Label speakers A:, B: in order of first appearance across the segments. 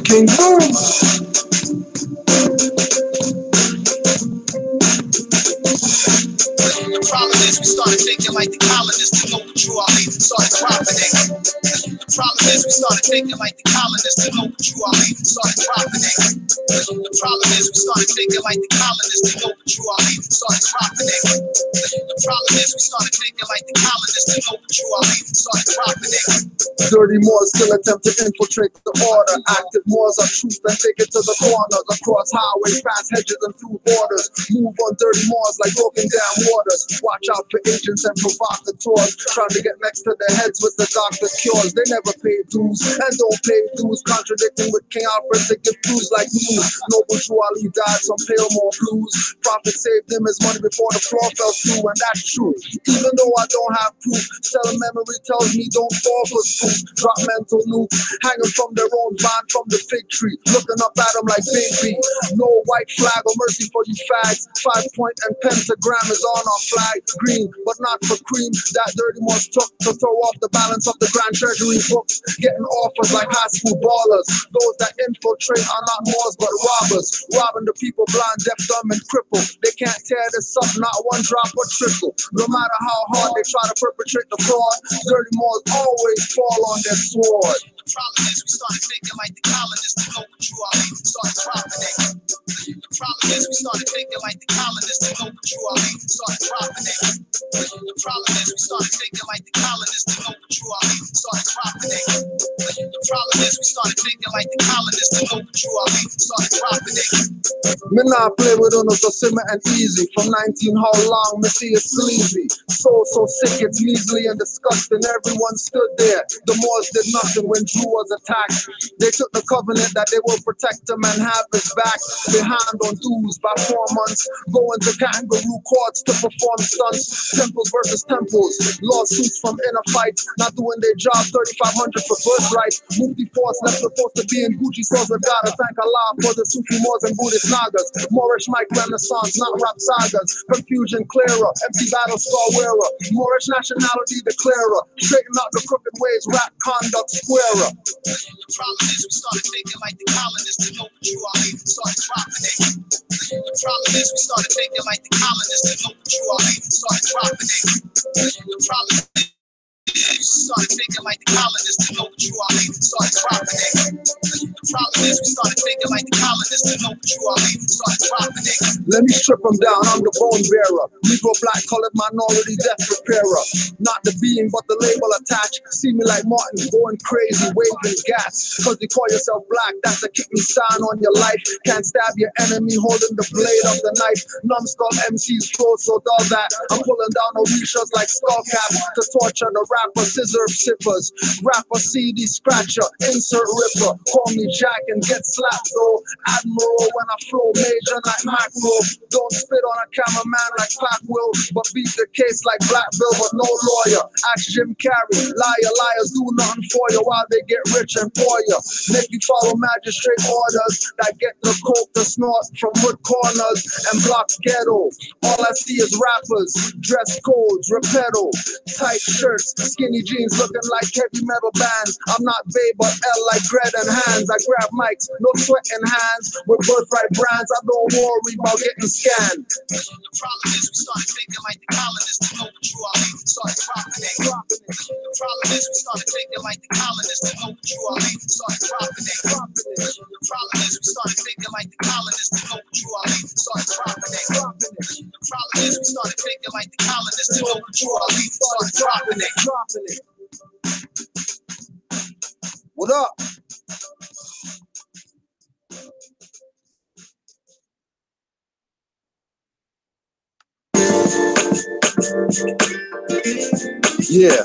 A: King Boom.
B: The problem is we started thinking like the colonists to know what you are leaving, started propagating. The problem is we started thinking like the colonists to know what you are leaving, started propagating. The problem is we started thinking like the colonists to know what you are leaving, started propagating. The problem is we started thinking like the colonists to know what you are leaving, started propagating.
A: Dirty Moors still attempt to infiltrate the order. Active Moors are truth and take it to the corners. Across highways, past hedges and through borders. Move on dirty Moors like broken down waters. Watch out for agents and provocateurs trying to get next to their heads with the doctor's cures. They never pay dues and don't pay dues, contradicting with King Alfred to give clues like news. Noble Drew Ali died some pale more blues. Prophet saved him his money before the floor fell through, and that's true. Even though I don't have proof, still a memory tells me don't fall for spooks. Drop mental nukes, hanging from their own vine from the fig tree, looking up at them like Big B. No white flag or mercy for you fags. 5-point and pentagram is on our flag. Green, but not for cream. That dirty Moors took to throw off the balance of the Grand Treasury books, getting offers like high school ballers. Those that infiltrate are not Moors but robbers, robbing the people blind, deaf, dumb, and crippled. They can't tear this up, not one drop or trickle. No matter how hard they try to perpetrate the fraud, dirty Moors always fall on their sword.
B: The problem is we started thinking like the colonists to know what you are leaving, started propagating. The problem is we started thinking like the colonists to know what you are leaving, started propagating. The problem is we started thinking like the colonists to know what you are leaving, started propagating. The problem is we started thinking like the colonists to know what you are leaving, started propagating.
A: Me nah play with no so simmer and easy. From 19 how long me see it sleazy. So sick it's measly and disgusting. Everyone stood there. The Moors did nothing when Drew was attacked. They took the covenant that they will protect him and have his back. Behind on dues by 4 months. Going to kangaroo courts to perform stunts. Temples versus temples. Lawsuits from inner fights. Not doing their job. 3,500 for birthright. Mufti Force left supposed to be in Gucci stores. I gotta thank Allah for the Sufi Moors and Buddhist Nagas. Moorish Mike Renaissance, not rap sagas. Confusion clearer. Empty battle scar wearer. Moorish nationality declarer. Straighten out the crooked ways. Rap conduct squarer.
B: The problem is we started thinking like the colonists to know what you are leaving, started propagating. The problem is we started thinking like the colonists to know what you are leaving, started propagating. The problem is we started thinking like the colonists to know what you are leaving, started propagating. The problem is we started thinking like the colonists to know what you are leaving, started propagating.
A: Let me strip them down, I'm the bone bearer. Negro, black, colored, minority, death preparer. Not the being, but the label attached. See me like Martin, going crazy, waving gas. Cause you call yourself black, that's a kick me sign on your life. Can't stab your enemy, holding the blade of the knife. Numbskull MC's flow so dull that I'm pulling down Orishas like skull caps to torture the rapper, scissor sippers. Rapper, CD scratcher, insert ripper. Call me Jack and get slapped though. Admiral when I flow major like macro. Don't spit on a cameraman like Pac will, but beat the case like Black Bill, but no lawyer. Ask Jim Carrey, liars do nothing for you while they get rich and for you. Make you follow magistrate orders that get the coke to snort from wood corners and block ghetto. All I see is rappers, dress codes, repedo, tight shirts, skinny jeans looking like heavy metal bands. I'm not babe but L like bread and hands. I grab mics, no sweat in hands with birthright brands. I don't worry about getting scanned.
B: The problem is we started thinking like the colonists to know what you are leaving, started propagating. The problem is we started thinking like the colonists to know what you are leaving, started propagating. The problem is we started thinking like the colonists to know what you are leaving, started propagating. The problem is we started thinking like the colonists to know what you are leaving, started propagating.
A: What up? Yeah.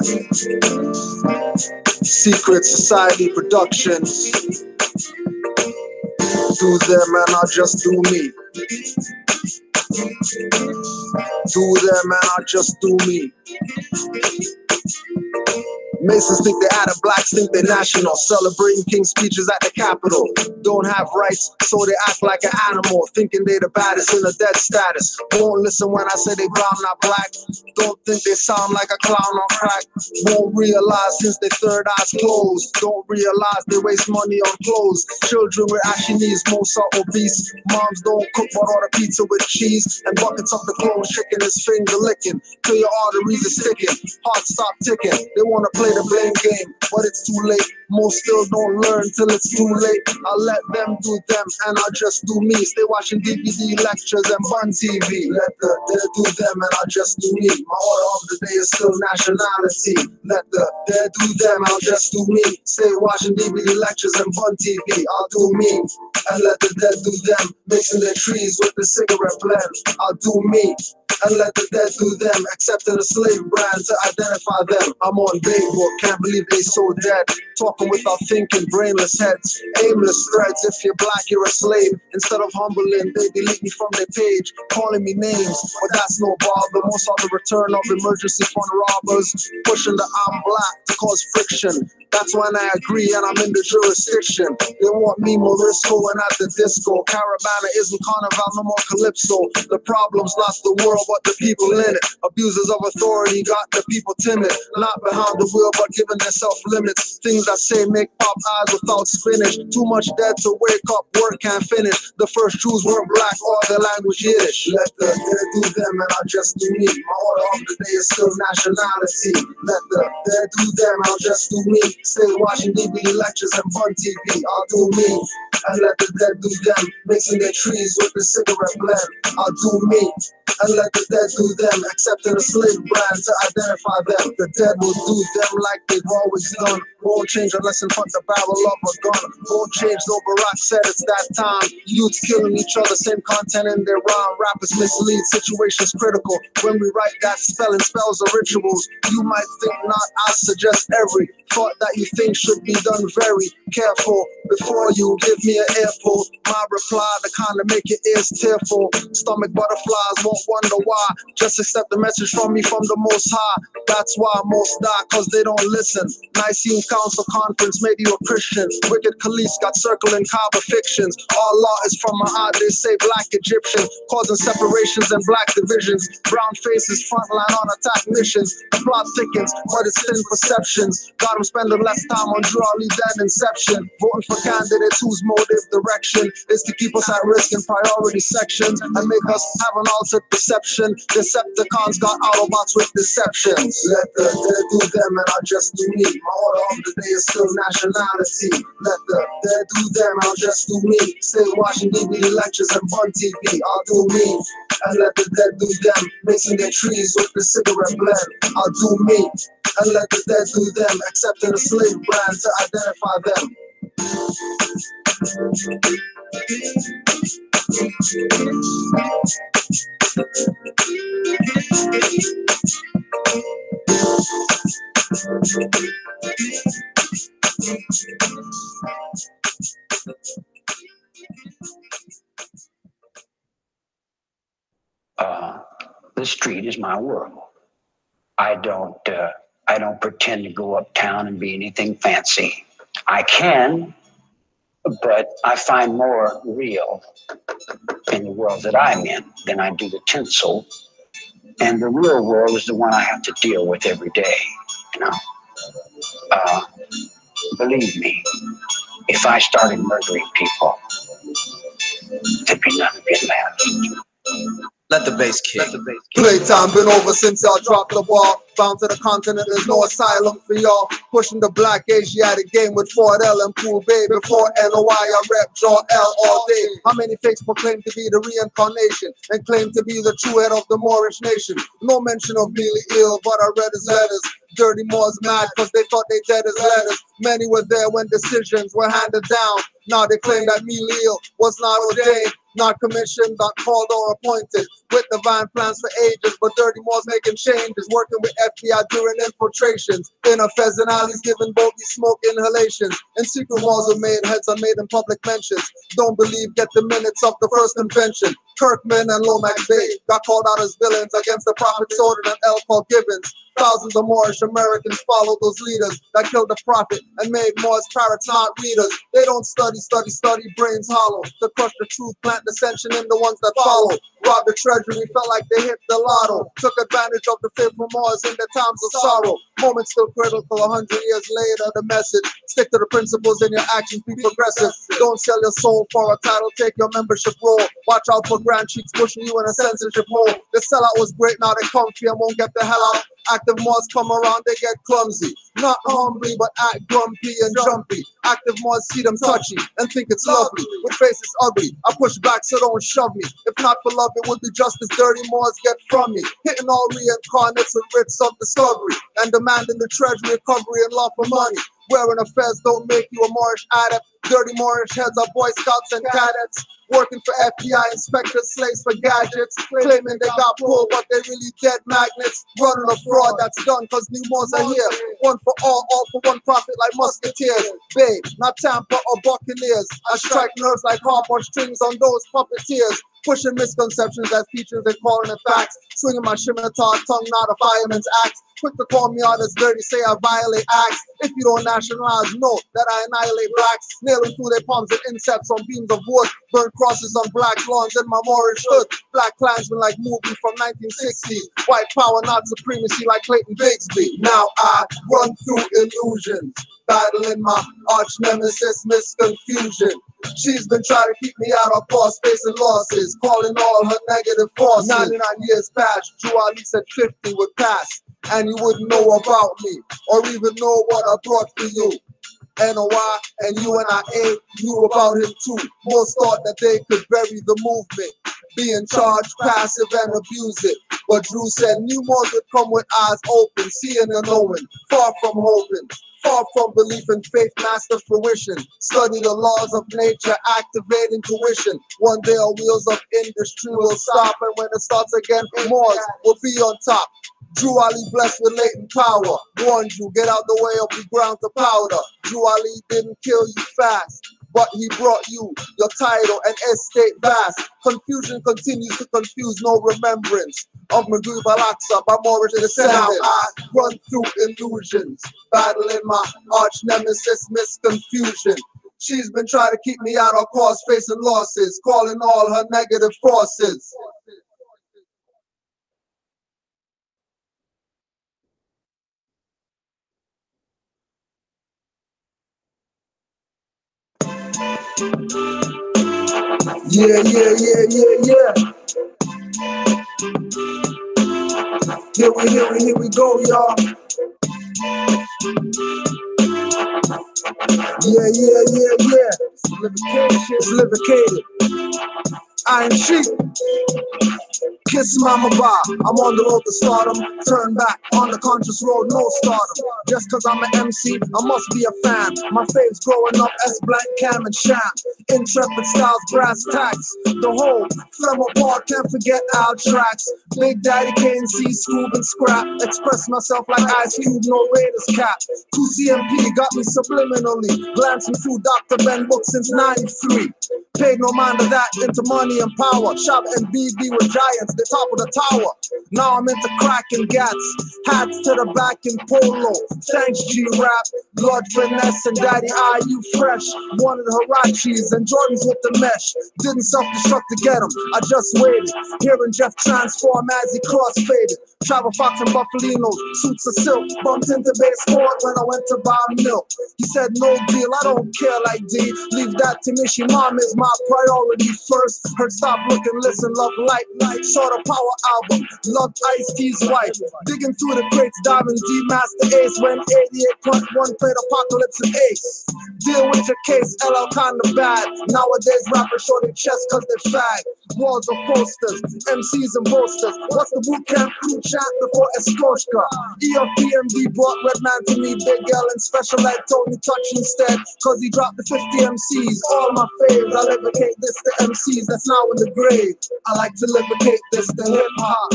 A: Secret Society Productions. Do them and I'll just do me. Do them and I'll just do me. Masons think they added, blacks think they're national. Celebrating King's speeches at the Capitol. Don't have rights, so they act like an animal, thinking they the baddest in a dead status. Won't listen when I say they brown, not black. Don't think they sound like a clown on crack. Won't realize since their third eyes closed. Don't realize they waste money on clothes. Children with ashy knees, most are obese. Moms don't cook but order pizza with cheese and buckets of the clothes, shaking his finger licking till your arteries are sticking. Heart stop ticking. They wanna play the blame game, but it's too late. Most still don't learn till it's too late. I'll let them do them and I'll just do me. Stay watching DVD lectures and Bun TV. Let the dead do them and I'll just do me. My order of the day is still nationality. Let the dead do them, I'll just do me. Stay watching DVD lectures and Bun TV. I'll do me and let the dead do them. Mixing their trees with the cigarette blend. I'll do me and let the dead do them, accepting a slave brand to identify them. I'm on Baybook, can't believe they so dead. Talking without thinking, brainless heads, aimless threads. If you're black, you're a slave. Instead of humbling, they delete me from their page, calling me names, but that's no bother. Most are the return of emergency fund robbers, pushing the I'm black to cause friction. That's when I agree and I'm in the jurisdiction. They want me Morisco and at the disco. Caravana isn't carnival, no more calypso. The problem's not the world, but the people in it. Abusers of authority got the people timid. Not behind the wheel, but giving themselves limits. Things I say make pop eyes without spinach. Too much dead to wake up, work can't finish. The first Jews weren't black or their language Yiddish. Let the dead do them and I'll just do me. My order of the day is still nationality. Let the dead do them, I'll just do me. Stay watching DVD lectures and Bun TV. I'll do me and let the dead do them. Mixing their trees with the cigarette blend. I'll do me and let the dead do them, accepting a slave brand to identify them. The dead will do them like they've always done. Won't change unless in front the barrel of a gun. Won't change though Barack said it's that time. Youths killing each other, same content in their rhyme. Rappers mislead, situations critical. When we write that spelling spells are rituals. You might think not, I suggest every thought that you think should be done very careful. Before you give me an earful, my reply to kind of make your ears tearful. Stomach butterflies won't wonder why. Just accept the message from me from the Most High. That's why most die, cause they don't listen. Nicene Council Conference made you a Christian. Wicked Khalees got circling Kaaba fictions. All law is from my eye, they say black Egyptian, causing separations and black divisions. Brown faces frontline on attack missions. The plot thickens, but it's thin perceptions. Got them spending less time on Drawley than Inception. Voting for candidates whose motive direction is to keep us at risk in priority sections and make us have an altered perception. Decepticons got Autobots with deceptions. Let the dead do them and I'll just do me. My order of the day is still nationality. Let the dead do them, I'll just do me. Stay watching DVD lectures and Bun TV. I'll do me and let the dead do them. Mixing their trees with the cigarette blend. I'll do me and let the dead do them. Accepting a slave brand to identify them.
C: The street is my world. I don't pretend to go uptown and be anything fancy. I can, but I find more real in the world that I'm in than I do the tinsel. And the real world is the one I have to deal with every day, you know. Believe me, if I started murdering people, there'd be none of it left.
B: Let the bass kick.
A: Playtime been over since y'all dropped the ball. Bound to the continent, there's no asylum for y'all. Pushing the black Asiatic game with Ford L and Pool Bay. Before NOI, I rep Jaw L all day. How many fakes proclaim to be the reincarnation and claim to be the true head of the Moorish nation? No mention of Billy Ill, but I read his letters. Dirty Moors mad cause they thought they dead as letters. Many were there when decisions were handed down. Now they claim that Milil was not ordained, not commissioned, not called or appointed. With divine plans for ages, but Dirty Moors making changes. Working with FBI during infiltrations. In a pheasant alleys giving bogey smoke inhalations. And secret walls are made, heads are made in public mentions. Don't believe, get the minutes of the first convention. Kirkman and Lomax Bay got called out as villains against the Prophet's order and L. Paul Gibbons. Thousands of Moorish Americans follow those leaders that killed the prophet and made Moors parrots, not readers. They don't study, brains hollow. To crush the truth, plant dissension in the ones that follow. Robbed the treasury, felt like they hit the lotto. Took advantage of the faithful Moors in their times of sorrow. Moments still critical, 100 years later, the message. Stick to the principles in your actions, be progressive. Don't sell your soul for a title, take your membership role. Watch out for grand cheeks pushing you in a censorship hole. The sellout was great, now they comfy and won't get the hell out. Active Moors come around, they get clumsy. Not humbly, but act grumpy and jumpy. Active Moors see them touchy and think it's lovely. With faces ugly, I push back so don't shove me. If not for love, it would be just as dirty Moors get from me. Hitting all reincarnates with writs of discovery and demanding the treasury, recovery, and law for money. Wearing affairs don't make you a Moorish adept. Dirty Moorish heads are Boy Scouts and cadets. Working for FBI inspectors, slaves for gadgets. Claiming they got pulled, but they really dead magnets. Running a fraud that's done cause new Moors are here. One for all for one profit like musketeers. Babe, not Tampa or Buccaneers. I strike nerves like harp strings on those puppeteers. Pushing misconceptions as features and calling it facts. Swinging my scimitar tongue, not a fireman's axe. Quick to call me out as dirty, say I violate acts. If you don't nationalize, know that I annihilate blacks. Nailing through their palms and insects on beams of wood. Burn crosses on black lawns in my Moorish hood. Black Klansmen like movie from 1960. White power, not supremacy like Clayton Bigsby. Now I run through illusions, battling my arch nemesis, misconfusion. She's been trying to keep me out of course, facing losses, calling all her negative forces. 99 years past, Drew Ali said 50 would pass, and you wouldn't know about me, or even know what I brought for you. NOI and UNIA knew about him too. Most thought that they could bury the movement, be in charge, passive, and abuse it. But Drew said new Moors would come with eyes open, seeing and knowing, far from hoping. Far from belief in faith, master fruition. Study the laws of nature, activate intuition. One day our wheels of industry will stop, and when it starts again, Moors will be on top. Drew Ali blessed with latent power. Warned you, get out the way or be ground to powder. Drew Ali didn't kill you fast, but he brought you your title and estate vast. Confusion continues to confuse, no remembrance of Maghrib al-Aqsa by Moorish descendants. Now I run through illusions, battling my arch nemesis, misconfusion. She's been trying to keep me out of course, facing losses, calling all her negative forces. Yeah. Here we go, y'all. Yeah. It's livicated. Iron sheep. Kiss mama bye. I'm on the road to stardom. Turn back on the conscious road, no stardom. Just cause I'm an MC, I must be a fan. My faves growing up as Blank Cam and Sham. Intrepid styles, brass tacks. The whole Flemo Park, can't forget our tracks. Big Daddy KNC, Scoob and Scrap. Express myself like Ice Cube, no Raiders cap. 2CMP got me subliminally. Glancing through Dr. Ben books since 93. Paid no mind to that, into money and power. Shop and BB were giants, the top of the tower. Now I'm into crack and gats. Hats to the back in polo. Thanks G-Rap, Lord Finesse and Daddy IU Fresh. Wanted Hirachis and Jordans with the mesh. Didn't self-destruct to get them, I just waited. Hearing Jeff transform as he cross-faded. Travel Fox and Buffalinos, suits of silk. Bumped into Base Sport when I went to buy milk. He said no deal, I don't care like D. Leave that to me, she mom is my priority first. Heard Stop Looking, Listen, Love Light. Saw the Power album, loved Ice-T's wife. Digging through the crates, Diamond D, Master Ace. When 88.1 played Apocalypse and Ace. Deal with your case, LL kinda bad. Nowadays rappers show their chest cause they fag. Walls of posters, MCs and boasters. What's the boot camp crew chant before Escoshka? EFPMD brought Redman to me, Big L and Special Ed told me touch instead. Cause he dropped the 50 MCs, all my faves. I levocate this to MCs that's now in the grave. I like to levocate this to hip hop.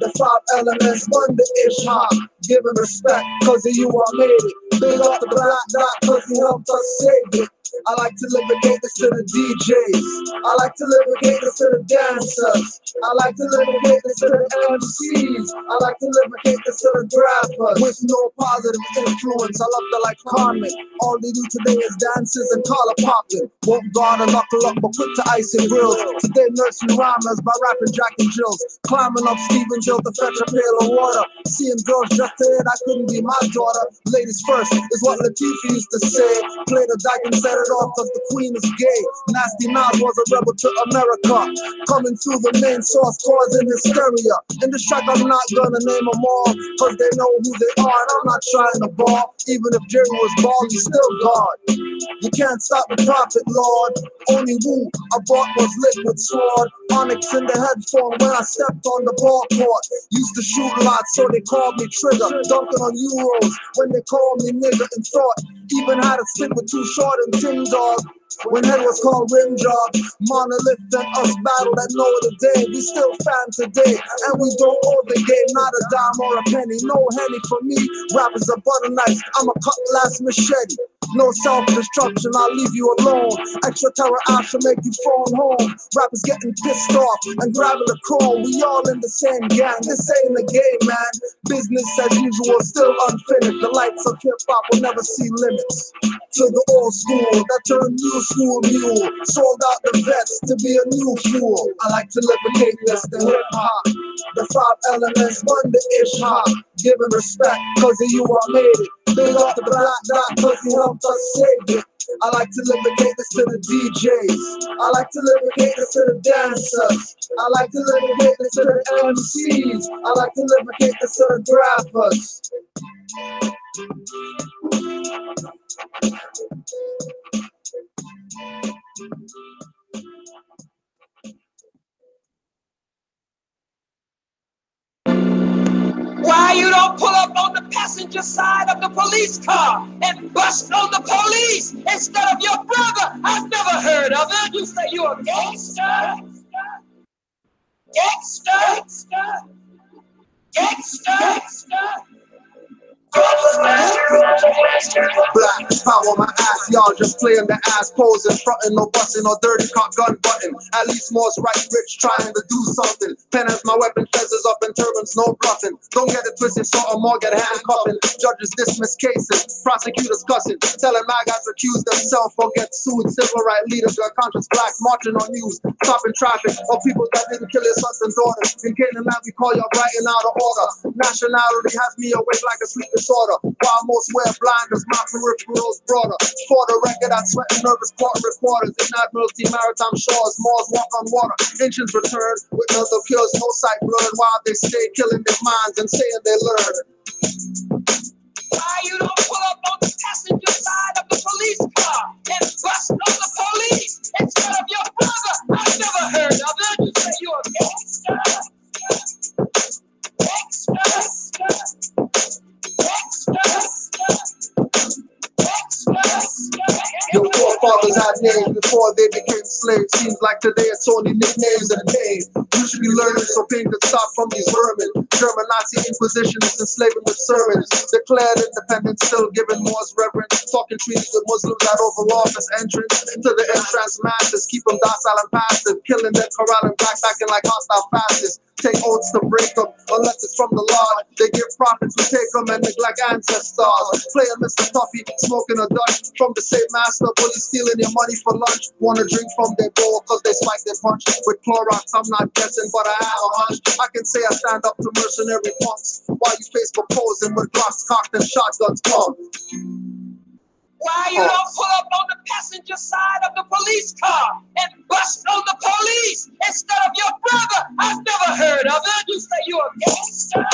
A: The 5 elements under ish hop. Giving respect cause of you I made it. Big up the black dot cause he helped us save it. I like to lyric this to the DJs. I like to lyric this to the dancers. I like to lyric this to the MCs. I like to lyric this to the rappers. With no positive influence, I love the like Carmen. All they do today is dances and collar popping. Won't guard and knuckle up, but quick to ice and grills. Today nursery rhymers by rapping Jack and Jills. Climbing up Stevens Hill to fetch a pail of water. Seeing girls just ahead, I couldn't be my daughter. Ladies first is what Latifah used to say. Play the dyke and set it off cause the queen is gay. Nasty Nas was a rebel to America. Coming through the main source causing hysteria. In this track I'm not gonna name them all cause they know who they are and I'm not trying to ball. Even if Jerry was bald, he's still God. You can't stop the prophet, Lord. Only woo I bought was lit with sword. Onyx in the headphone when I stepped on the ball court. Used to shoot a lot, so they called me Trigger. Dunking on Euros when they called me nigga and thought. Even had a stick with Too Short and Tim Dog. When head was called Rim Job, Monolith and us battled at no other day. We still fan today, and we don't owe the game, not a dime or a penny. No Henny for me, rappers are butter knives. I'm a cutlass machete. No self-destruction, I'll leave you alone. Extra terror I should make you phone home. Rappers getting pissed off and grabbing the chrome. We all in the same gang, this ain't a game, man. Business as usual, still unfinished. The lights of hip-hop will never see limits. To the old school that turned new school mule. Sold out the vets to be a new fool. I like to lubricate this, the hip-hop. The 5 elements, wonder-ish hop. Giving respect, cause of you I made it. Big up the black dot, cause he helped us save it. I like to lubricate this to the DJs. I like to lubricate this to the dancers. I like to lubricate this to the MCs. I like to lubricate this to the rappers.
B: Why you don't pull up on the passenger side of the police car and bust on the police instead of your brother? I've never heard of it. You say you're a gangster? Gangster? Gangster?
A: Black power my ass, y'all just playing the ass posing, frontin', no bustin', no dirty cop gun button. At least more's right, rich, trying to do something. Pen as my weapon, feathers up and turbans, no bluffing. Don't get it twisted, sort of more get handcuffing. Judges dismiss cases, prosecutors cussing, telling my guys accused themselves or get sued. Civil right leaders got conscious black marching on news, stopping traffic, or people that didn't kill their sons and daughters. In Canaanland, we call y'all bright and out of order. Nationality has me awake like a sleep disorder. While most wear blinders, my peripherals broader. For the record, I sweat and nervous court reporters in Admiralty maritime shores. Moors walk on water, engines return with no kills, no sight blurred. While they stay killing their minds and saying they learn.
B: Why you don't pull up on the passenger side of the police car and bust on the police instead of your brother? I've never heard of it. You say you're a gangster?
A: Your forefathers had names before they became slaves. Seems like today it's only nicknames and names. You should be learning so pain could stop from these vermin. German Nazi Inquisition is enslaving with sermons. Declared independence, still giving Moors reverence. Talking treaties with Muslims at Oval Office entrance. Into the entrance masses, keep them docile and passive. Killing them, corralling, backpacking like hostile fascists. Take oaths to break them, unless it's from the Lord. They give profits, we take them and neglect ancestors. Playing Mr. Tuffy, smoking a Dutch from the same master. Bullies stealing your money for lunch. Wanna drink from their bowl cause they spike their punch. With Clorox, I'm not guessing, but I have a hunch. I can say I stand up to mercenary punks. While you face proposing with Glocks cocked and shotguns pumped.
B: Why you don't pull up on the passenger side of the police car and bust on the police instead of your brother? I've never heard of it. You say you're a gangster?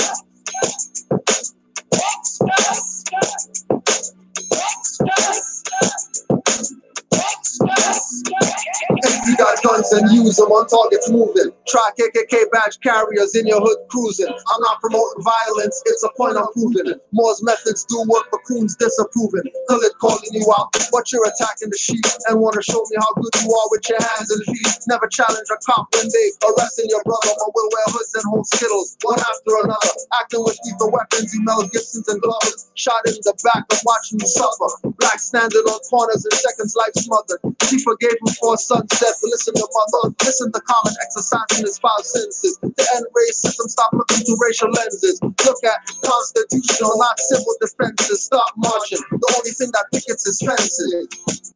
A: We got guns and use them on targets moving. Try KKK badge carriers in your hood cruising. I'm not promoting violence, it's a point I'm proving. Moore's methods do work, but coons disapproving. Khalid calling you out, but you're attacking the sheep and want to show me how good you are with your hands and feet. Never challenge a cop when they arresting your brother, but will wear hoods and hold skittles one after another. Acting with lethal weapons, you Mel Gibsons and Glovers. Shot in the back and watching you suffer. Black standing on corners in seconds, life smothered. She forgave him for sunset, but listen to mother, listen to common exercising his five senses. The end racism, stop looking through racial lenses. Look at constitutional, not civil defenses. Stop marching. The only thing that pickets is fences.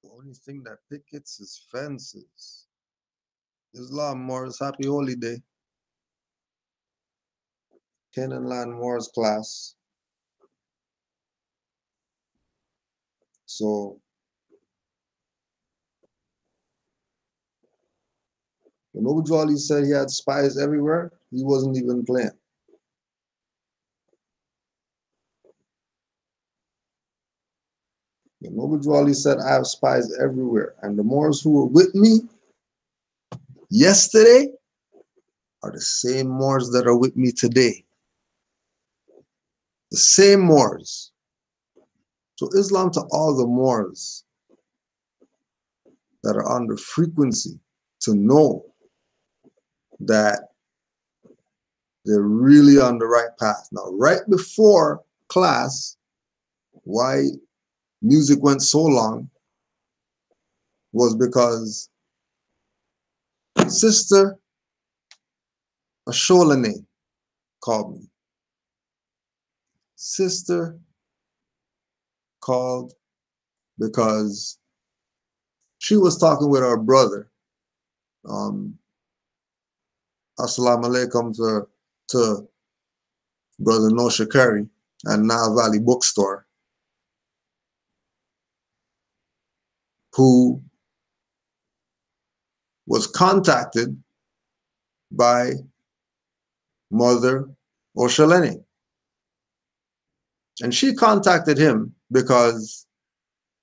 B: The only thing that pickets is fences. Islam Morris, happy holy day. Canaanland Morris class. So when Obajwali said he had spies everywhere, he wasn't even playing. When Obajwali said I have spies everywhere, and the Moors who were with me yesterday are the same Moors that are with me today. The same Moors. So Islam to all the Moors that are on the frequency to know that they're really on the right path. Now, right before class, why music went so long was because Sister Asholane called me. Sister called because she was talking with her brother. Assalamu alaikum to Brother Nosha Curry at Nile Valley Bookstore, who was contacted by Mother Oshaleni. And she contacted him because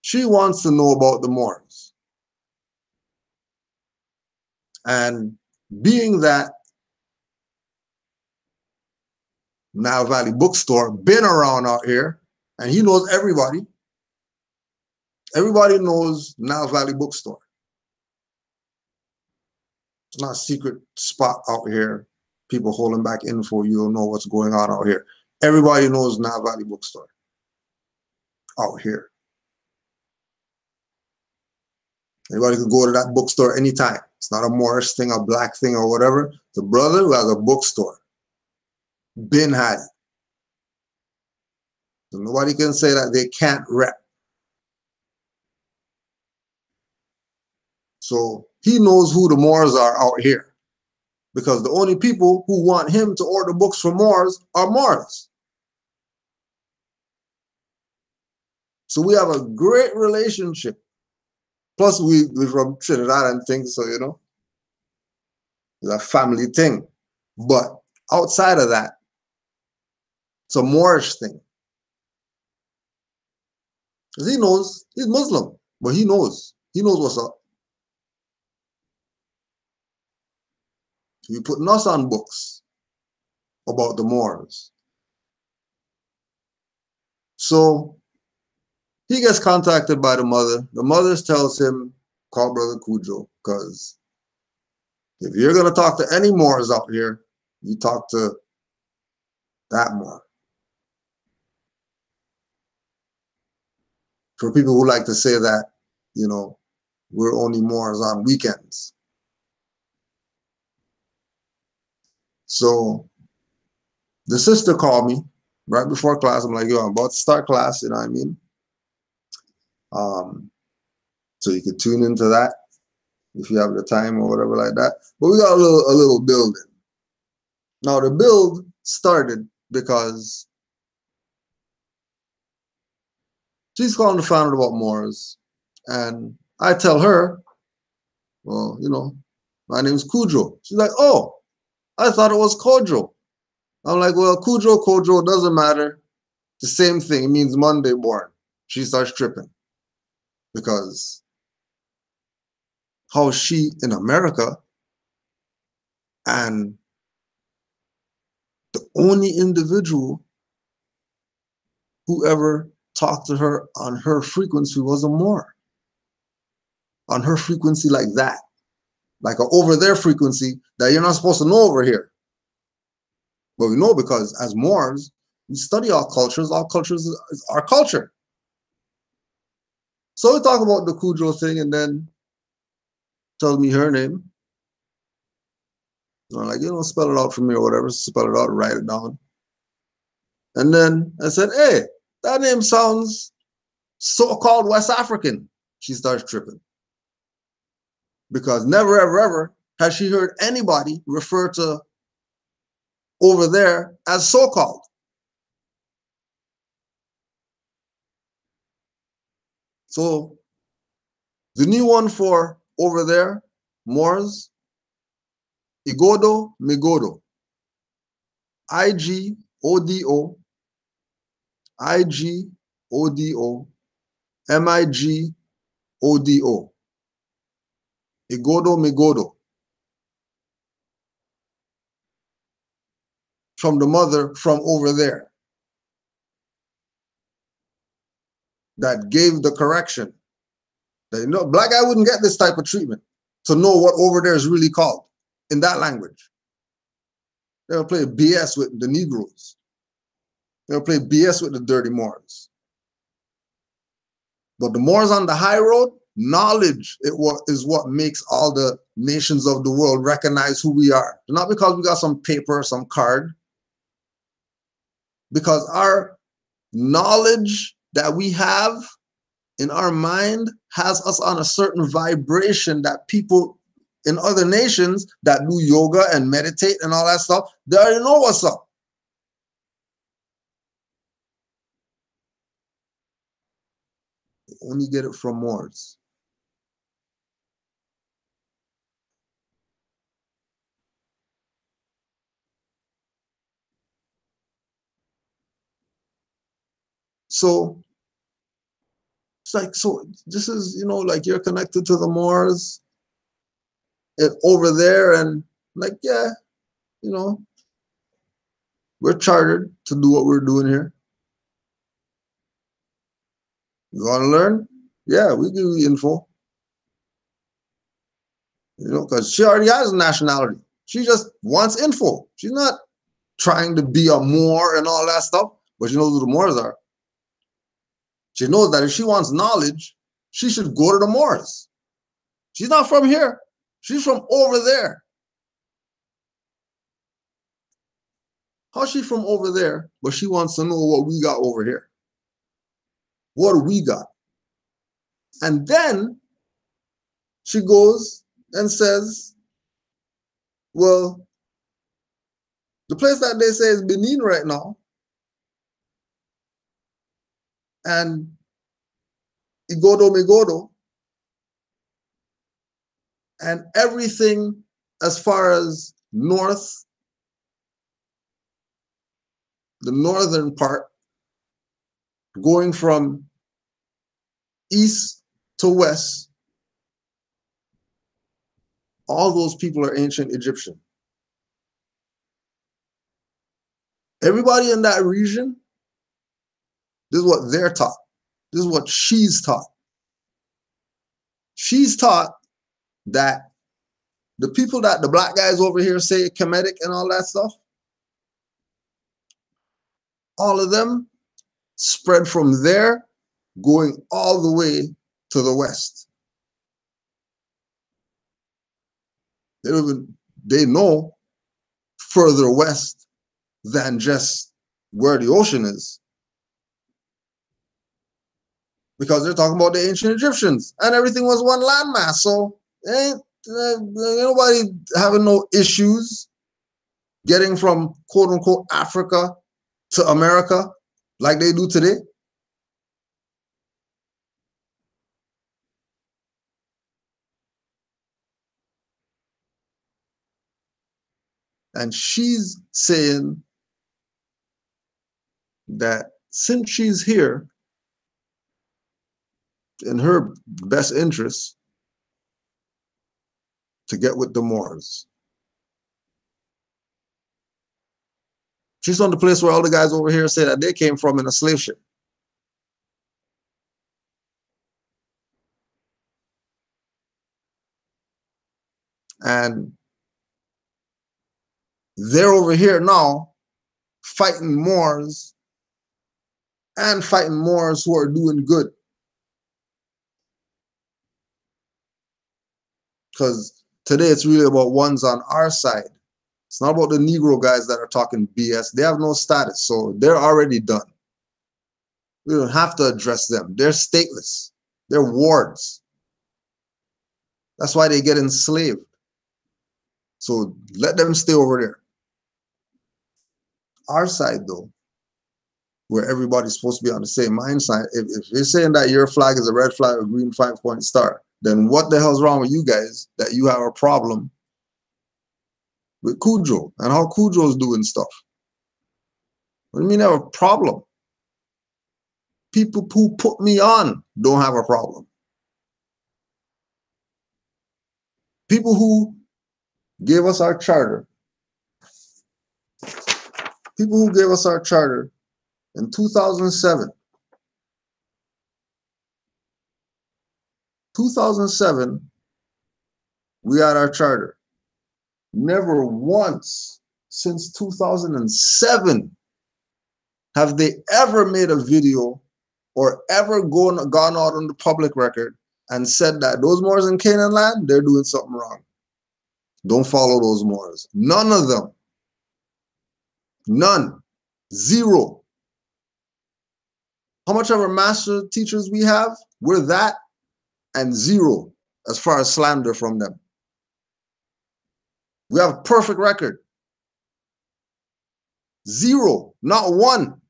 B: she wants to know about the Moors. And being that Nile Valley Bookstore been around out here, and he knows everybody. Everybody knows Nile Valley Bookstore. It's not a secret spot out here. People holding back info. You don't know what's going on out here. Everybody knows Nile Valley Bookstore out here. Anybody can go to that bookstore anytime. It's not a Moorish thing, a black thing, or whatever. The brother who has a bookstore. Been had it. So nobody can say that they can't rep. So he knows who the Moors are out here. Because the only people who want him to order books from Moors are Moors. So we have a great relationship. Plus we're from Trinidad and things, so you know, it's a family thing. But outside of that, it's a Moorish thing. Because he knows, he's Muslim, but he knows what's up. He's putting us on books about the Moors. So he gets contacted by the mother. The mother tells him, call Brother Cujo, because if you're going to talk to any Moors out here, you talk to that Moor. For people who like to say that, you know, we're only Moors on weekends. So the sister called me right before class. I'm like, yo, I'm about to start class, you know what I mean? So you can tune into that if you have the time or whatever like that. But we got a little building. Now the build started because she's calling to find out about Moors. And I tell her, well, you know, my name's Cujo. She's like, oh, I thought it was Kojo. I'm like, well, Kojo, doesn't matter. The same thing. It means Monday born. She starts tripping. Because how is she in America
A: And the only individual who ever talked to her on her frequency was a Moor. On her frequency like that. Like an over there frequency that you're not supposed to know over here. But we know because as Moors, we study all cultures is our culture. So we talk about the Cujo thing and then tells me her name. So I'm like, spell it out for me or whatever. Spell it out, write it down. And then I said, hey, that name sounds so-called West African. She starts tripping. Because never, ever, ever has she heard anybody refer to over there as so-called. So the new one for over there, Moors, Igodo Migodo. I-G-O-D-O, I-G-O-D-O, M-I-G-O-D-O. Igodo Migodo. From the mother from over there. That gave the correction. That, black guy wouldn't get this type of treatment to know what over there is really called in that language. They'll play BS with the Negroes. They'll play BS with the dirty Moors. But the Moors on the high road, knowledge is what makes all the nations of the world recognize who we are. Not because we got some paper, some card. Because our knowledge that we have in our mind has us on a certain vibration that people in other nations that do yoga and meditate and all that stuff, they already know what's up. They only get it from Moors. So it's like, so this is, like you're connected to the Moors over there, and like, yeah, we're chartered to do what we're doing here. You want to learn? Yeah, we give you info. Because she already has a nationality. She just wants info. She's not trying to be a Moor and all that stuff, but she knows who the Moors are. She knows that if she wants knowledge, she should go to the Moors. She's not from here. She's from over there. How's she from over there, but she wants to know what we got over here? What do we got? And then she goes and says, well, the place that they say is Benin right now, and Igodo Migodo, and everything as far as north, the northern part, going from east to west, all those people are ancient Egyptian. Everybody in that region, this is what they're taught. This is what she's taught. She's taught that the people that the black guys over here say Kemetic and all that stuff, all of them spread from there, going all the way to the west. They know further west than just where the ocean is. Because they're talking about the ancient Egyptians and everything was one landmass. So ain't nobody having no issues getting from quote unquote Africa to America like they do today. And she's saying that since she's here, in her best interest, to get with the Moors. She's from the place where all the guys over here say that they came from in a slave ship. And they're over here now fighting Moors and fighting Moors who are doing good. Because today it's really about ones on our side. It's not about the Negro guys that are talking BS. They have no status, so they're already done. We don't have to address them. They're stateless. They're wards. That's why they get enslaved. So let them stay over there. Our side, though, where everybody's supposed to be on the same mind side, if you're saying that your flag is a red flag or green 5-point star, then what the hell's wrong with you guys that you have a problem with Cujo and how Cujo's doing stuff? What do you mean I have a problem? People who put me on don't have a problem. People who gave us our charter, in 2007. 2007, we had our charter. Never once since 2007 have they ever made a video or ever gone out on the public record and said that those Moors in Canaanland, they're doing something wrong. Don't follow those Moors. None of them. None. Zero. How much ever master teachers we have, we're that and zero as far as slander from them. We have a perfect record. Zero. Not one.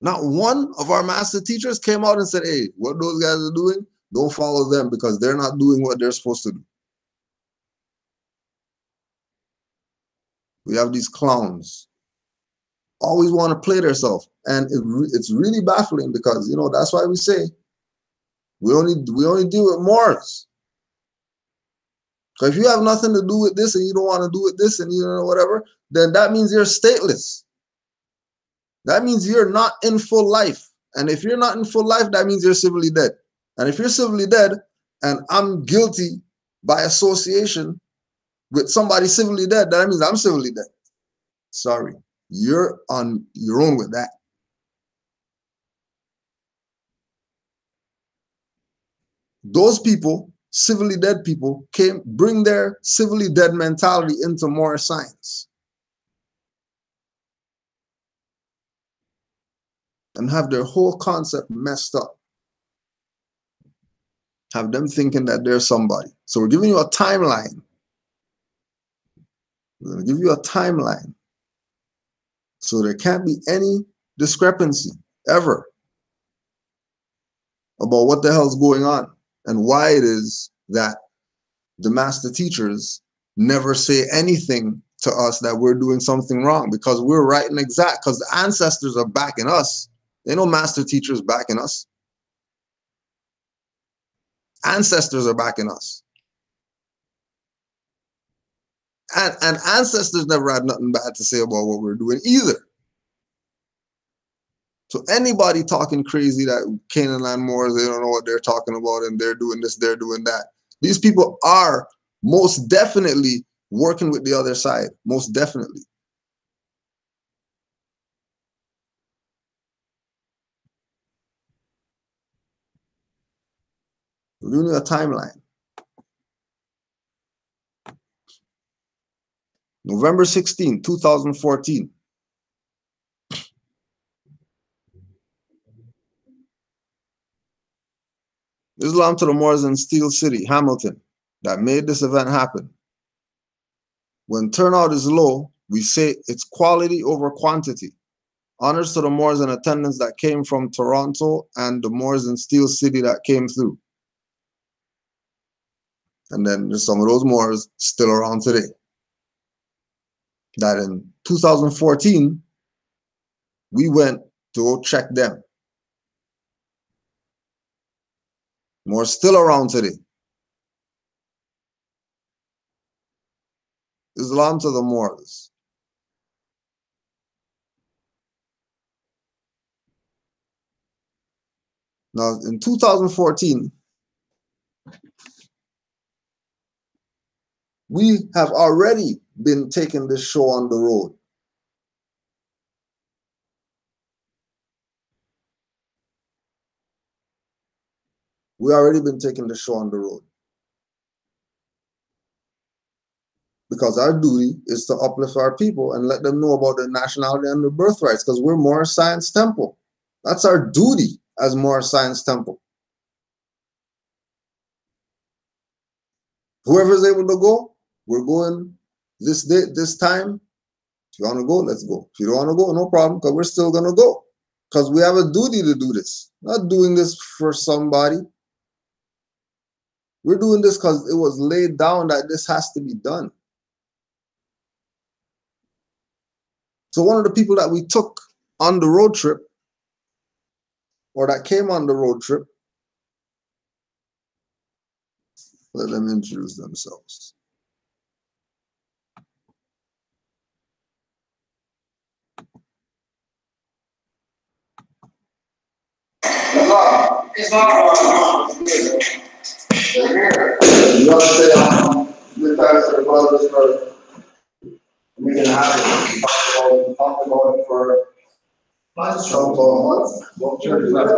A: Not one of our master teachers came out and said, hey, what those guys are doing, don't follow them because they're not doing what they're supposed to do. We have these clowns. Always want to play themselves. And it's really baffling because, you know, that's why we say we only deal with Moors. So if you have nothing to do with this and you don't want to do with this and you know whatever, then that means you're stateless. That means you're not in full life. And if you're not in full life, that means you're civilly dead. And if you're civilly dead and I'm guilty by association with somebody civilly dead, that means I'm civilly dead. Sorry, you're on your own with that. Those people, civilly dead people, bring their civilly dead mentality into more science. And have their whole concept messed up. Have them thinking that they're somebody. So we're giving you a timeline. We're going to give you a timeline. So there can't be any discrepancy ever about what the hell's going on and why it is that the master teachers never say anything to us that we're doing something wrong, because we're right and exact, because the ancestors are backing us. Ain't no master teachers backing us. Ancestors are backing us. And ancestors never had nothing bad to say about what we're doing either. So anybody talking crazy that Canaanland Moors, they don't know what they're talking about and they're doing this, they're doing that. These people are most definitely working with the other side. Most definitely. We're giving you a timeline. November 16, 2014. Islam to the Moors in Steel City, Hamilton, that made this event happen. When turnout is low, we say it's quality over quantity. Honors to the Moors in attendance that came from Toronto and the Moors in Steel City that came through. And then there's some of those Moors still around today. That in 2014, we went to go check them. Moors still around today. Islam to the Moors. Now, in 2014, we have already been taking this show on the road. We already been taking the show on the road. Because our duty is to uplift our people and let them know about their nationality and their birthrights, because we're Moorish Science Temple. That's our duty as Moorish Science Temple. Whoever's able to go, we're going this date, this time. If you want to go, let's go. If you don't want to go, no problem, because we're still going to go. Because we have a duty to do this. Not doing this for somebody. We're doing this because it was laid down that this has to be done. So one of the people that we took on the road trip, or that came on the road trip, let them introduce themselves.
D: It's not here. You want to say good times to the brothers for making it happen. Talked about it for several months. Well, 2 months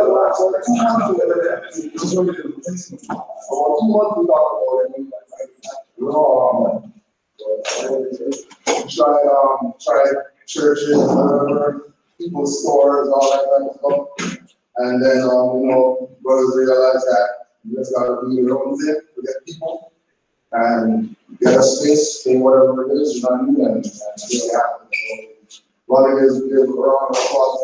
D: we talked about it. We're all try churches, whatever, people's stores, all that kind of stuff. And then, brothers realize that you just gotta do your own thing, forget people, and get a space in whatever it is, you know what I mean, and make it happen. So, what it is, give a round of applause.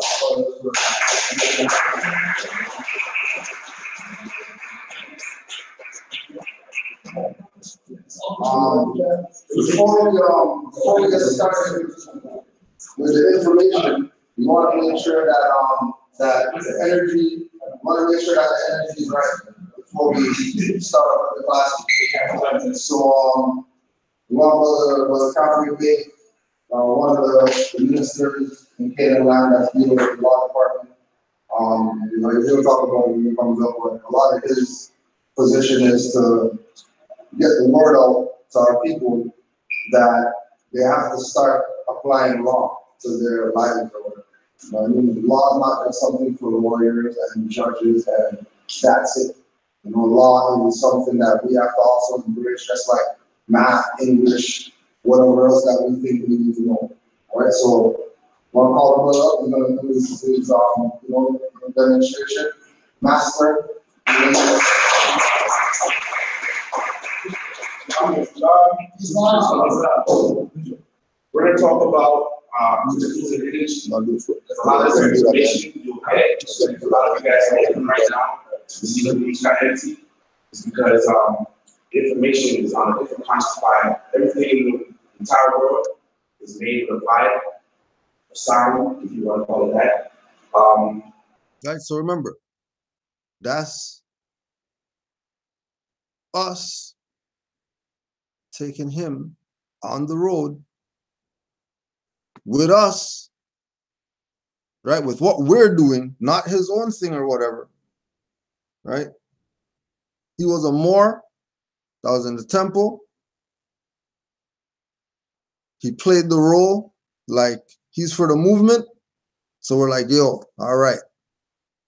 D: Before we get started with the information, we want to make sure that that the energy, is right before we start up the class. So we want Brother Catherine Bay, one of the ministers in Canaanland that's dealing with the law department. He'll talk about it when he comes up, but a lot of his position is to get the word out to our people that they have to start applying law to their lives. Law is not just something for lawyers and judges and that's it. Law is something that we have to also embrace, just like math, English, whatever else that we think we need to know. All right, so one call the brother up, we're going to do this demonstration. Master. We're going to talk about the image. There's a lot of information you'll get. A lot of you guys are looking right now. You see the image kind of empty. It's because information is on a different conscious vibe. Everything in the entire world is made with a vibe, a sound, if you want to call it that.
A: Right, so remember, that's us taking him on the road with us, right, with what we're doing, not his own thing or whatever, right? He was a Moor that was in the temple. He played the role like he's for the movement. So we're like, yo, all right,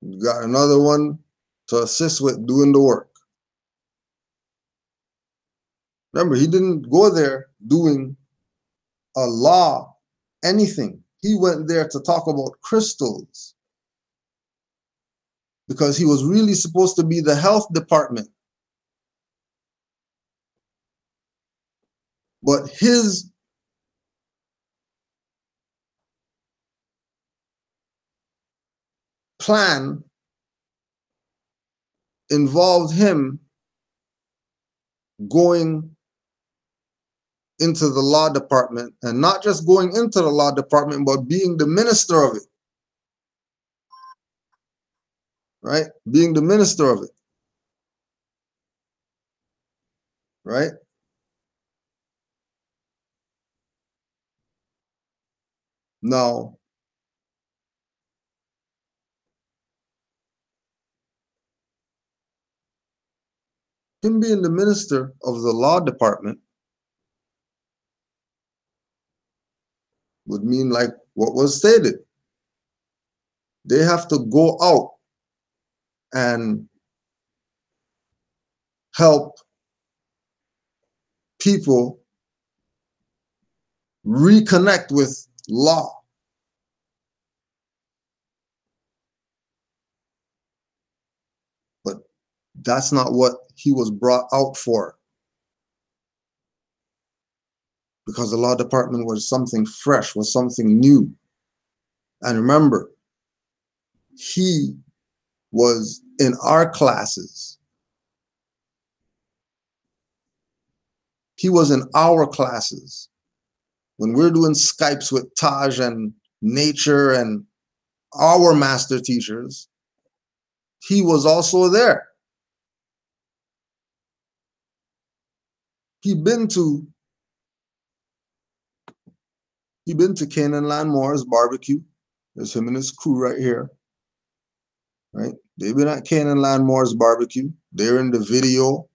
A: we got another one to assist with doing the work. Remember, he didn't go there doing a law, anything. He went there to talk about crystals because he was really supposed to be the health department. But his plan involved him going into the law department, and not just going into the law department, but being the minister of it. Right? Being the minister of it. Right? Now, Him being the minister of the law department would mean like what was stated. They have to go out and help people reconnect with law. But that's not what he was brought out for. Because the law department was something fresh, was something new. And remember, he was in our classes. He was in our classes. When we're doing Skypes with Taj and Nature and our master teachers, he was also there. He been to Canaanland Moore's barbecue. There's him and his crew right here. Right? They've been at Canaanland Moore's barbecue. They're in the video.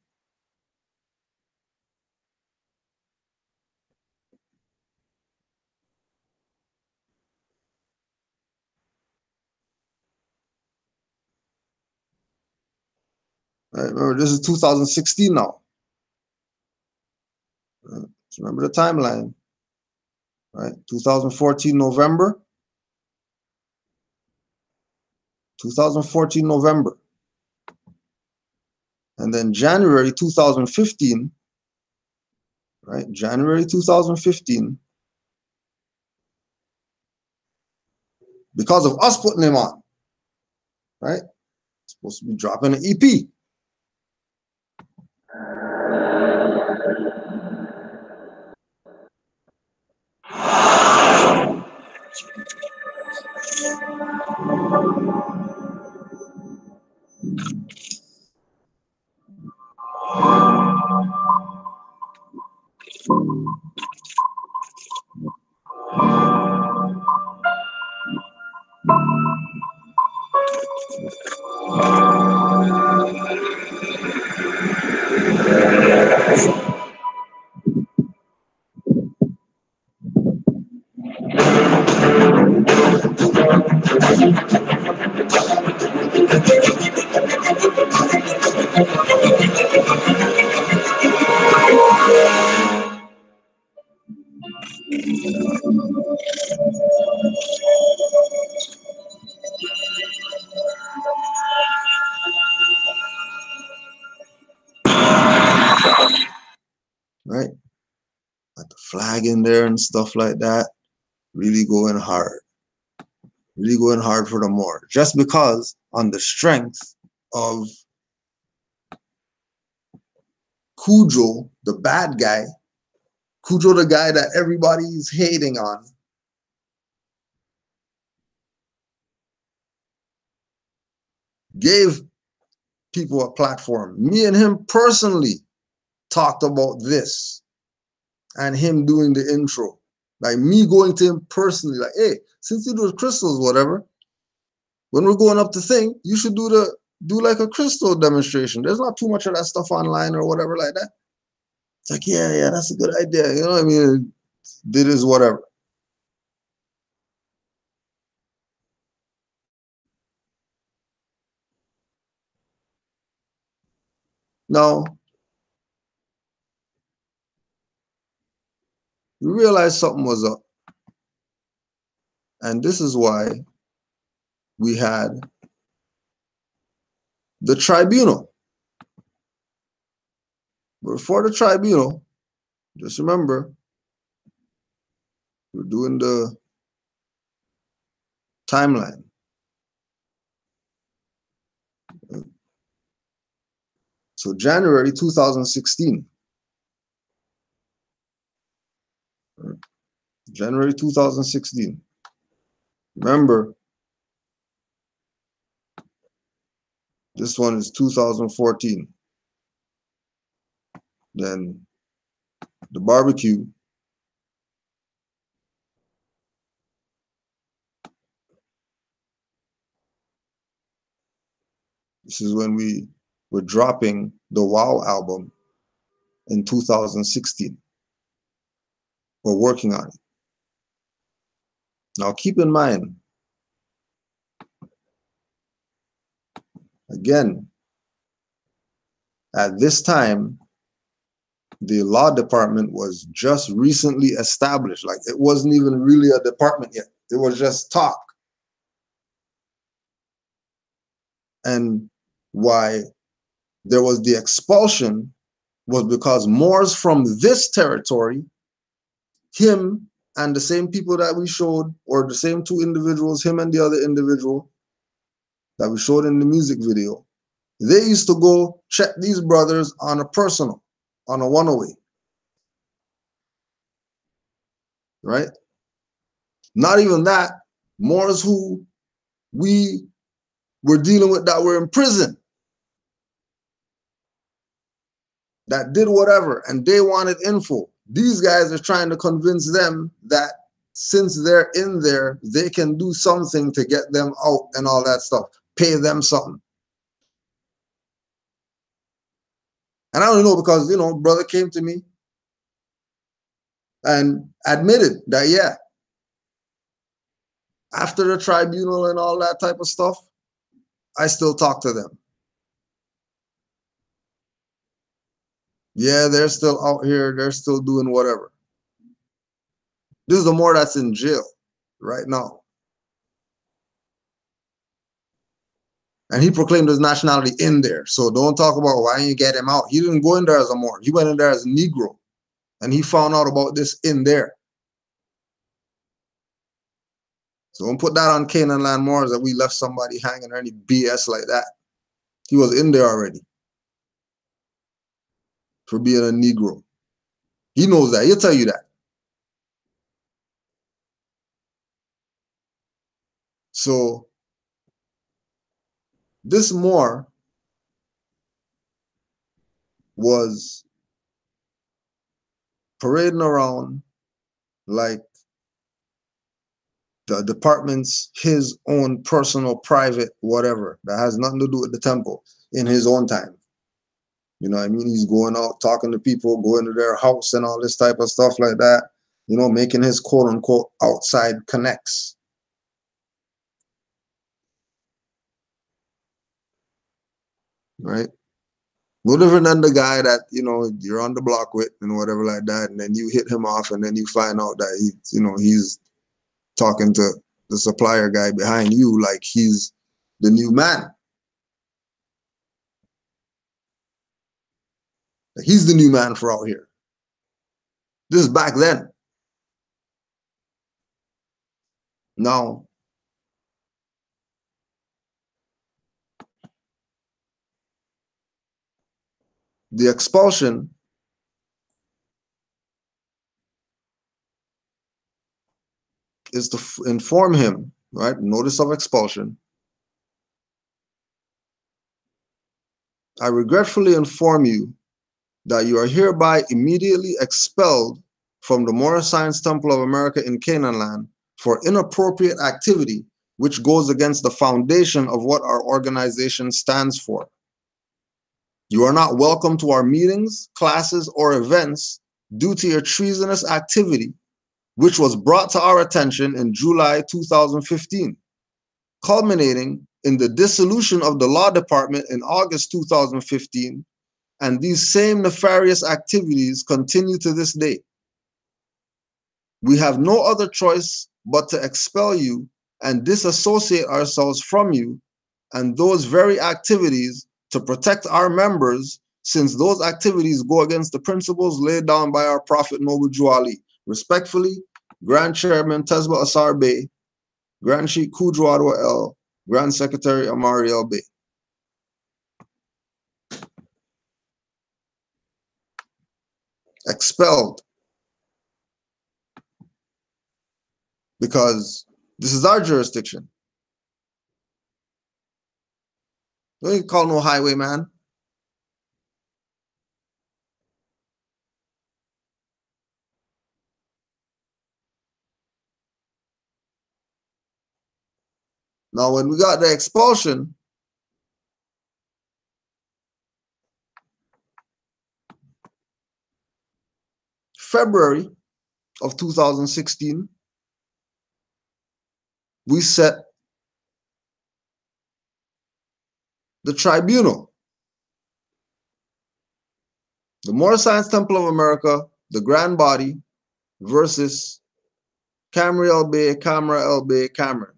A: Right? Remember, this is 2016 now. Right? So remember the timeline. Right? 2014 November. 2014 November. And then January 2015. Right? January 2015. Because of us putting him on. Right? Supposed to be dropping an EP. Right? Got the flag in there and stuff like that. Really going hard. Really going hard for the more. Just because on the strength of Cujo, the bad guy, Cujo, the guy that everybody's hating on, gave people a platform. Me and him personally talked about this and him doing the intro. Like me going to him personally, like, hey, since you do the crystals, whatever, when we're going up the thing, you should do like a crystal demonstration. There's not too much of that stuff online or whatever like that. It's like, yeah, that's a good idea. You know what I mean? It is whatever. Now, we realized something was up. And this is why we had the tribunal. Before the tribunal, just remember, we're doing the timeline. So January 2016. January 2016. Remember, this one is 2014. Then the barbecue. This is when we were dropping the Wow album in 2016. We're working on it. Now keep in mind, again, at this time, the law department was just recently established. Like, it wasn't even really a department yet. It was just talk. And why there was the expulsion was because Moors from this territory, him and the same people that we showed, or the same two individuals, him and the other individual that we showed in the music video, they used to go check these brothers on a personal, on a one-away, right? Not even that, Moors who we were dealing with that were in prison, that did whatever, and they wanted info. These guys are trying to convince them that since they're in there, they can do something to get them out and all that stuff, pay them something. And I don't know, because, you know, brother came to me and admitted that, yeah, after the tribunal and all that type of stuff, I still talk to them. Yeah, they're still out here. They're still doing whatever. This is the Moor that's in jail right now. And he proclaimed his nationality in there. So don't talk about why you get him out. He didn't go in there as a Moor. He went in there as a Negro. And he found out about this in there. So don't put that on Canaanland Moors that we left somebody hanging or any BS like that. He was in there already for being a Negro. He knows that. He'll tell you that. So this Moor was parading around like the department's his own personal, private, whatever, that has nothing to do with the temple, in his own time. You know what I mean? He's going out, talking to people, going to their house and all this type of stuff like that, you know, making his quote unquote outside connects. Right? No different than the guy that, you know, you're on the block with and whatever like that, and then you hit him off, and then you find out that he, you know, he's talking to the supplier guy behind you like he's the new man. Like he's the new man for out here. This is back then. Now, the expulsion is to inform him, right? Notice of expulsion. I regretfully inform you that you are hereby immediately expelled from the Moorish Science Temple of America in Canaanland for inappropriate activity which goes against the foundation of what our organization stands for. You are not welcome to our meetings, classes, or events due to your treasonous activity, which was brought to our attention in July 2015, culminating in the dissolution of the law department in August 2015, and these same nefarious activities continue to this day. We have no other choice but to expel you and disassociate ourselves from you and those very activities to protect our members, since those activities go against the principles laid down by our Prophet Noble Juali. Respectfully, Grand Chairman Tesba Asar Bey, Grand Sheikh Kudradwa L, Grand Secretary Amari L Bey. Expelled. Because this is our jurisdiction. You ain't call no highwayman. Now, when we got the expulsion, February of 2016, we set the tribunal. The Moorish Science Temple of America, the Grand Body, versus Camry El Bey, Camera El Bey, Cameron.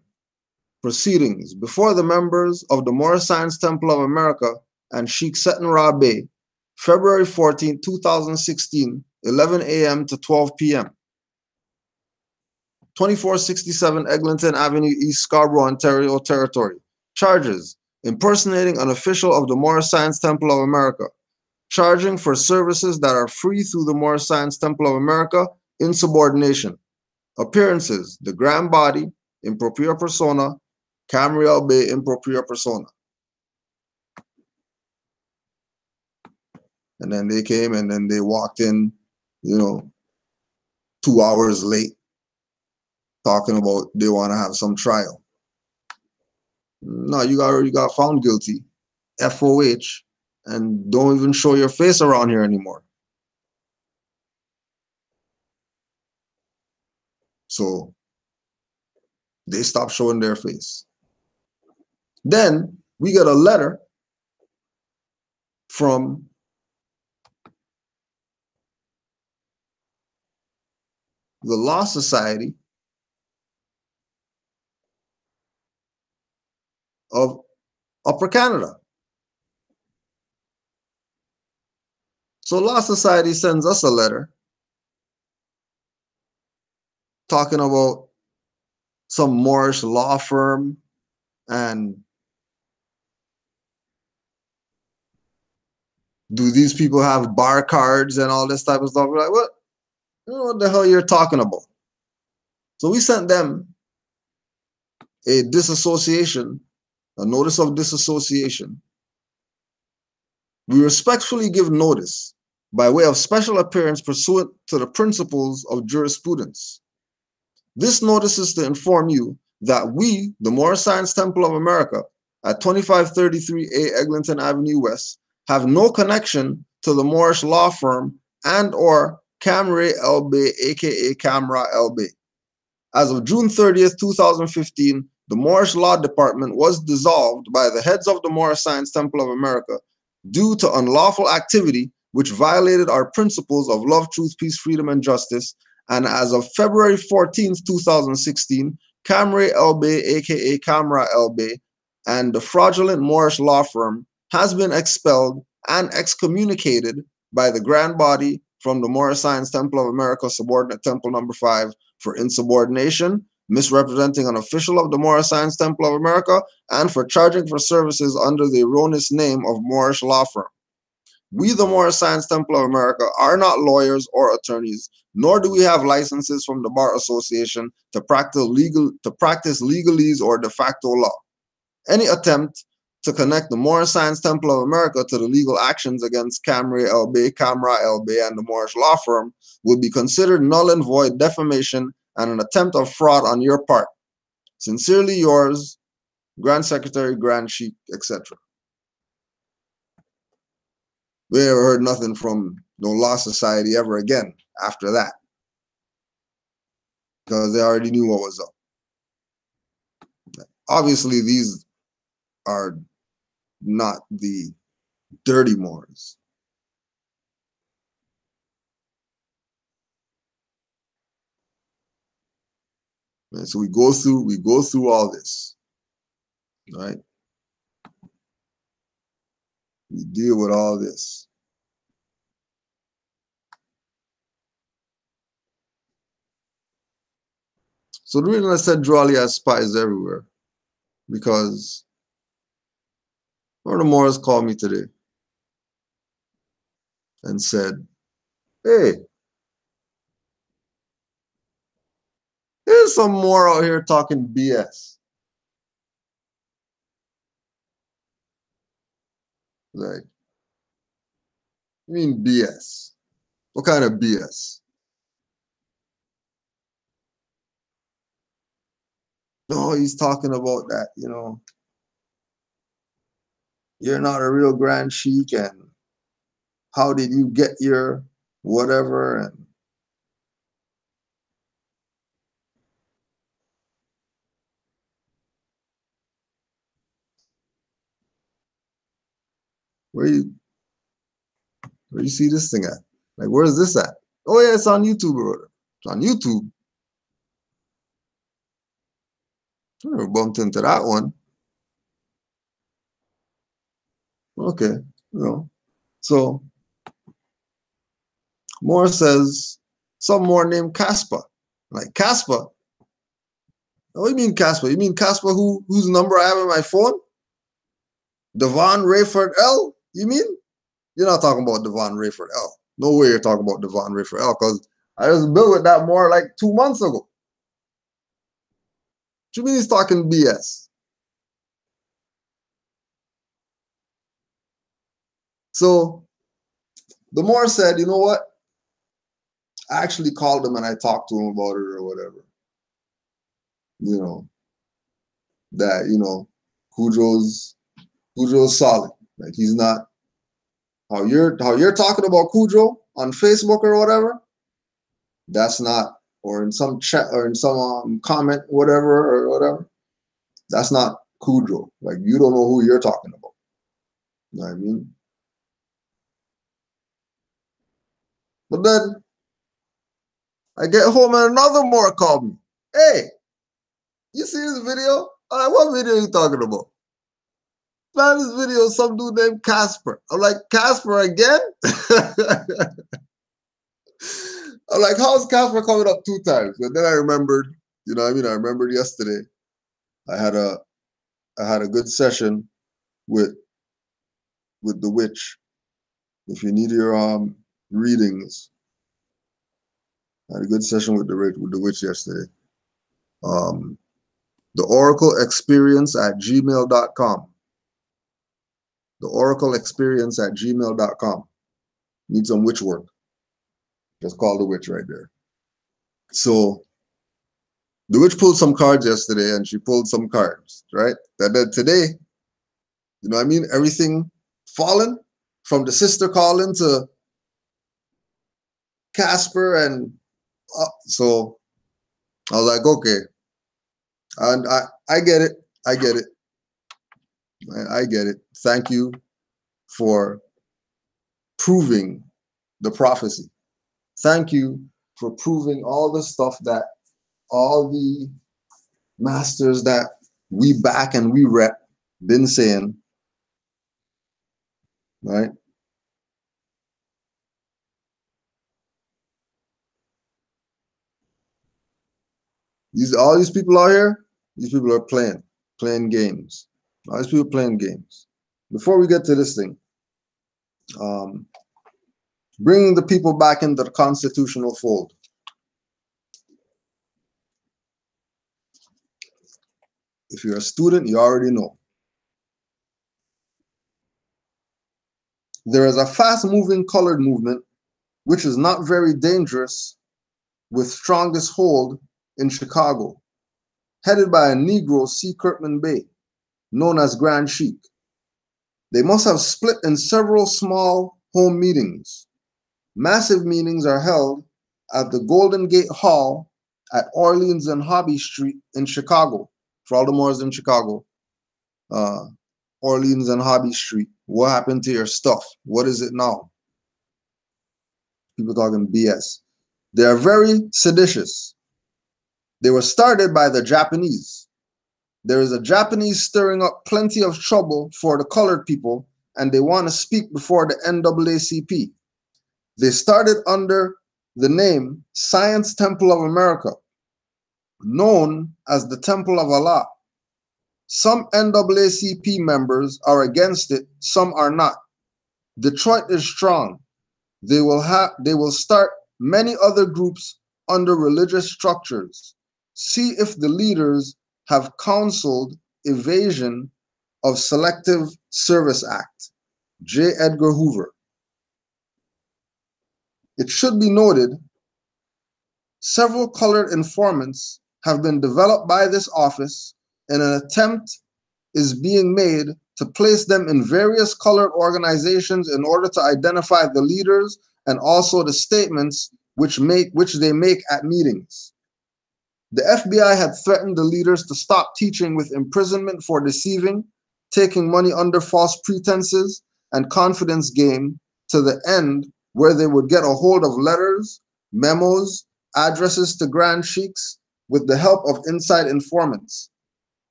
A: Proceedings before the members of the Moorish Science Temple of America and Sheikh Seton Rabe, February 14, 2016, 11 a.m. to 12 p.m. 2467 Eglinton Avenue East, Scarborough, Ontario Territory. Charges: impersonating an official of the Moorish Science Temple of America, charging for services that are free through the Moorish Science Temple of America, insubordination. Appearances: the Grand Body, impropria persona, Camry El Bey, impropria persona. And then they came and then they walked in, 2 hours late, talking about they want to have some trial. No, you already got found guilty, FOH, and don't even show your face around here anymore. So they stopped showing their face. Then we got a letter from the Law Society of Upper Canada. So Law Society sends us a letter talking about some Moorish law firm and do these people have bar cards and all this type of stuff. We're like, what? I don't know what the hell you're talking about. So we sent them a disassociation, a notice of disassociation. We respectfully give notice by way of special appearance pursuant to the principles of jurisprudence. This notice is to inform you that we, the Moorish Science Temple of America, at 2533A Eglinton Avenue West, have no connection to the Moorish law firm and or Camry El Bey, aka Camra El Bey. As of June 30th, 2015, the Moorish Law Department was dissolved by the heads of the Moorish Science Temple of America due to unlawful activity which violated our principles of love, truth, peace, freedom, and justice. And as of February 14th, 2016, Camry El Bey, aka Camra El Bey, and the fraudulent Moorish law firm has been expelled and excommunicated by the Grand Body from the Moorish Science Temple of America, Subordinate Temple Number 5, for insubordination, misrepresenting an official of the Moorish Science Temple of America, and for charging for services under the erroneous name of Moorish law firm. We, the Moorish Science Temple of America, are not lawyers or attorneys, nor do we have licenses from the Bar Association to practice legalese or de facto law. Any attempt to connect the Moorish Science Temple of America to the legal actions against Camry El Bey, Camra El Bey, and the Moorish law firm would be considered null and void defamation and an attempt of fraud on your part. Sincerely yours, Grand Secretary, Grand Sheikh, etc. We never heard nothing from no Law Society ever again after that, because they already knew what was up. Obviously, these are not the dirty Moors. And so we go through all this, right? We deal with all this. So the reason I said Drawley has spies everywhere, because one of the Moors called me today and said, hey, there's some Moor out here talking BS. Like, I mean BS. What kind of BS? No, he's talking about that, you're not a real Grand Sheikh, and how did you get your whatever? And Where you see this thing at? Like, where's this at? Oh yeah, it's on YouTube, brother. It's on YouTube. I never bumped into that one. Okay, So Moore says some more named Casper. Like Casper? What do you mean Casper? You mean Casper whose number I have in my phone? Devon Rayford L? You mean? You're not talking about Devon Rayford L. No way you're talking about Devon Rayford L, because I just built with that more like 2 months ago. What you mean he's talking BS? So the Moore said, you know what? I actually called him and I talked to him about it or whatever. That, Cujo's solid. Like, he's not how you're talking about Cujo on Facebook or whatever. That's not, or in some chat or in some comment, whatever or whatever. That's not Cujo. Like, you don't know who you're talking about. You know what I mean? But then I get home and another Moore called me. Hey, you see this video? I'm like, what video are you talking about? Man, this video is some dude named Casper. I'm like, Casper again? I'm like, how's Casper coming up 2 times? And then I remembered, you know what I mean? I remembered yesterday I had a good session with the witch. If you need your readings, I had a good session with the witch yesterday. The Oracle Experience at gmail.com. The Oracle Experience at gmail.com. Need some witch work. Just call the witch right there. So the witch pulled some cards yesterday, and she pulled some cards, right? That today, you know what I mean? Everything fallen from the sister calling to Casper, and so I was like, okay. And I get it. I get it. I get it. Thank you for proving the prophecy. Thank you for proving all the stuff that all the masters that we back and we rep been saying, right? All these people out here, these people are playing games. All these people playing games. Before we get to this thing, bringing the people back into the constitutional fold. If you're a student, you already know. There is a fast-moving colored movement, which is not very dangerous, with strongest hold in Chicago, headed by a Negro, C. Kirkman Bey, known as Grand Sheik. They must have split in several small home meetings. Massive meetings are held at the Golden Gate Hall at Orleans and Hobby Street in Chicago. For all the Moors in Chicago, Orleans and Hobby Street. What happened to your stuff? What is it now? People talking BS. They are very seditious. They were started by the Japanese. There is a Japanese stirring up plenty of trouble for the colored people, and they want to speak before the NAACP. They started under the name Science Temple of America, known as the Temple of Allah. Some NAACP members are against it, some are not. Detroit is strong. They will start many other groups under religious structures. See if the leaders have counseled evasion of Selective Service Act. J. Edgar Hoover. It should be noted, several colored informants have been developed by this office, and an attempt is being made to place them in various colored organizations in order to identify the leaders and also the statements which they make at meetings. The FBI had threatened the leaders to stop teaching with imprisonment for deceiving, taking money under false pretenses, and confidence game to the end where they would get a hold of letters, memos, addresses to grand sheiks with the help of inside informants.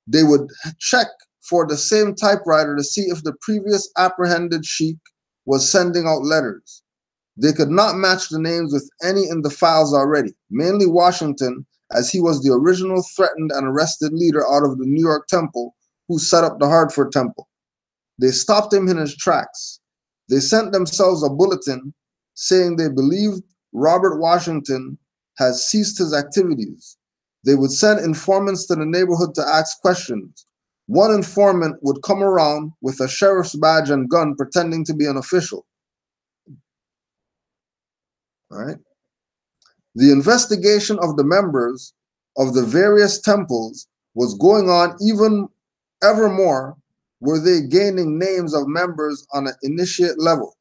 A: They would check for the same typewriter to see if the previous apprehended sheik was sending out letters. They could not match the names with any in the files already, mainly Washington, as he was the original threatened and arrested leader out of the New York Temple who set up the Hartford Temple. They stopped him in his tracks. They sent themselves a bulletin saying they believed Robert Washington has ceased his activities. They would send informants to the neighborhood to ask questions. One informant would come around with a sheriff's badge and gun pretending to be an official. All right. The investigation of the members of the various temples was going on even ever more were they gaining names of members on an initiate level.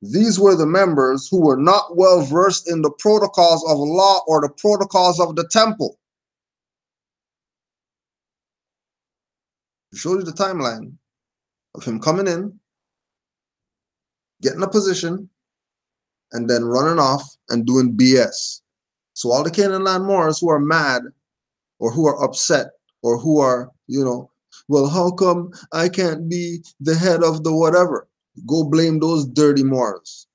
A: These were the members who were not well versed in the protocols of law or the protocols of the temple. It shows you the timeline of him coming in, getting a position, and then running off and doing BS. So all the Canaanland Moors who are mad or who are upset or who are, well, how come I can't be the head of the whatever? Go blame those dirty Moors.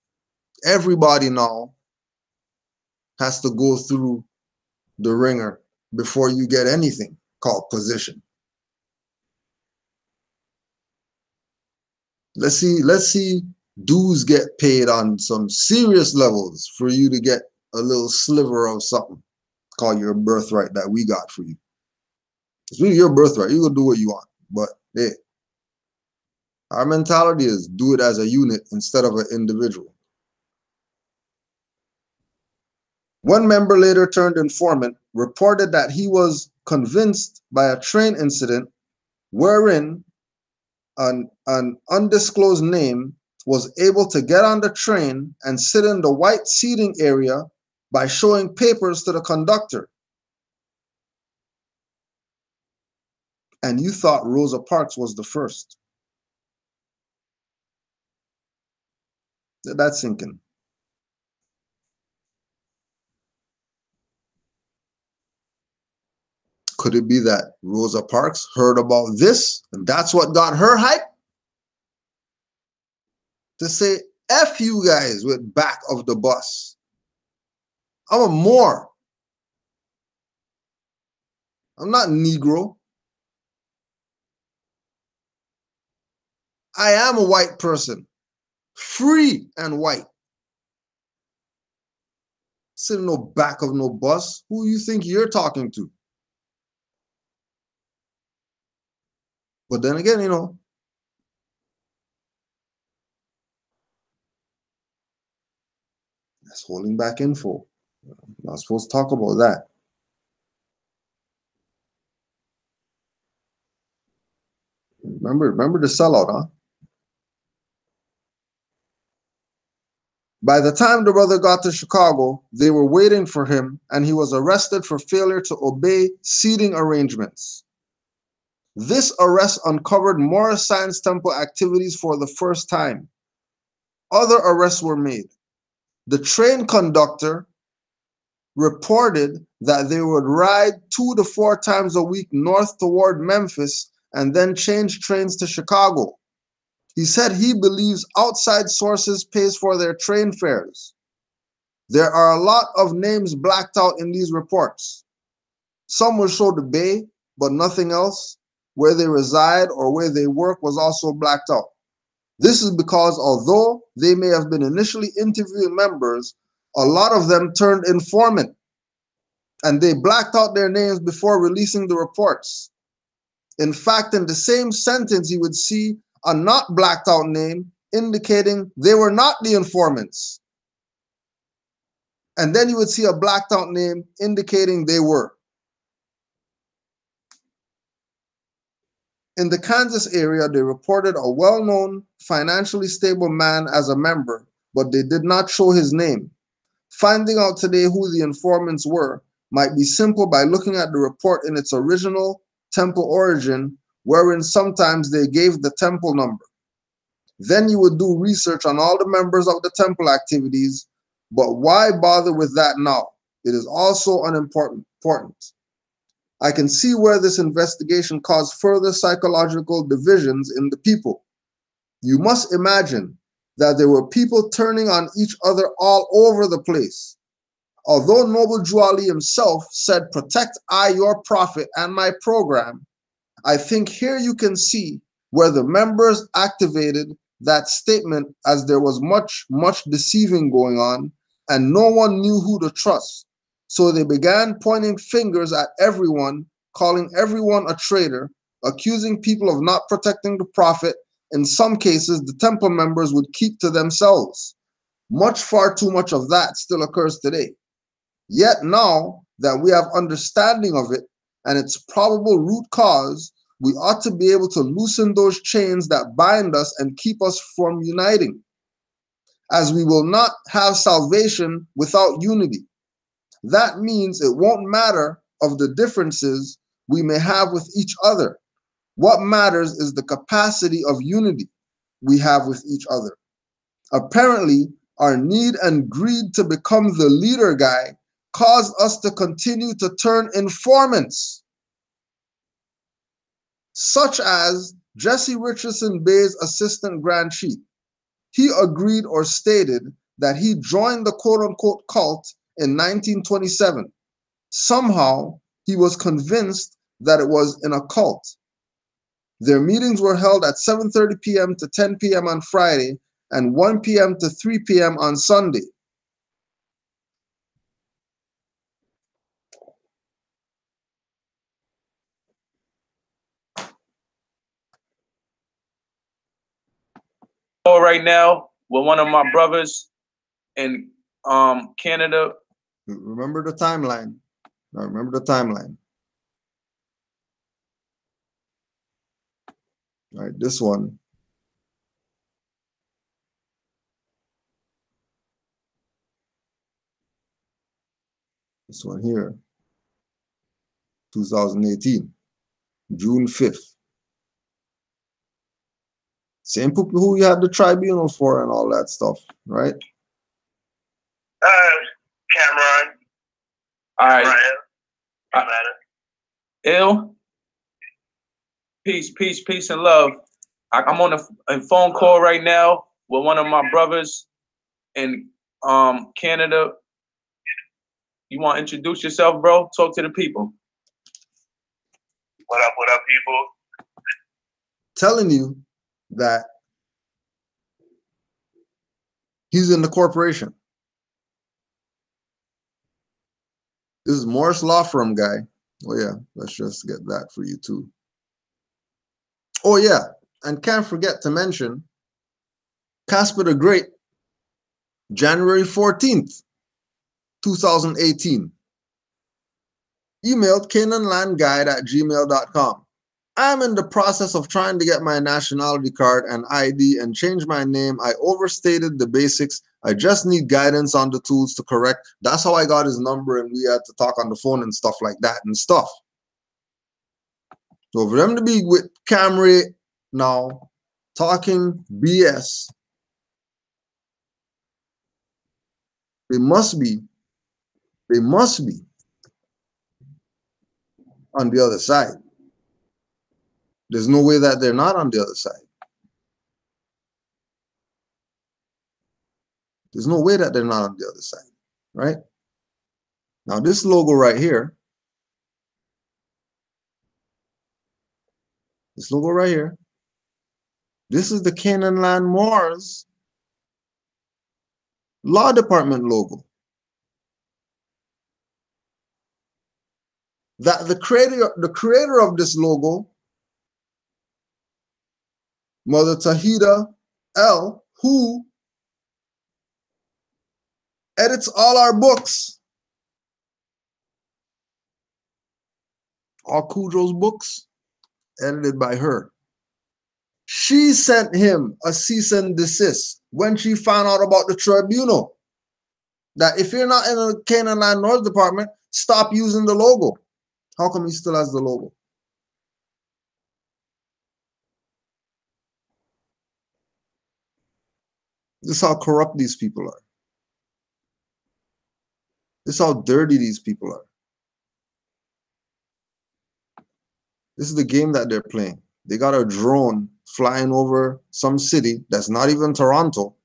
A: Everybody now has to go through the ringer before you get anything called position. Let's see dues get paid on some serious levels for you to get a little sliver of something called your birthright that we got for you. It's really your birthright. You can do what you want. But hey, our mentality is do it as a unit instead of an individual. One member later turned informant reported that he was convinced by a train incident wherein an undisclosed name was able to get on the train and sit in the white seating area by showing papers to the conductor. And you thought Rosa Parks was the first. That's sinking. Could it be that Rosa Parks heard about this and that's what got her hype? To say, F you guys with back of the bus. I'm a Moor. I'm not Negro. I am a white person. Free and white. Sitting no back of no bus. Who you think you're talking to? But then again, that's holding back info. I'm not supposed to talk about that. Remember the sellout, huh? By the time the brother got to Chicago, they were waiting for him, and he was arrested for failure to obey seating arrangements. This arrest uncovered Morris Science Temple activities for the first time. Other arrests were made. The train conductor reported that they would ride 2 to 4 times a week north toward Memphis and then change trains to Chicago. He said he believes outside sources pays for their train fares. There are a lot of names blacked out in these reports. Some will show the Bay, but nothing else. Where they reside or where they work was also blacked out. This is because although they may have been initially interviewing members, a lot of them turned informant, and they blacked out their names before releasing the reports. In fact, in the same sentence, you would see a not blacked out name indicating they were not the informants. And then you would see a blacked out name indicating they were. In the Kansas area, they reported a well-known, financially stable man as a member, but they did not show his name. Finding out today who the informants were might be simple by looking at the report in its original temple origin, wherein sometimes they gave the temple number. Then you would do research on all the members of the temple activities. But why bother with that now? It is also unimportant. I can see where this investigation caused further psychological divisions in the people. You must imagine that there were people turning on each other all over the place. Although Noble Drew Ali himself said, "Protect I your prophet and my program," I think here you can see where the members activated that statement, as there was much deceiving going on and no one knew who to trust. So they began pointing fingers at everyone, calling everyone a traitor, accusing people of not protecting the prophet. In some cases, the temple members would keep to themselves. Far too much of that still occurs today. Yet now that we have understanding of it and its probable root cause, we ought to be able to loosen those chains that bind us and keep us from uniting, as we will not have salvation without unity. That means it won't matter of the differences we may have with each other. What matters is the capacity of unity we have with each other. Apparently, our need and greed to become the leader guy caused us to continue to turn informants, such as Jesse Richardson Bay's assistant grand chief. He agreed or stated that he joined the quote-unquote cult in 1927. Somehow, he was convinced that it was in a cult. Their meetings were held at 7:30 p.m. to 10 p.m. on Friday and 1 p.m. to 3 p.m. on Sunday.
B: Right now with one of my brothers in Canada.
A: Remember the timeline. Now remember the timeline. All right, this one. This one here. 2018. June 5th. Same people who you had the tribunal for and all that stuff, right?
E: Cameron.
B: All right. Ill. Peace, peace, peace, and love. I'm on a phone call right now with one of my brothers in Canada. You want to introduce yourself, bro? Talk to the people.
E: What up, people?
A: Telling you that he's in the corporation. This is Morris Law Firm guy. Oh yeah, let's just get that for you too. Oh yeah, and can't forget to mention Casper the Great, January 14th, 2018. Emailed canaanlandguide@gmail.com. I'm in the process of trying to get my nationality card and ID and change my name. I overstated the basics. I just need guidance on the tools to correct. That's how I got his number, and we had to talk on the phone and stuff like that and stuff. So for them to be with Camry now, talking BS, they must be on the other side. There's no way that they're not on the other side. There's no way that they're not on the other side, right? Now this logo right here, this logo right here, this is the Canaanland Moors Law Department logo. That the creator of this logo, Mother Tahida L, who edits all our books, all Kudro's books, edited by her. She sent him a cease and desist when she found out about the tribunal. That if you're not in the Canaanland North Department, stop using the logo. How come he still has the logo? This is how corrupt these people are. This is how dirty these people are. This is the game that they're playing. They got a drone flying over some city that's not even Toronto.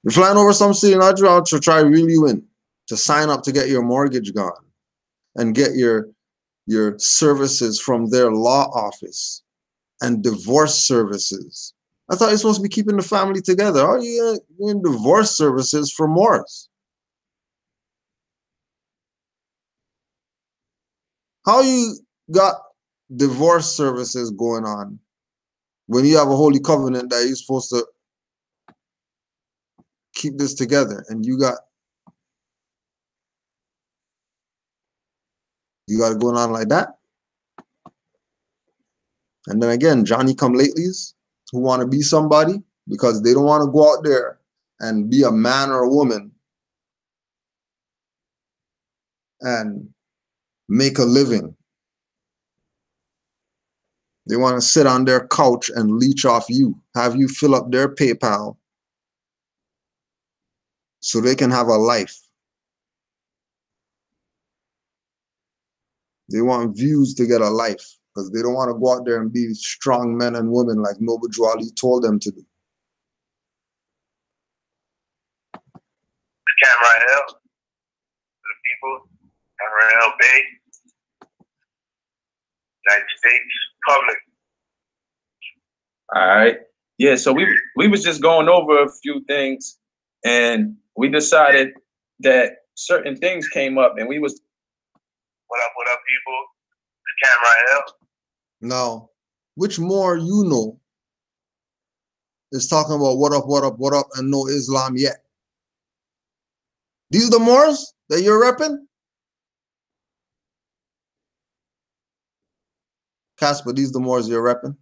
A: You're flying over some city not Toronto to try to reel you in, to sign up to get your mortgage gone and get your services from their law office and divorce services. I thought you're supposed to be keeping the family together. How are you in divorce services for Moors? How you got divorce services going on when you have a holy covenant that you're supposed to keep this together, and you got it going on like that? And then again, Johnny come latelys who want to be somebody because they don't want to go out there and be a man or a woman and make a living. They want to sit on their couch and leech off you, have you fill up their PayPal so they can have a life. They want views to get a life because they don't want to go out there and be strong men and women like Noble Drew Ali told them to do.
E: Camera L, to the people, Camera L Bay, United States, public.
F: All right. Yeah, so we was just going over a few things, and we decided that certain things came up, and we was.
E: What up, people? Camera L.
A: Now, which more you know is talking about what up, and no Islam yet? These are the Moors that you're repping? Casper, these are the Moors you're repping?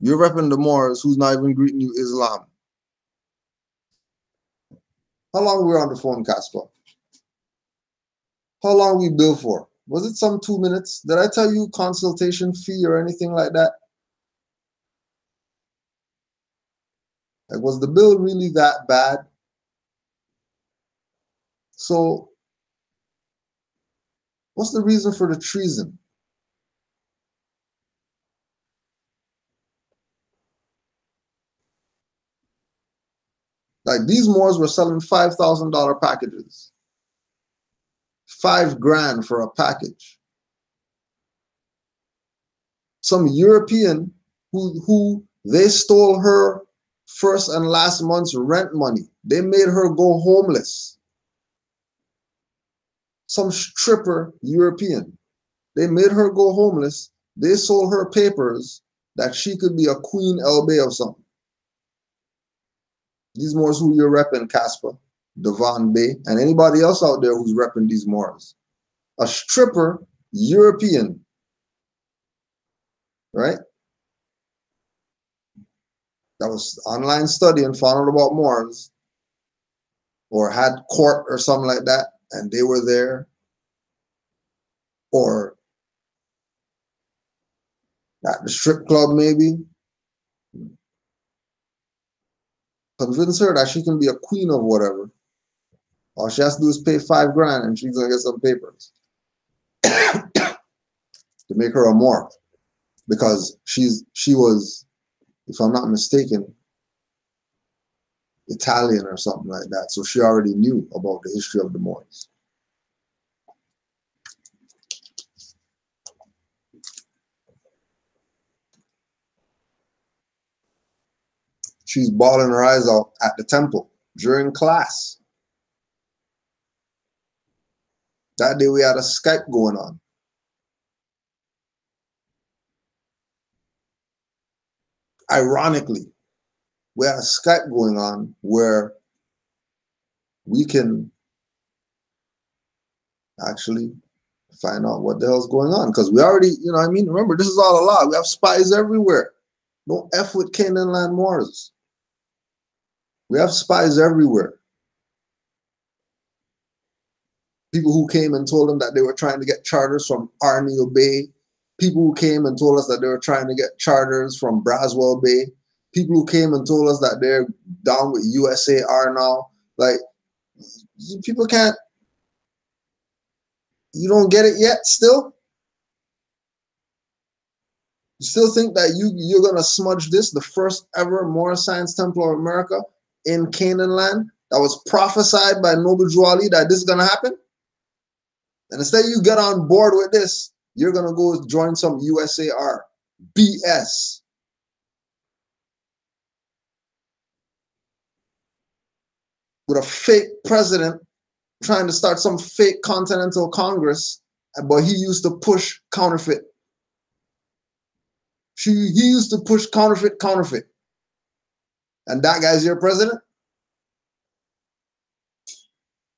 A: You're repping the Moors who's not even greeting you Islam. How long were we on the phone, Casper? How long we billed for? Was it some 2 minutes? Did I tell you consultation fee or anything like that? Like, was the bill really that bad? So, what's the reason for the treason? Like, these Moors were selling $5,000 packages. $5,000 for a package. Some European who they stole her first and last month's rent money. They made her go homeless. Some stripper European. They made her go homeless. They sold her papers that she could be a Queen Elbe of something. These Moors who you're repping, Casper, Devon Bay, and anybody else out there who's repping these Moors. A stripper European, right? That was online study and found out about Moors, or had court or something like that, and they were there, or at the strip club maybe. Convince her that she can be a queen of whatever. All she has to do is pay $5,000 and she's gonna get some papers to make her a Moor, because she was, if I'm not mistaken, Italian or something like that. So she already knew about the history of the Moors. She's bawling her eyes out at the temple during class. That day we had a Skype going on. Ironically, we had a Skype going on where we can actually find out what the hell's going on. Because we already, you know what I mean? Remember, this is all a lie. We have spies everywhere. Don't F with Canaanland Moors. We have spies everywhere. People who came and told them that they were trying to get charters from Arneal Bay. People who came and told us that they were trying to get charters from Braswell Bay. People who came and told us that they're down with USAR now. Like, people can't, you don't get it yet still? You still think that you're going to smudge this, the first ever Moorish Science Temple of America in Canaanland that was prophesied by Noble Drew Ali that this is going to happen? And instead you get on board with this, you're going to go join some USAR. BS. With a fake president trying to start some fake Continental Congress, but he used to push counterfeit. He used to push counterfeit. And that guy's your president?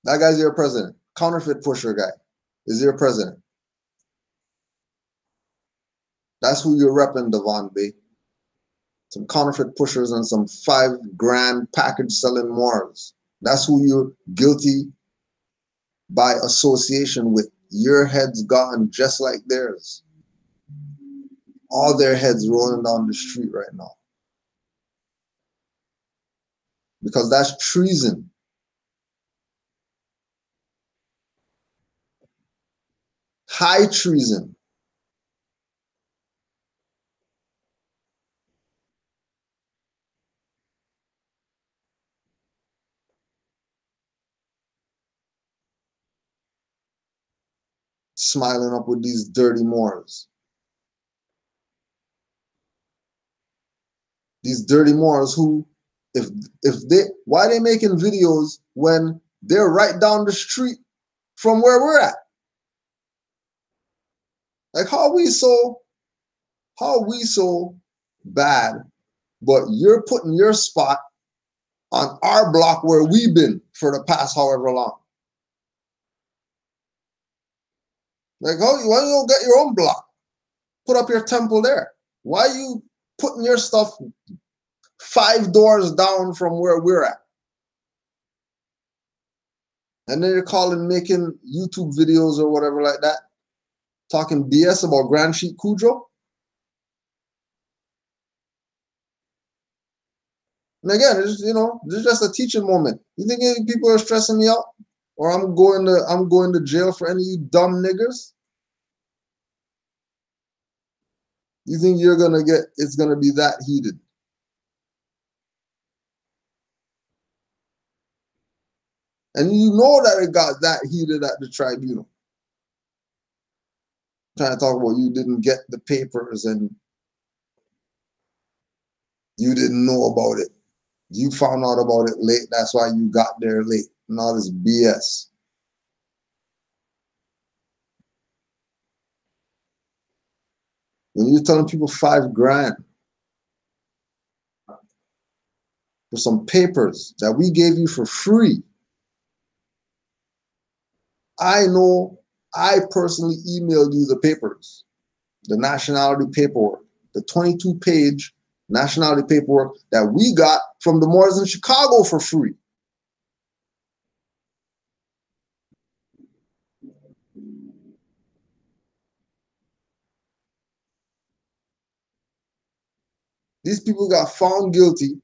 A: That guy's your president. Counterfeit pusher guy is your president. That's who you're repping, Devon Bay. Some counterfeit pushers and some $5,000 package selling Moors. That's who you're guilty by association with. Your head's gone just like theirs. All their heads rolling down the street right now. Because that's treason. High treason. Smiling up with these dirty Moors. These dirty Moors who, why are they making videos when they're right down the street from where we're at? Like, how are we so bad, but you're putting your spot on our block where we've been for the past however long? Like, why you don't get your own block? Put up your temple there. Why are you putting your stuff 5 doors down from where we're at? And then you're making YouTube videos or whatever like that, talking BS about Grand Sheik Kudro. And again, it's, this is just a teaching moment. You think any people are stressing me out? Or I'm going to jail for any of you dumb niggers? You think it's gonna be that heated? And you know that it got that heated at the tribunal. Trying to talk about you didn't get the papers and you didn't know about it. You found out about it late. That's why you got there late. And all this BS. When you're telling people $5,000 for some papers that we gave you for free, I know I personally emailed you the papers, the nationality paperwork, the 22-page nationality paperwork that we got from the Moors in Chicago for free. These people got found guilty,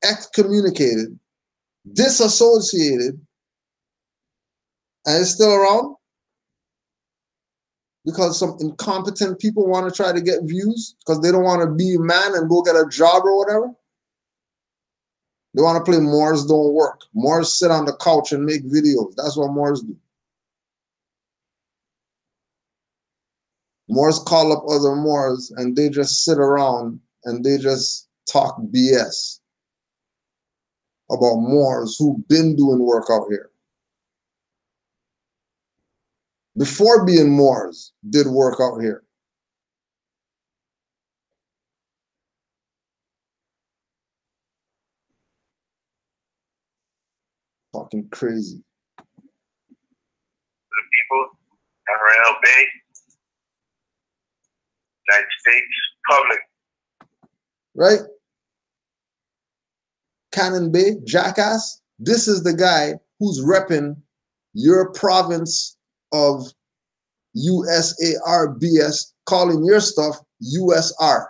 A: excommunicated, disassociated, and it's still around because some incompetent people want to try to get views because they don't want to be a man and go get a job or whatever. They want to play Moors don't work. Moors sit on the couch and make videos. That's what Moors do. Moors call up other Moors and they just sit around and they just talk BS about Moors who've been doing work out here. Before being Moors, did work out here. Talking crazy.
E: The people, Canaanland Bay, United States, public.
A: Right? Cannon Bay, jackass. This is the guy who's repping your province of USARBS calling your stuff USR.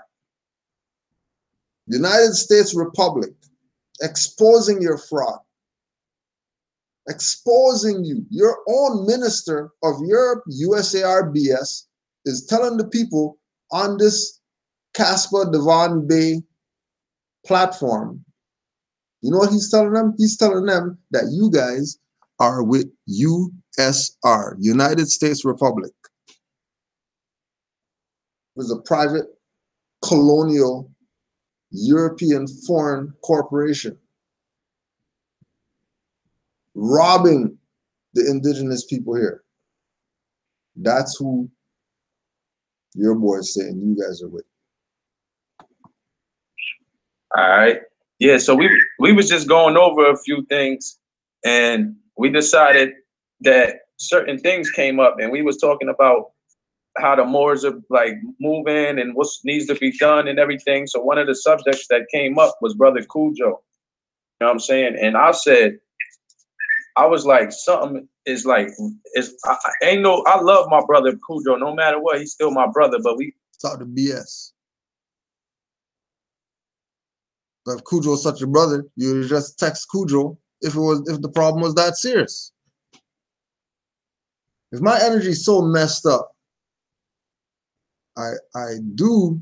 A: United States Republic, exposing your fraud, exposing you. Your own minister of your USARBS is telling the people on this Casper Devon Bay platform, you know what he's telling them? He's telling them that you guys are with USR, United States Republic. It was a private colonial European foreign corporation robbing the indigenous people here. That's who your boy's saying you guys are with.
F: All right. Yeah, so we was just going over a few things, and we decided that certain things came up, and we was talking about how the Moors are like moving and what needs to be done and everything. So one of the subjects that came up was Brother Cujo. You know what I'm saying? And I said, I was like, something is like, I love my brother Cujo, no matter what, he's still my brother, but we
A: talk the BS. But if Cujo was such a brother, you would just text Cujo if the problem was that serious. If my energy is so messed up, I do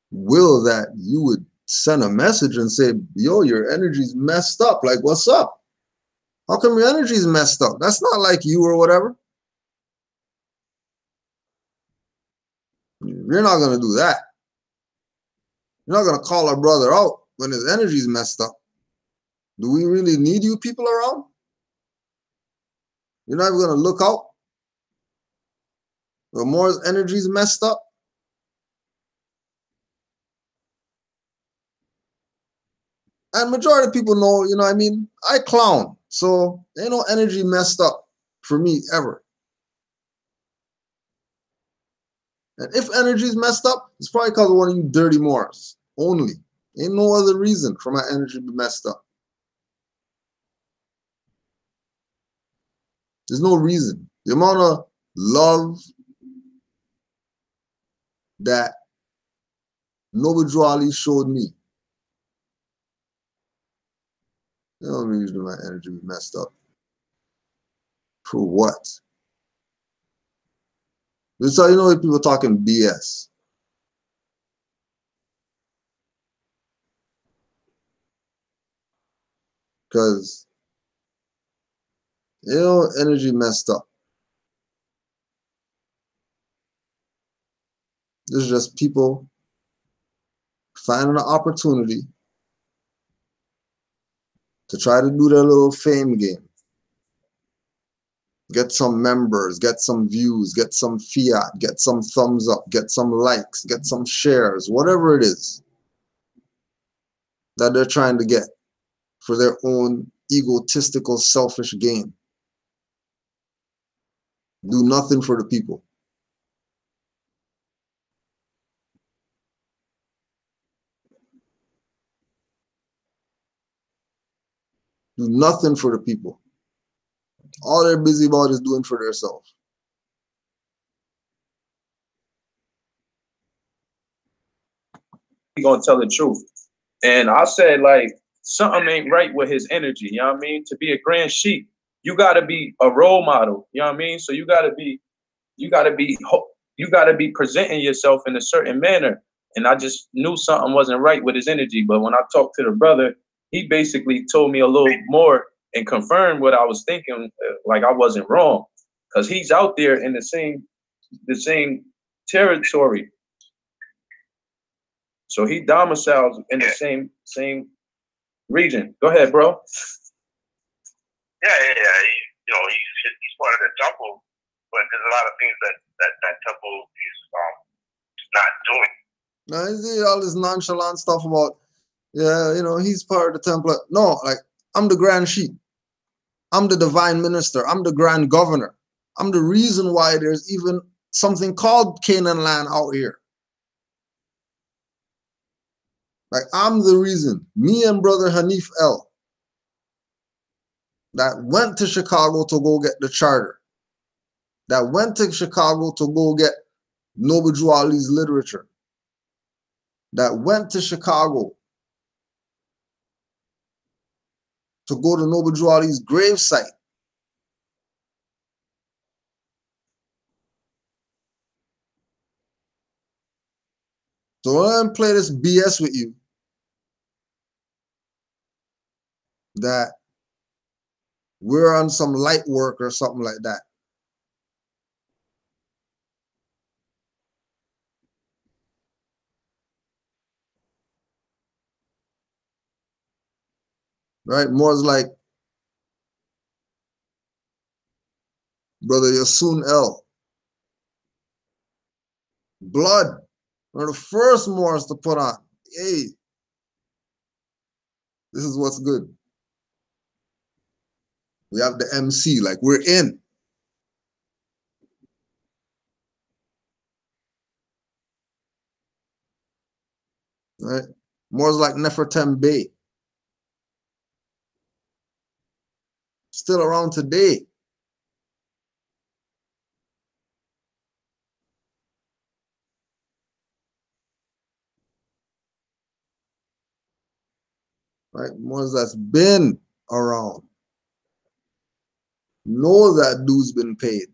A: will that you would send a message and say, yo, your energy's messed up. Like, what's up? How come your energy's messed up? That's not like you or whatever. You're not going to do that. You're not going to call our brother out when his energy's messed up. Do we really need you people around? You're not even going to look out when Moore's energy's messed up? And majority of people know, you know what I mean? I clown. So ain't no energy messed up for me ever. And if energy's messed up, it's probably because of one of you dirty Moors. Only. Ain't no other reason for my energy to be messed up. There's no reason. The amount of love that Noble Drew Ali showed me, there's no reason my energy be messed up. For what? This is how you know people talking BS. Because, you know, energy messed up. This is just people finding an opportunity to try to do their little fame game. Get some members, get some views, get some fiat, get some thumbs up, get some likes, get some shares, whatever it is that they're trying to get for their own egotistical, selfish gain. Do nothing for the people. Do nothing for the people. All they're busy about is doing for themselves.
F: gonna tell the truth. And I said, like, something ain't right with his energy. You know what I mean? To be a grand sheep, you gotta be a role model. You know what I mean? So you gotta be presenting yourself in a certain manner. And I just knew something wasn't right with his energy. But when I talked to the brother, he basically told me a little more and confirmed what I was thinking, like I wasn't wrong. Because he's out there in the same territory. So he domiciles in the same region. Go ahead, bro.
E: Yeah. He's part of the temple, but there's a lot of things that temple is not doing.
A: Now, you see all this nonchalant stuff about, yeah, you know, he's part of the temple. No, like, I'm the grand sheep. I'm the divine minister. I'm the grand governor. I'm the reason why there's even something called Canaanland out here. Like, I'm the reason. Me and brother Hanif L. that went to Chicago to go get the charter, that went to Chicago to go get Noble Drew Ali's literature, that went to Chicago to go to Noble Drew Ali's gravesite. So when I play this BS with you, that we're on some light work or something like that. Right? More like, brother, you're soon L. Blood. One of the first Moors to put on. Hey, this is what's good. We have the MC, like we're in. Right? More like Nefertem still around today. Right? More that's been around. Know that due's been paid.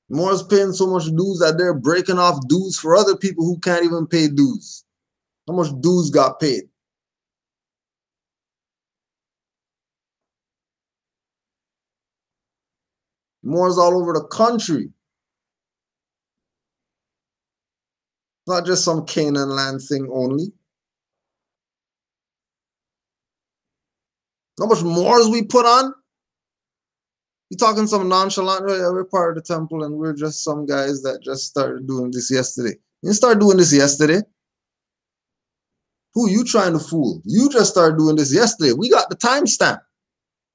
A: Moore's paying so much dues that they're breaking off dues for other people who can't even pay dues. How much dues got paid? Moore's all over the country. It's not just some Canaanland thing only. How much Moors we put on? You talking some nonchalant, right? We're part of the temple and we're just some guys that just started doing this yesterday. You didn't start doing this yesterday. Who you trying to fool? You just started doing this yesterday. We got the timestamp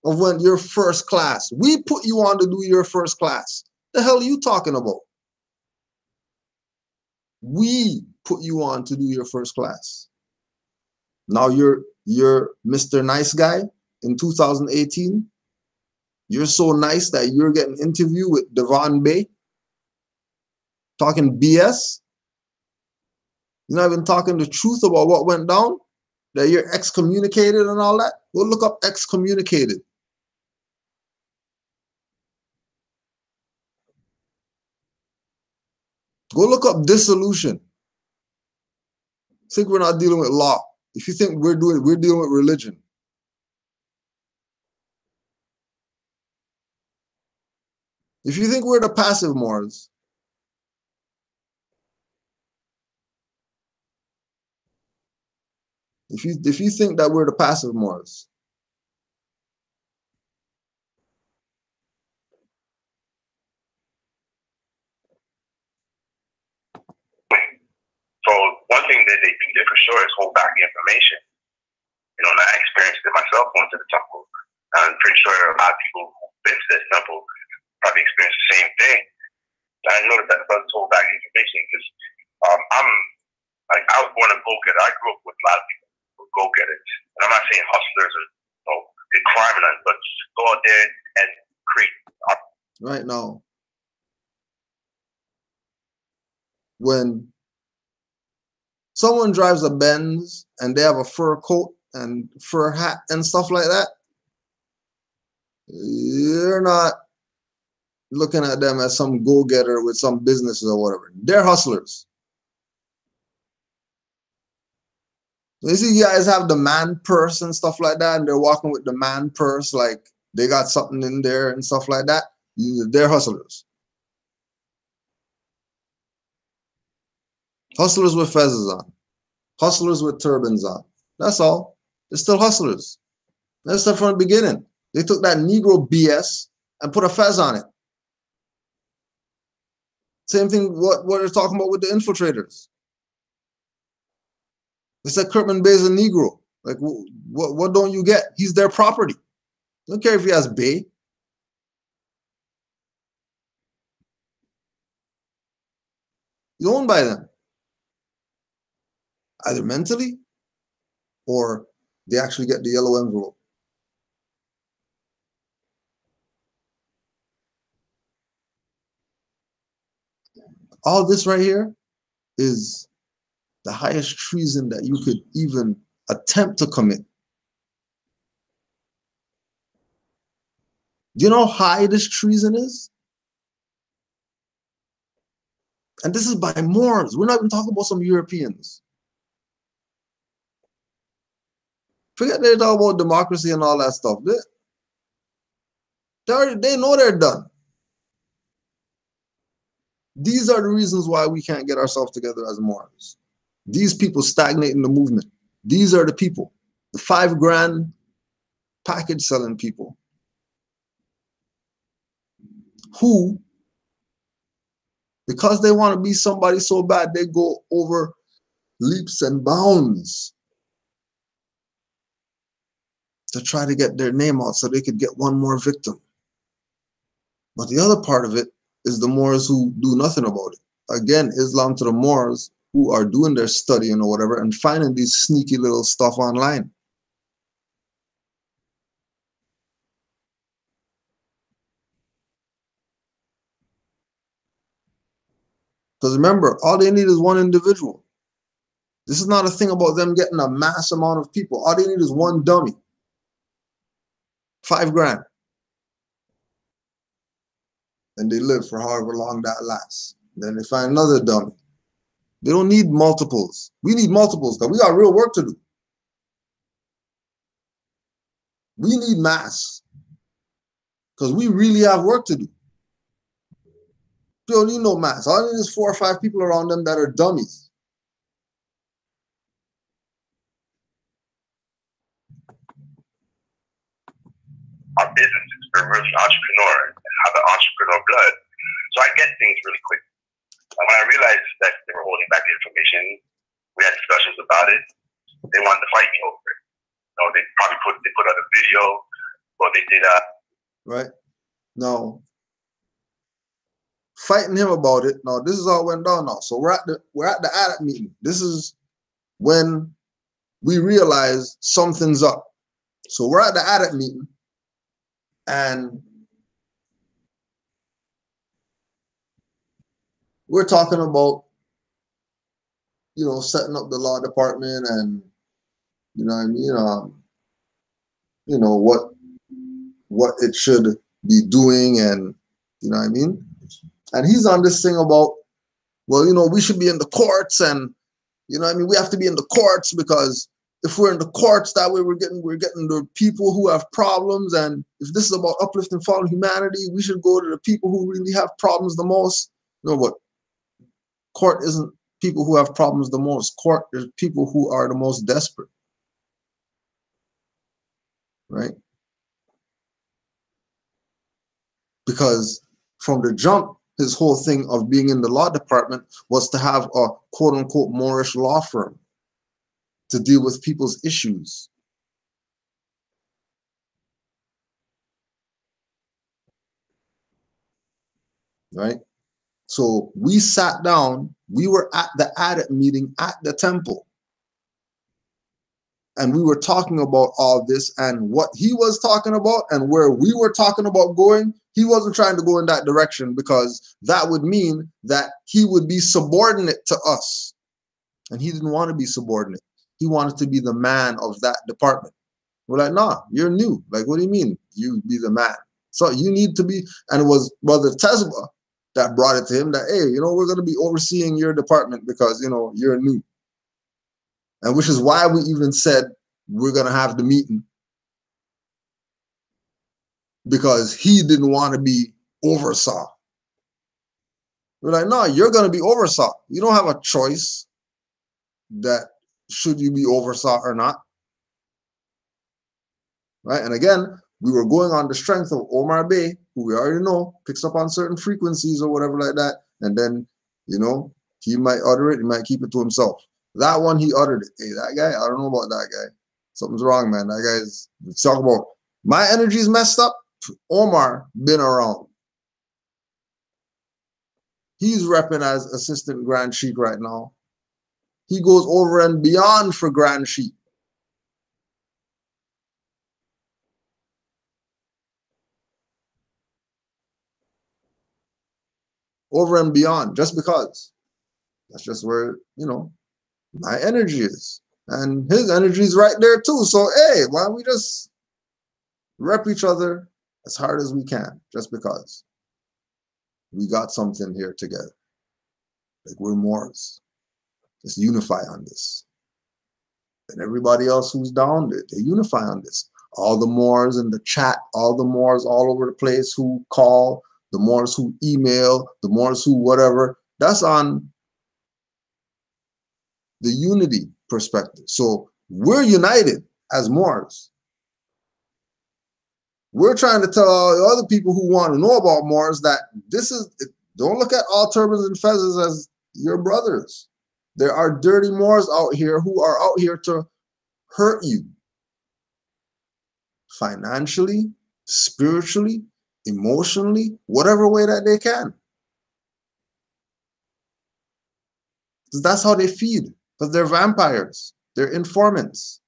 A: of when your first class. We put you on to do your first class. The hell are you talking about? We put you on to do your first class. Now you're Mr. Nice Guy in 2018. You're so nice that you're getting interviewed with Devon Bay, talking BS. You're not even talking the truth about what went down, that you're excommunicated and all that. Go look up excommunicated. Go look up dissolution. Think we're not dealing with law. If you think we're dealing with religion. If you think we're the passive Moors, if you think that we're the passive Moors,
E: So one thing that they do there for sure is hold back the information. You know, and I experienced it myself going to the temple. I'm pretty sure a lot of people who've been to this temple probably experienced the same thing. I noticed that the brothers hold back information because I was born a go-getter. I grew up with a lot of people who are go-getters. And I'm not saying hustlers or good crime or nothing, but just go out there and create.
A: Right now, when someone drives a Benz and they have a fur coat and fur hat and stuff like that, you're not looking at them as some go-getter with some businesses or whatever. They're hustlers. You see, guys have the man purse and stuff like that, and they're walking with the man purse like they got something in there and stuff like that. They're hustlers. Hustlers with fezzes on. Hustlers with turbans on. That's all. They're still hustlers. That's stuff from the beginning. They took that Negro BS and put a fez on it. Same thing what they're talking about with the infiltrators. They said Kirkman Bay is a Negro. Like, what don't you get? He's their property. Don't care if he has Bay. He's owned by them. Either mentally or they actually get the yellow envelope. All this right here is the highest treason that you could even attempt to commit. Do you know how high this treason is? And this is by Moors. We're not even talking about some Europeans. Forget they talk about democracy and all that stuff. They know they're done. These are the reasons why we can't get ourselves together as Moors. These people stagnate in the movement. These are the people, the $5 grand package selling people who, because they want to be somebody so bad, they go over leaps and bounds to try to get their name out so they could get one more victim. But the other part of it is the Moors who do nothing about it. Again, Islam to the Moors who are doing their studying or whatever and finding these sneaky little stuff online. Because remember, all they need is one individual. This is not a thing about them getting a mass amount of people. All they need is one dummy. $5 grand. And they live for however long that lasts. Then they find another dummy. They don't need multiples. We need multiples because we got real work to do. We need mass because we really have work to do. You don't need no mass. All I need is 4 or 5 people around them that are dummies.
E: Our businesses, we're really entrepreneurs and have the entrepreneur blood. So I get things really quick. And when I realized that they were holding back the information, we had discussions about it. They wanted to fight me over it. You know, they probably put out a video, or they did that.
A: Right? No. Fighting him about it. No, this is all went down now. So we're at the ADAP meeting. This is when we realize something's up. So we're at the ADAP meeting, and we're talking about, setting up the law department and, what it should be doing, and, And he's on this thing about, well, we should be in the courts, and, we have to be in the courts because if we're in the courts, that way we're getting the people who have problems. And if this is about uplifting fallen humanity, we should go to the people who really have problems the most. You know what? Court isn't people who have problems the most. Court is people who are the most desperate. Right? Because from the jump, his whole thing of being in the law department was to have a quote-unquote Moorish law firm to deal with people's issues. Right? So we sat down, we were at the ADAP meeting at the temple. And we were talking about all this, and what he was talking about and where we were talking about going, he wasn't trying to go in that direction because that would mean that he would be subordinate to us. And he didn't want to be subordinate. He wanted to be the man of that department. We're like, nah, you're new. Like, what do you mean you be the man? So you need to be, and it was Brother Tesba that brought it to him that, hey, we're going to be overseeing your department because, you're new. And which is why we even said we're going to have the meeting, because he didn't want to be oversaw. We're like, no, you're going to be oversaw. You don't have a choice that should you be oversaw or not. Right? And again, we were going on the strength of Omar Bey, who we already know picks up on certain frequencies or whatever like that. And then, he might utter it, he might keep it to himself. That one, he uttered it. Hey, that guy, I don't know about that guy. Something's wrong, man. That guy's, talk about my energy's messed up. Omar been around. He's repping as assistant Grand Sheik right now. He goes over and beyond for Grand Sheik. over and beyond, just because. That's just where, you know, my energy is. And his energy is right there too. So, hey, why don't we just rep each other as hard as we can, just because we got something here together. Like, we're Moors. Just unify on this. And everybody else who's down, they unify on this. All the Moors in the chat, all the Moors all over the place who call, the Moors who email, the Moors who whatever, that's on the unity perspective. So we're united as Moors. We're trying to tell all the other people who want to know about Moors that this is, don't look at all turbans and fezzes as your brothers. There are dirty Moors out here who are out here to hurt you. Financially, spiritually, emotionally, whatever way that they can. Because that's how they feed. Because they're vampires. They're informants.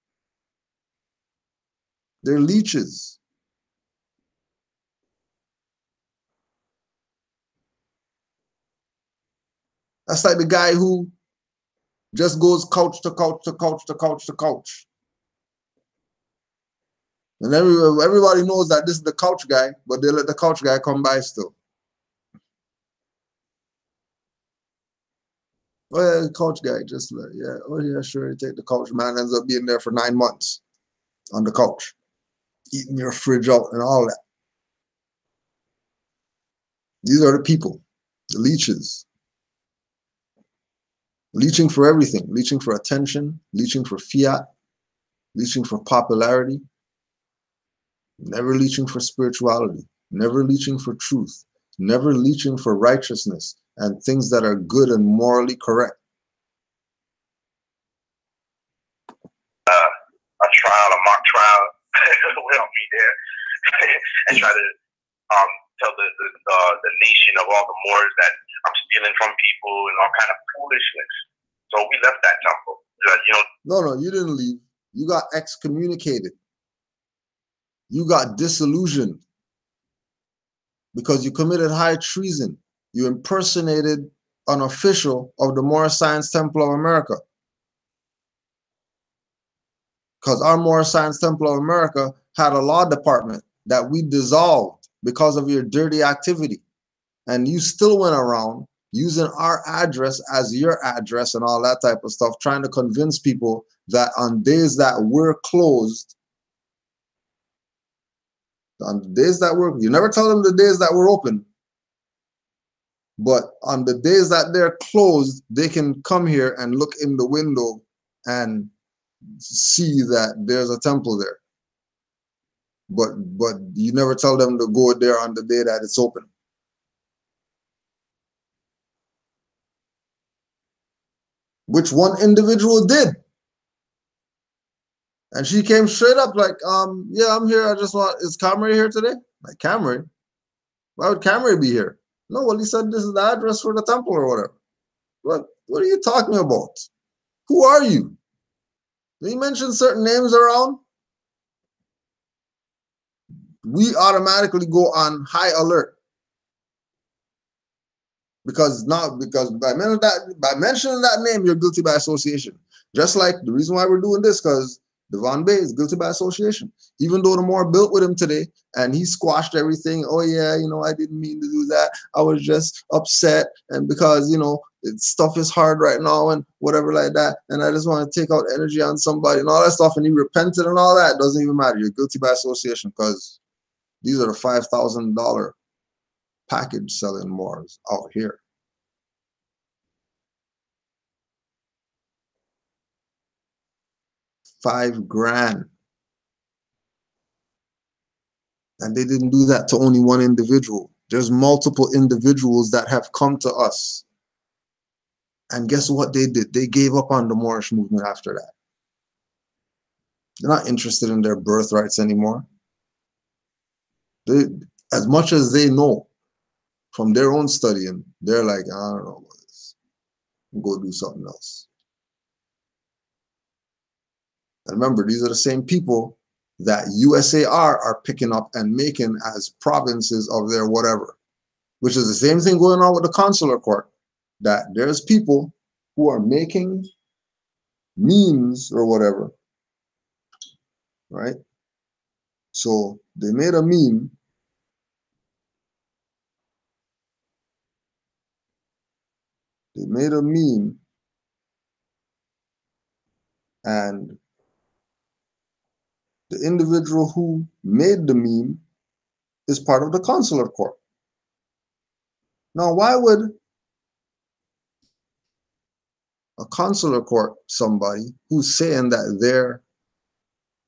A: They're leeches. That's like the guy who just goes couch to couch to couch to couch to couch. And everybody knows that this is the couch guy, but they let the couch guy come by still. Oh yeah, the couch guy, just like, yeah, oh yeah, sure, you take the couch. Man ends up being there for 9 months on the couch, eating your fridge out and all that. These are the people, the leeches. Leeching for everything, leeching for attention, leeching for fiat, leeching for popularity, never leeching for spirituality, never leeching for truth, never leeching for righteousness and things that are good and morally correct.
E: A trial, a mock trial, will be there, and try to tell the nation of all the Moors that I'm stealing from people and all kind of foolishness. So we left that temple.
A: No, you didn't leave. You got excommunicated. You got disillusioned because you committed high treason. You impersonated an official of the Moorish Science Temple of America. Because our Moorish Science Temple of America had a law department that we dissolved because of your dirty activity. And you still went around using our address as your address and all that type of stuff, trying to convince people that on days that we're closed, on the days that you never tell them the days that we're open, but on the days that they're closed, they can come here and look in the window and see that there's a temple there. But you never tell them to go there on the day that it's open. Which one individual did. And she came straight up like, yeah, I'm here. I just want, is Camry here today? Like, Camry? Why would Camry be here? No, well, he said this is the address for the temple or whatever. What are you talking about? Who are you? Did you mention certain names around? We automatically go on high alert. Because by mentioning that name, you're guilty by association. Just like the reason why we're doing this, because Devon Bay is guilty by association. Even though the Moor built with him today and he squashed everything. Oh yeah, I didn't mean to do that. I was just upset, and because stuff is hard right now and whatever like that, and I just want to take out energy on somebody and all that stuff, and he repented and all that. It doesn't even matter. You're guilty by association because these are the $5,000 package selling Moors out here. $5,000. And they didn't do that to only one individual. There's multiple individuals that have come to us. And guess what they did? They gave up on the Moorish movement after that. They're not interested in their birthrights anymore. As much as they know from their own studying, they're like, I don't know about this. We'll go do something else. And remember, these are the same people that USAR are picking up and making as provinces of their whatever. which is the same thing going on with the consular court, that there's people who are making memes or whatever, right? So they made a meme. They made a meme, and the individual who made the meme is part of the consular court. Now, why would a consular court, somebody who's saying that they're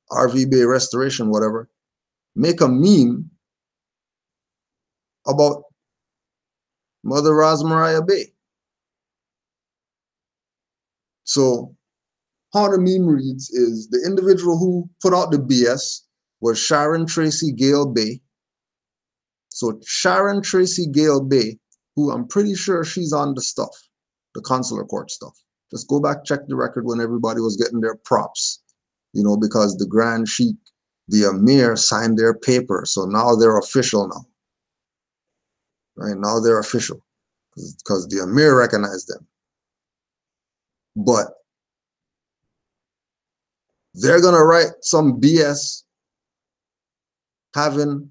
A: RV Bay restoration, whatever, make a meme about Mother Rosmariah Bay? So how the meme reads is the individual who put out the BS was Sharon Tracy Gale Bay. So Sharon Tracy Gale Bay, who I'm pretty sure she's on the stuff, the consular court stuff. Just go back, check the record when everybody was getting their props, you know, because the Grand Sheik, the Amir signed their paper. So now they're official now, right? Now they're official because the Amir recognized them. But they're going to write some BS having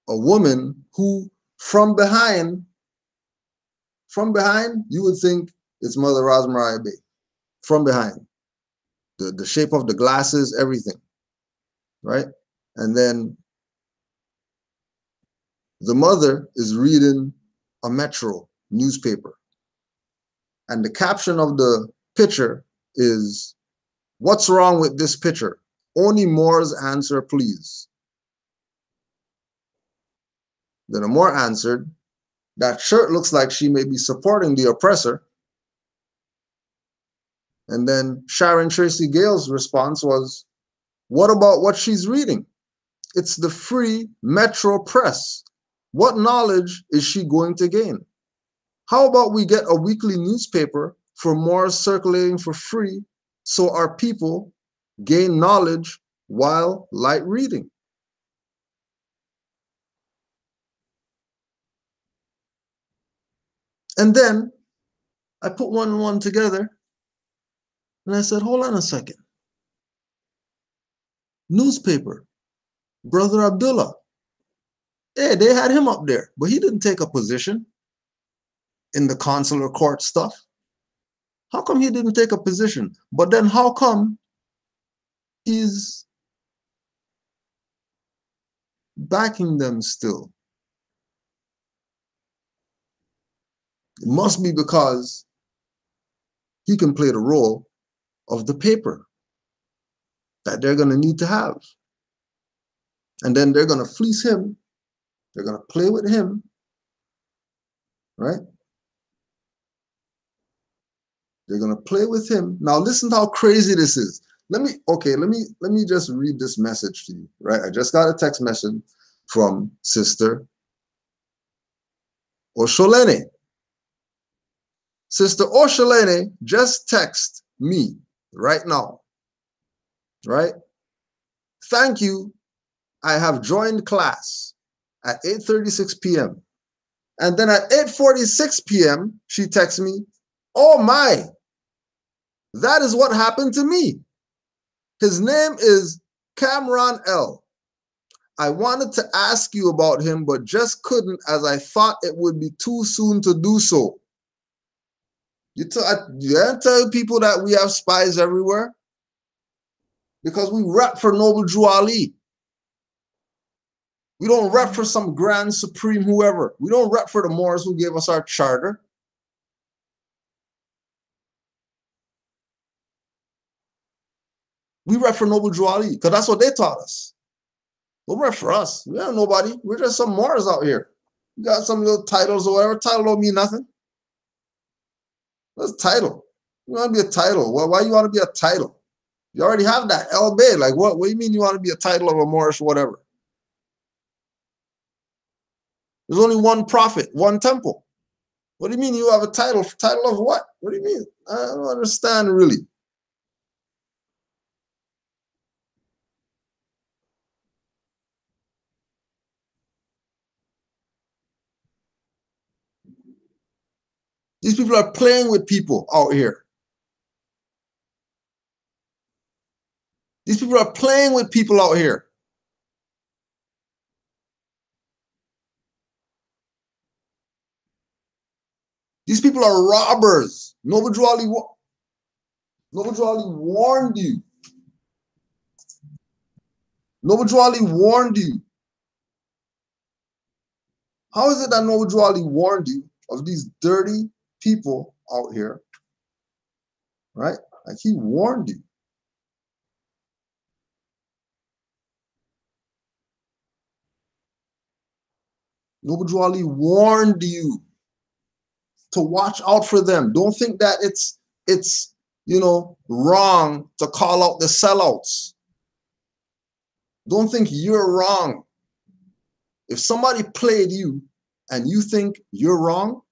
A: a woman who from behind, you would think it's Mother Rosmariah Bay. From behind. The shape of the glasses, everything, right? And then the mother is reading a Metro newspaper. And the caption of the picture is, "What's wrong with this picture? Only Moore's answer, please." Then a Moore answered, "That shirt looks like she may be supporting the oppressor." And then Sharon Tracy Gale's response was, "What about what she's reading? It's the free Metro press. What knowledge is she going to gain? How about we get a weekly newspaper for more circulating for free so our people gain knowledge while light reading?" And then I put one and one together and I said, hold on a second. Newspaper, Brother Abdullah. Hey, they had him up there, but he didn't take a position in the consular court stuff. How come he didn't take a position? But then how come he's backing them still? It must be because he can play the role of the paper that they're going to need to have. And then they're going to fleece him. They're going to play with him, right? They're going to play with him. Now listen to how crazy this is. Let me just read this message to you, right? I just got a text message from Sister Osholene. Sister Osholene just text me right now, right? "Thank you. I have joined class at 8:36 p.m. And then at 8:46 p.m., she texts me, oh my, that is what happened to me. His name is Cameron L. I wanted to ask you about him, but just couldn't as I thought it would be too soon to do so." You tell people that we have spies everywhere? Because we rep for Noble Drew Ali. We don't rep for some grand supreme whoever. We don't rep for the Moors who gave us our charter. We rep for Noble Drew Ali because that's what they taught us. Don't rep for us. We ain't nobody. We're just some Moors out here. You got some little titles or whatever. Title don't mean nothing. What's title? You want to be a title? Why you want to be a title? You already have that. El Bay. Like what do you mean you want to be a title of a Moorish whatever? There's only one prophet, one temple. What do you mean you have a title? Title of what? What do you mean? I don't understand really. These people are playing with people out here. These people are playing with people out here. These people are robbers. Noble Drew Ali warned you. Noble Drew Ali warned you. How is it that Noble Drew Ali warned you of these dirty people out here? Right? Like he warned you. Noble Drew Ali warned you to watch out for them. Don't think that it's wrong to call out the sellouts. Don't think you're wrong. If somebody played you and you think you're wrong,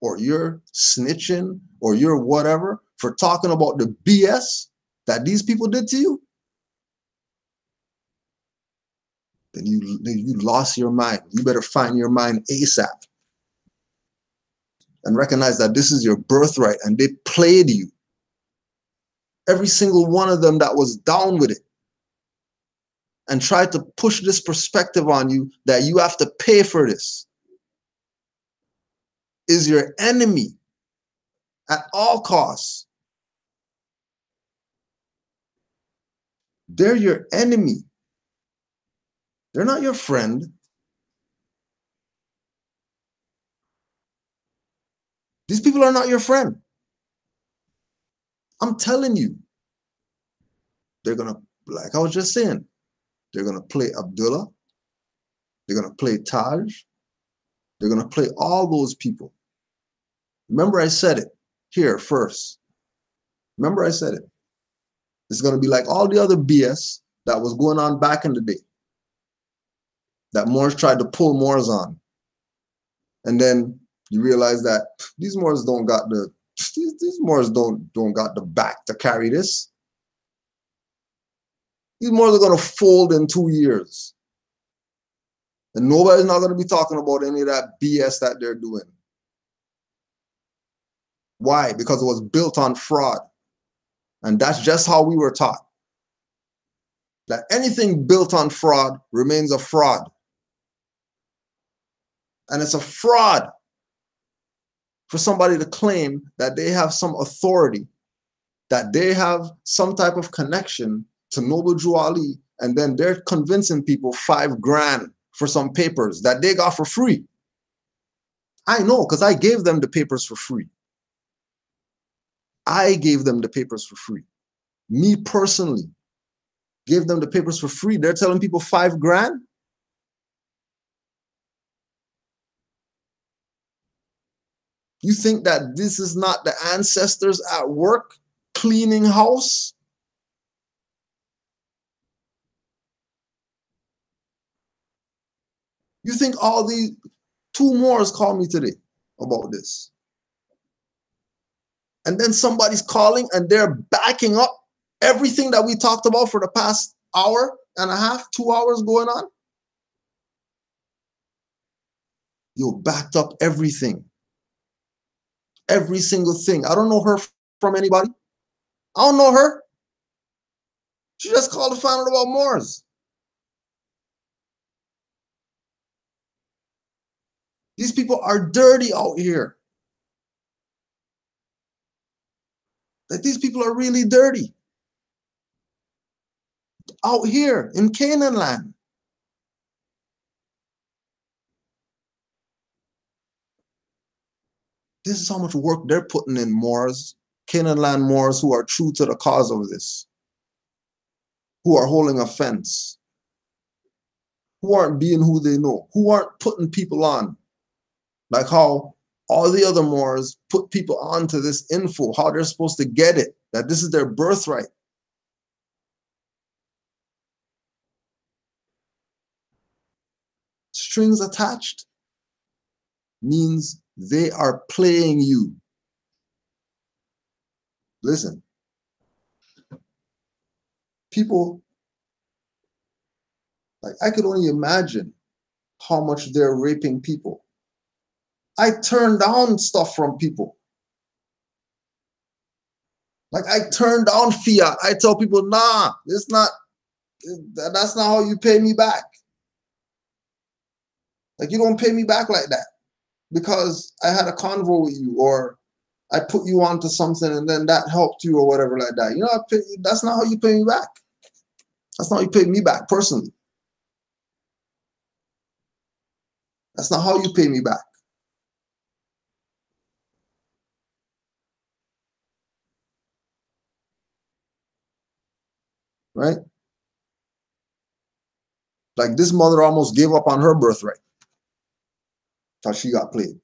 A: or you're snitching, or you're whatever for talking about the BS that these people did to you, then you lost your mind. You better find your mind ASAP. And recognize that this is your birthright and they played you. Every single one of them that was down with it and tried to push this perspective on you that you have to pay for this is your enemy at all costs. They're your enemy. They're not your friend. These people are not your friend. I'm telling you. They're going to, like I was just saying, they're going to play Abdullah. They're going to play Taj. They're going to play all those people. Remember I said it here first. Remember I said it. It's going to be like all the other BS that was going on back in the day that Moors tried to pull Moors on. And then you realize that these Moors don't got the these Moors don't got the back to carry this. These Moors are going to fold in 2 years. And nobody's not going to be talking about any of that BS that they're doing. Why? Because it was built on fraud. And that's just how we were taught. That anything built on fraud remains a fraud. And it's a fraud for somebody to claim that they have some authority, that they have some type of connection to Noble Drew Ali, and then they're convincing people $5,000 for some papers that they got for free. I know, because I gave them the papers for free. I gave them the papers for free. Me personally gave them the papers for free. They're telling people $5,000. You think that this is not the ancestors at work cleaning house? You think all these 2 Moors called me today about this? And then somebody's calling and they're backing up everything that we talked about for the past hour and a half, 2 hours going on? You backed up everything. Every single thing. I don't know her from anybody. I don't know her. She just called to find out about Moors. These people are dirty out here. That these people are really dirty. Out here in Canaanland. This is how much work they're putting in, Moors, Canaanland Moors who are true to the cause of this, who are holding a fence, who aren't being who they know, who aren't putting people on, like how all the other Moors put people onto this info, how they're supposed to get it, that this is their birthright. Strings attached means they are playing you. Listen, people, like I could only imagine how much they're raping people. I turn down stuff from people Like I turn down fiat. I tell people, nah, that's not how you pay me back. Like you don't pay me back like that because I had a convo with you or I put you onto something and then that helped you or whatever like that. You know, that's not how you pay me back. That's not how you pay me back personally. That's not how you pay me back. Right? Like this mother almost gave up on her birthright because she got played.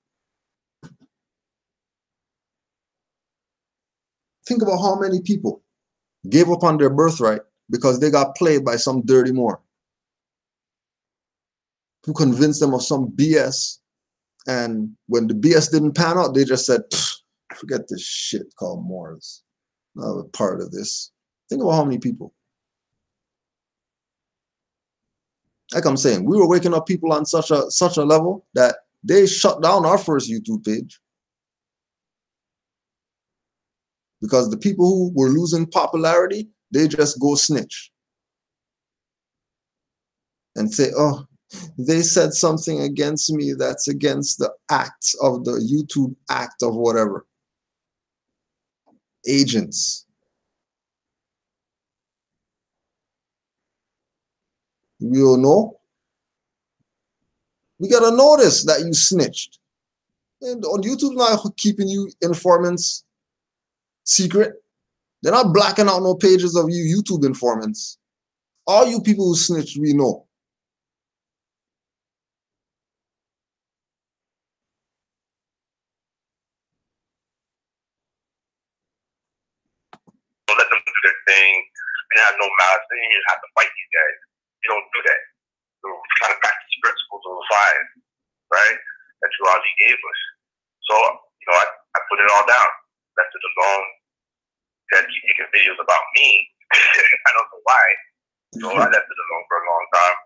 A: Think about how many people gave up on their birthright because they got played by some dirty Moor who convinced them of some BS. And when the BS didn't pan out, they just said, forget this shit called Moors. Not a part of this. Think about how many people. Like I'm saying, we were waking up people on such a level that they shut down our first YouTube page. Because the people who were losing popularity, they just go snitch. And say, oh, they said something against me that's against the acts of the YouTube act of whatever. Agents. We all know. We got to notice that you snitched. And on YouTube, not keeping you informants secret. They're not blacking out no pages of you YouTube informants. All you people who snitched, we know.
E: Don't let them do their thing. You have no malice. Then you have to fight these guys. You don't do that. You're trying to practice principles of the fire, right? That you already gave us. So, I put it all down. Left it alone. You had to keep making videos about me. I don't know why. So I left it alone for a long time.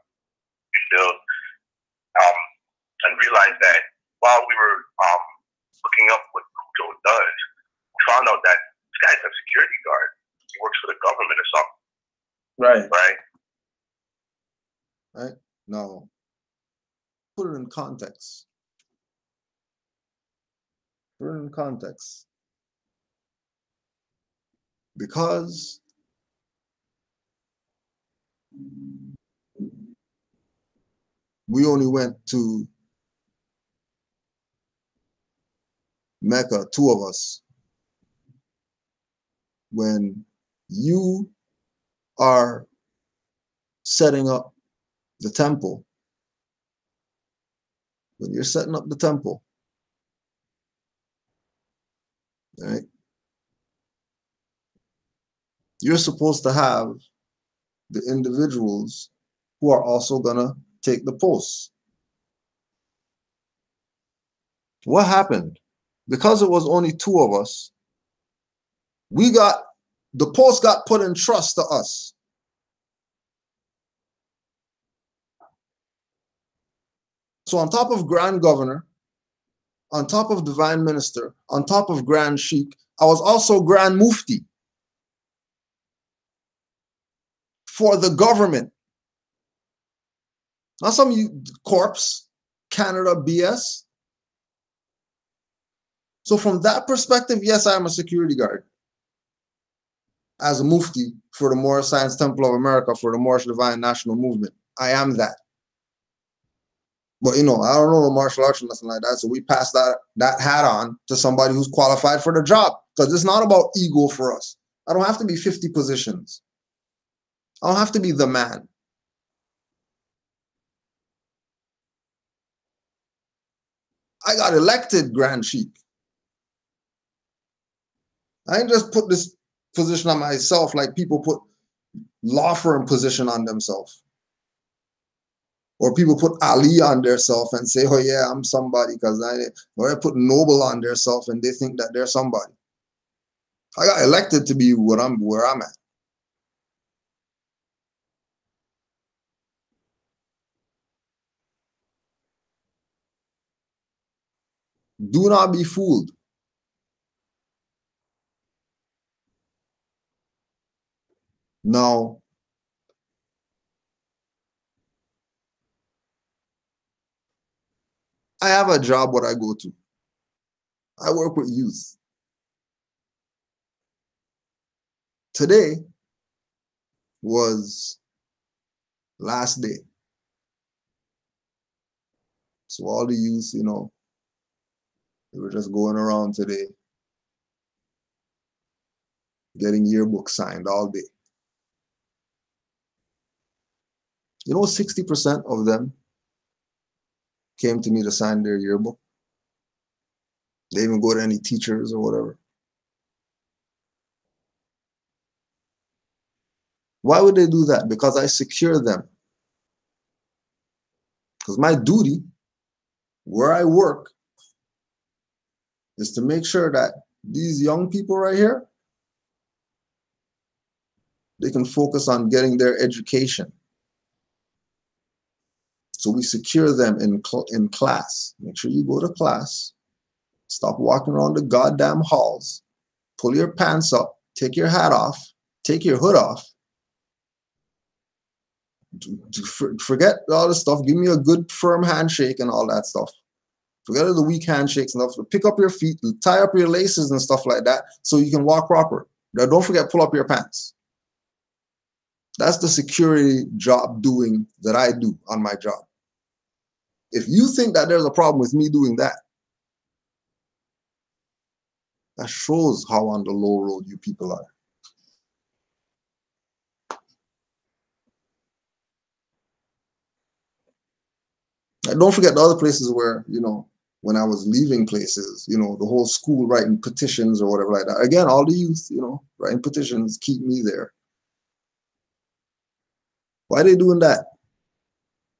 E: We feel, and realized that while we were looking up what Joe does, we found out that this guy's a security guard. He works for the government or something.
F: Right.
E: Right?
A: Right? No. Put it in context. Put it in context. Because we only went to Mecca, two of us, when you are setting up the temple, when you're setting up the temple, right? You're supposed to have the individuals who are also gonna take the posts. What happened? Because it was only two of us, the post got put in trust to us. So on top of Grand Governor, on top of Divine Minister, on top of Grand Sheikh, I was also Grand Mufti for the government. Not some corpse, Canada BS. So from that perspective, yes, I am a security guard. As a Mufti for the Moorish Science Temple of America, for the Moorish Divine National Movement. I am that. But, I don't know no martial arts or nothing like that. So we pass that hat on to somebody who's qualified for the job. Because it's not about ego for us. I don't have to be 50 positions. I don't have to be the man. I got elected Grand Sheikh. I ain't just put this position on myself like people put law firm position on themselves. Or people put Ali on their self and say, oh yeah, I'm somebody or I put Noble on their self and they think that they're somebody. I got elected to be where I'm at. Do not be fooled. Now, I have a job what I go to. I work with youth. Today was last day. So all the youth, you know, they were just going around today, getting yearbooks signed all day. You know, 60% of them came to me to sign their yearbook. They didn't even go to any teachers or whatever. Why would they do that? Because I secure them. Because my duty, where I work, is to make sure that these young people right here, they can focus on getting their education. So we secure them in class. Make sure you go to class. Stop walking around the goddamn halls. Pull your pants up. Take your hat off. Take your hood off. Forget all this stuff. Give me a good firm handshake and all that stuff. Forget all the weak handshakes and stuff. Pick up your feet, tie up your laces and stuff like that so you can walk proper. Now, don't forget, pull up your pants. That's the security job doing that I do on my job. If you think that there's a problem with me doing that, that shows how on the low road you people are. And don't forget the other places where, you know, when I was leaving places, you know, the whole school writing petitions or whatever like that. Again, all the youth, you know, writing petitions, keep me there. Why are they doing that?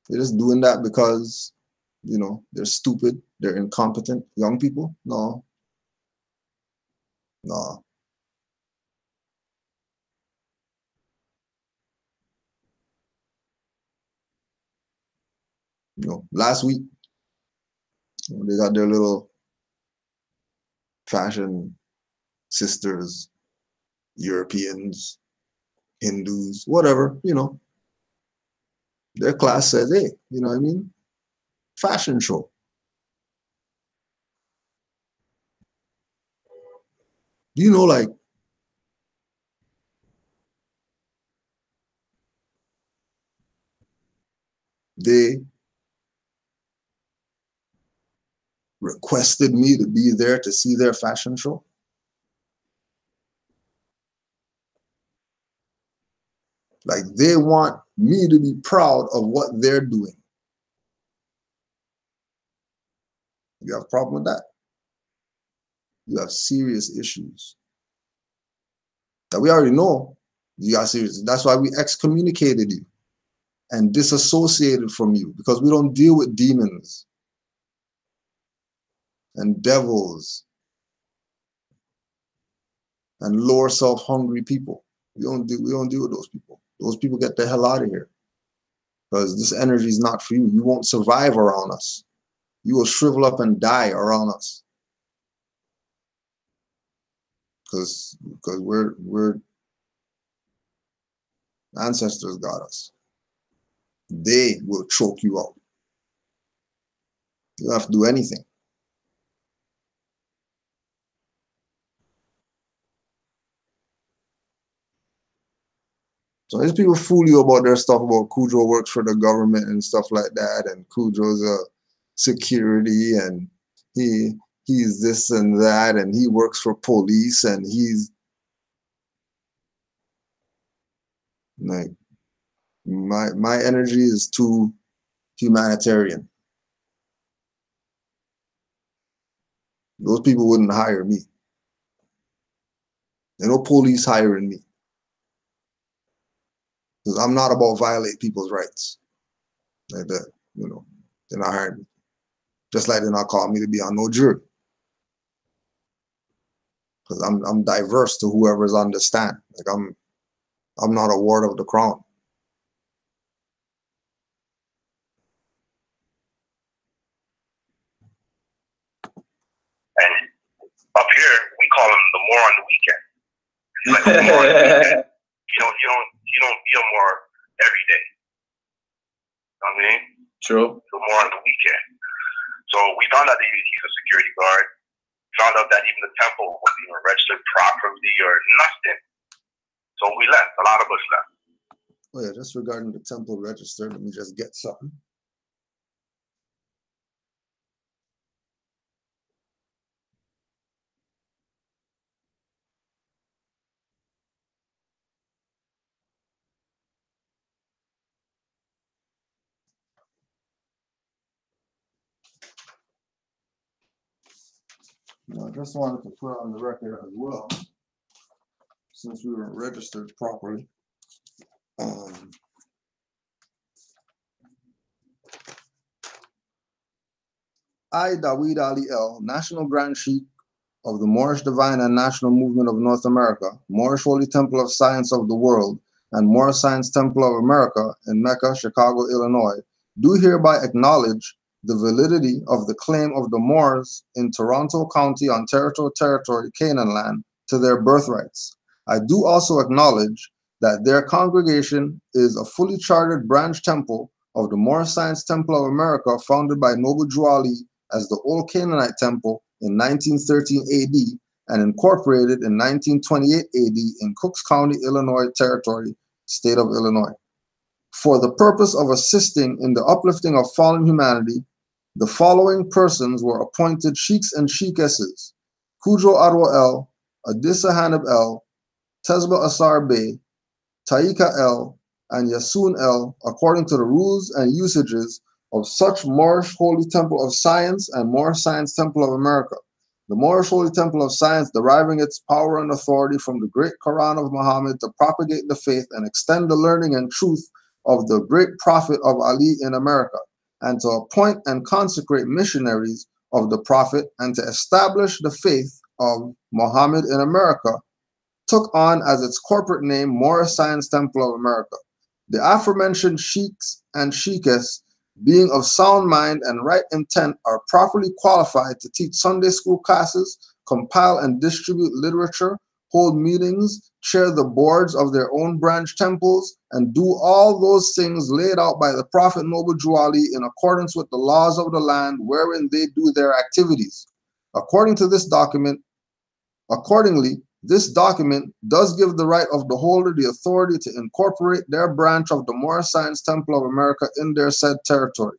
A: They're just doing that because, you know, they're stupid, they're incompetent young people? No. No. You know, last week, you know, they got their little fashion sisters, Europeans, Hindus, whatever, you know. Their class says, hey, you know what I mean? Fashion show. Do you know, like, they requested me to be there to see their fashion show? Like, they want me to be proud of what they're doing. You have a problem with that? You have serious issues. That we already know you got serious. That's why we excommunicated you and disassociated from you, because we don't deal with demons and devils and lower self-hungry people. We don't deal with those people. Those people get the hell out of here, because this energy is not for you. You won't survive around us. You will shrivel up and die around us. Because we're ancestors got us. They will choke you out. You don't have to do anything. So these people fool you about their stuff about Cujo works for the government and stuff like that, and Cujo's a security, and he's this and that, and he works for police, and he's like, my energy is too humanitarian. Those people wouldn't hire me. There's no police hiring me, because I'm not about violate people's rights like that. You know, they're not hiring me. Just like they're not calling me to be on no jury, because I'm diverse to whoever's on the stand. Like I'm not a ward of the crown.
E: And up here, we call them the more on the weekend. It's like the more on the weekend. you don't feel more every day. You know what I mean?
F: True.
E: So more on the weekend. So we found out that he's a security guard. Found out that even the temple wasn't even registered properly or nothing. So we left. A lot of us left.
A: Oh yeah, just regarding the temple register, let me just get something. I just wanted to put on the record as well, since we weren't registered properly. I, Dawid Ali El, National Grand Sheikh of the Moorish Divine and National Movement of North America, Moorish Holy Temple of Science of the World, and Moorish Science Temple of America in Mecca, Chicago, Illinois, do hereby acknowledge the validity of the claim of the Moors in Toronto County, Ontario Territory, Canaanland, to their birthrights. I do also acknowledge that their congregation is a fully chartered branch temple of the Moorish Science Temple of America, founded by Noble Drew Ali as the Old Canaanite Temple in 1913 AD and incorporated in 1928 AD in Cooks County, Illinois Territory, state of Illinois. For the purpose of assisting in the uplifting of fallen humanity, the following persons were appointed sheikhs and sheikhesses: Kudro Arwa El, Adissa Hanab El, Tesba Asar Bey, Taika El, and Yasun El, according to the rules and usages of such Moorish Holy Temple of Science and Moorish Science Temple of America. The Moorish Holy Temple of Science deriving its power and authority from the great Quran of Muhammad to propagate the faith and extend the learning and truth of the great Prophet of Ali in America, and to appoint and consecrate missionaries of the Prophet and to establish the faith of Muhammad in America, took on as its corporate name Moorish Science Temple of America. The aforementioned sheikhs and sheikhs, being of sound mind and right intent, are properly qualified to teach Sunday school classes, compile and distribute literature, hold meetings, chair the boards of their own branch temples, and do all those things laid out by the Prophet Noble Drew Ali in accordance with the laws of the land wherein they do their activities. Accordingly, this document does give the right of the holder the authority to incorporate their branch of the Moorish Science Temple of America in their said territory.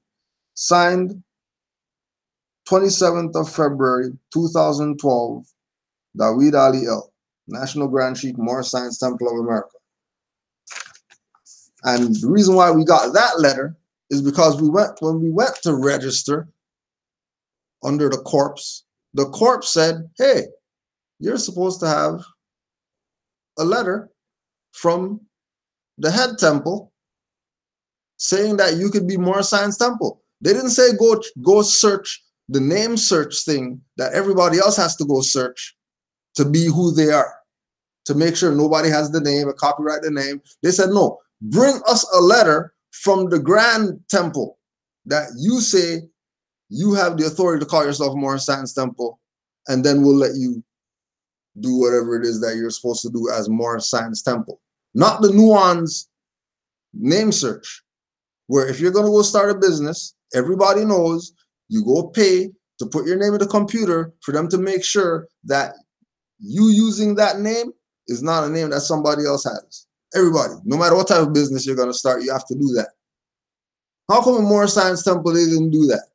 A: Signed, 27th of February, 2012, Dawid Ali El, National Grand Sheikh, Moorish Science Temple of America. And the reason why we got that letter is because when we went to register under the corpse said, hey, you're supposed to have a letter from the head temple saying that you could be Moorish Science Temple. They didn't say go search the name search thing that everybody else has to go search to be who they are, to make sure nobody has the name, or copyright the name. They said, no, bring us a letter from the Grand Temple that you say you have the authority to call yourself Moorish Science Temple, and then we'll let you do whatever it is that you're supposed to do as Moorish Science Temple. Not the nuance name search, where if you're going to go start a business, everybody knows you go pay to put your name in the computer for them to make sure that you using that name is not a name that somebody else has. Everybody, no matter what type of business you're going to start, you have to do that. How come in Moorish Science Temple they didn't do that?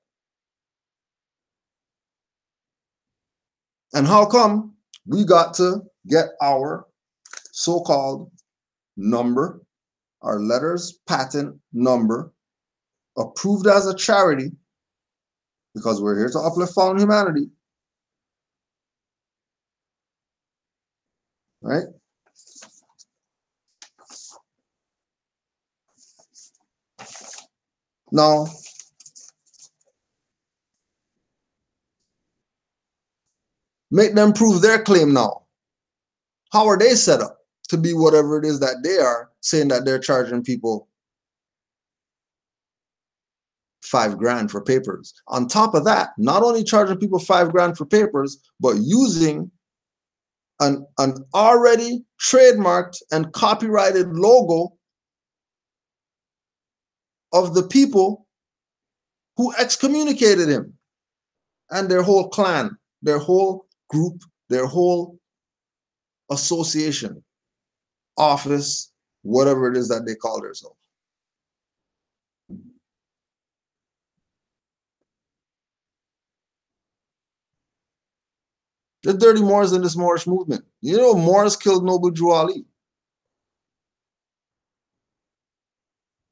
A: And how come we got to get our so-called number, our letters patent number, approved as a charity, because we're here to uplift fallen humanity, right? Now, make them prove their claim now. How are they set up to be whatever it is that they are, saying that they're charging people $5,000 for papers? On top of that, not only charging people $5,000 for papers, but using an already trademarked and copyrighted logo of the people who excommunicated him and their whole clan, their whole group, their whole association, office, whatever it is that they call themselves. There's dirty Moors in this Moorish movement. You know, Moors killed Noble Drew Ali.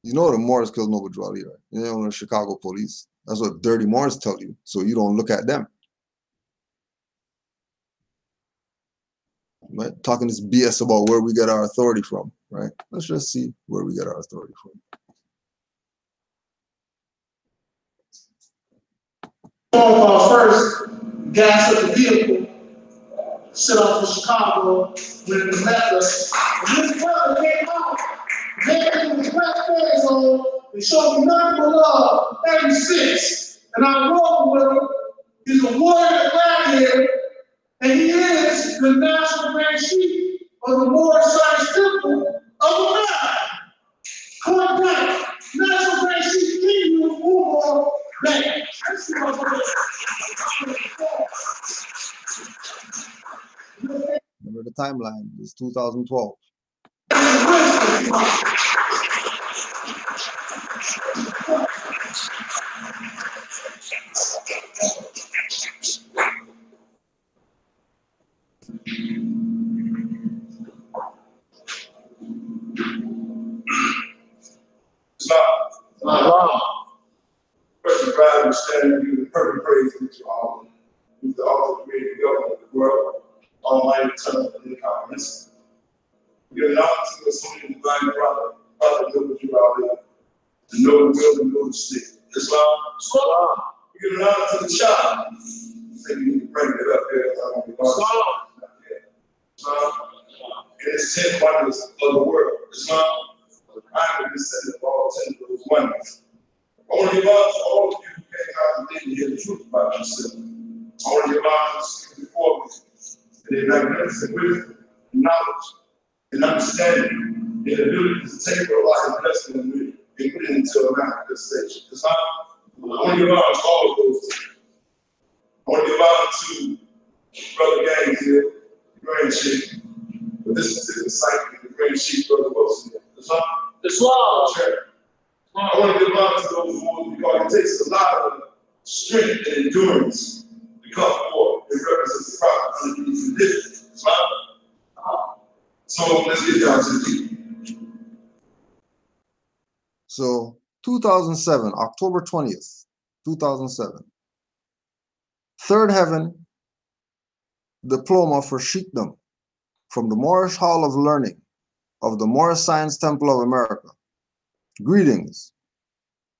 A: You know the Moors killed Noble Drew Ali, right? You know the Chicago police. That's what dirty Moors tell you, so you don't look at them. Right? Talking this BS about where we get our authority from, right? Let's just see where we get our authority from.
B: First, gas up the vehicle, set off for Chicago, when they left us. And this brother came out, man with black face on, and showed me nothing but love, 86. And I walked with him. He's a warrior gladiator, and he is the national grand chief of the Moorish Science Temple of America. Point blank, national grand chief King Umar Bank.
A: Remember the timeline, it's 2012.
B: Islam. First, God understanding you, the perfect praise to you all. Who's the author, creator, governor of the world, almighty, eternal, and incomprehensible. We give an honor to the Sunni divine prophet, know what you are there, to know the will and know the state. Islam. We give an honor to the child. I think you need to bring it up there. Islam. And it's 10 wonders of the world. Islam. I am the descendant of all 10 of those wonders. I want to give out to all of you who came out today to hear the truth about yourself. I want to give out to speak before me in their magnificent wisdom, knowledge, and understanding, and the ability to take what Allah has blessed them with and put it into a manifestation. Because I want to give out to all of those things. I want to give out to Brother Gang here, the Grand Chief, but this particular site, the Grand Chief, Brother Wilson. Islam. I want to give out to those who, because it takes a lot of strength and endurance to come forward and represent the prophet under these conditions. Islam. So let's get down to the deep.
A: So 2007, October 20th, 2007. Third Heaven diploma for Sheikhdom from the Moorish Hall of Learning of the Moorish Science Temple of America. Greetings.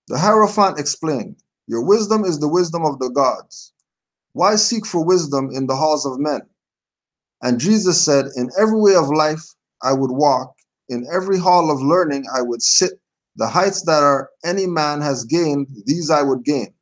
A: The Hierophant explained, your wisdom is the wisdom of the gods. Why seek for wisdom in the halls of men? And Jesus said, in every way of life I would walk, in every hall of learning I would sit. The heights that are any man has gained, these I would gain.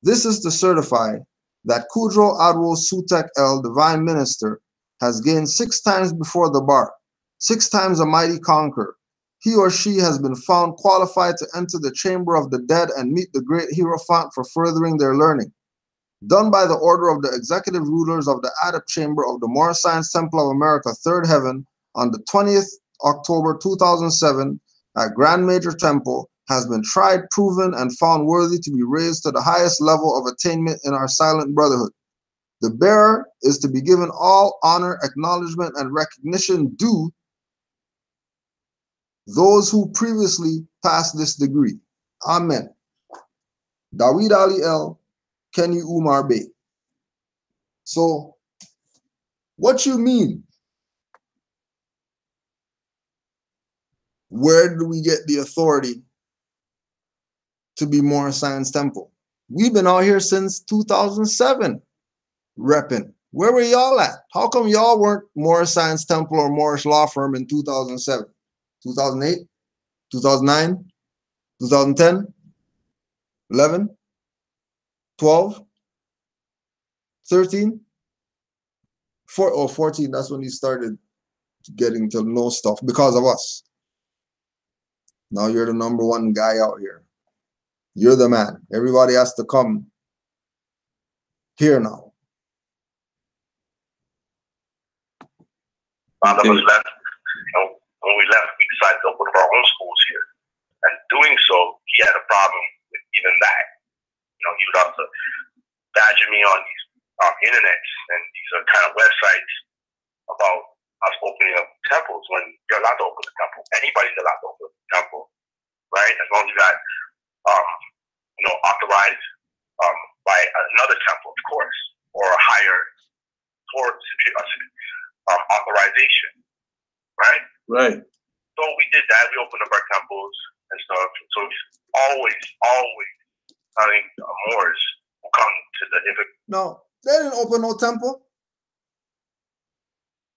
A: This is to certify that Kudro Adwo Sutek El, divine minister, has gained 6 times before the bar, 6 times a mighty conqueror. He or she has been found qualified to enter the chamber of the dead and meet the great Hierophant for furthering their learning. Done by the order of the executive rulers of the Adept Chamber of the Moorish Science Temple of America, Third Heaven, on the 20th October 2007 at Grand Major Temple, has been tried, proven, and found worthy to be raised to the highest level of attainment in our silent brotherhood. The bearer is to be given all honor, acknowledgement, and recognition due those who previously passed this degree. Amen. Dawid Ali El, Kenny Umar Bey. So, what you mean? Where do we get the authority to be Moorish Science Temple? We've been out here since 2007, repping. Where were y'all at? How come y'all weren't Moorish Science Temple or Moorish Law Firm in 2007, 2008, 2009, 2010, 11, 12, 13? 14, that's when he started getting to know stuff because of us. Now you're the #1 guy out here. You're the man. Everybody has to come here now.
E: Found of us left. When we left, we decided to open up our own schools here. And doing so, he had a problem with even that. He would also badger me on these internets and these kind of websites about us opening up temples when you're allowed to open the temple. Anybody's allowed to open the temple, right? As long as you got, authorized by another temple, of course, or a higher authorization, right?
F: Right.
E: So we did that. We opened up our temples and stuff. So it's always telling Moors who come to the
A: No, they didn't open no temple.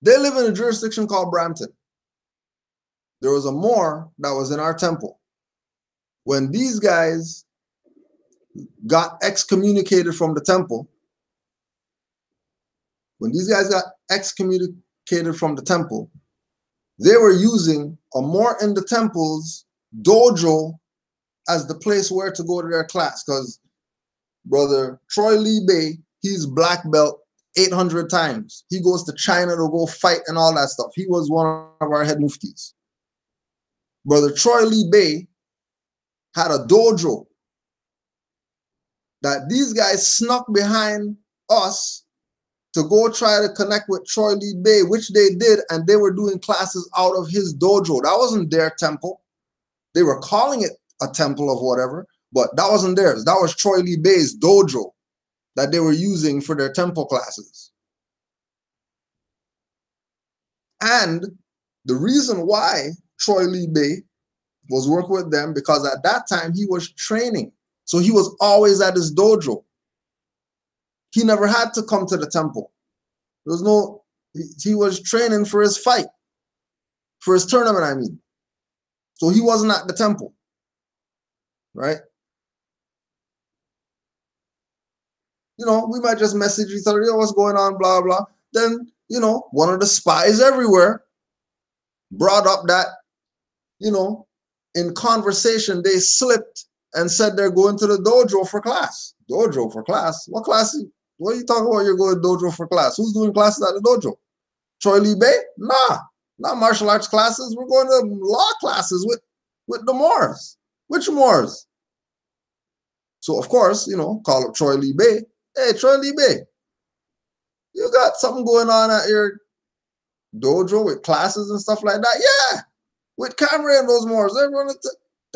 A: They live in a jurisdiction called Brampton. There was a Moor that was in our temple. When these guys got excommunicated from the temple, they were using a Moor in the temple's dojo as the place where to go to their class. Because Brother Troy Lee Bay, he's black belt 800 times. He goes to China to go fight and all that stuff. He was one of our head muftis. Brother Troy Lee Bay had a dojo that these guys snuck behind us to go try to connect with Troy Lee Bay, which they did, and they were doing classes out of his dojo. That wasn't their temple. They were calling it a temple of whatever, but that wasn't theirs. That was Troy Lee Bay's dojo that they were using for their temple classes. And the reason why Troy Lee Bay was working with them, because at that time he was training. So he was always at his dojo. He never had to come to the temple. There was no, he was training for his fight, for his tournament, I mean. So he wasn't at the temple, right? We might just message each other, what's going on, blah, blah. Then, one of the spies everywhere brought up that, in conversation, they slipped and said they're going to the dojo for class. Dojo for class? What class? What are you talking about? You're going to dojo for class? Who's doing classes at the dojo? Troy Lee Bay? Nah, not martial arts classes. We're going to law classes with the Moors. Which Moors? So, of course, call up Troy Lee Bay. Hey, Troy Lee Bay, you got something going on at your dojo with classes and stuff like that? Yeah, with camera and those Moors. They're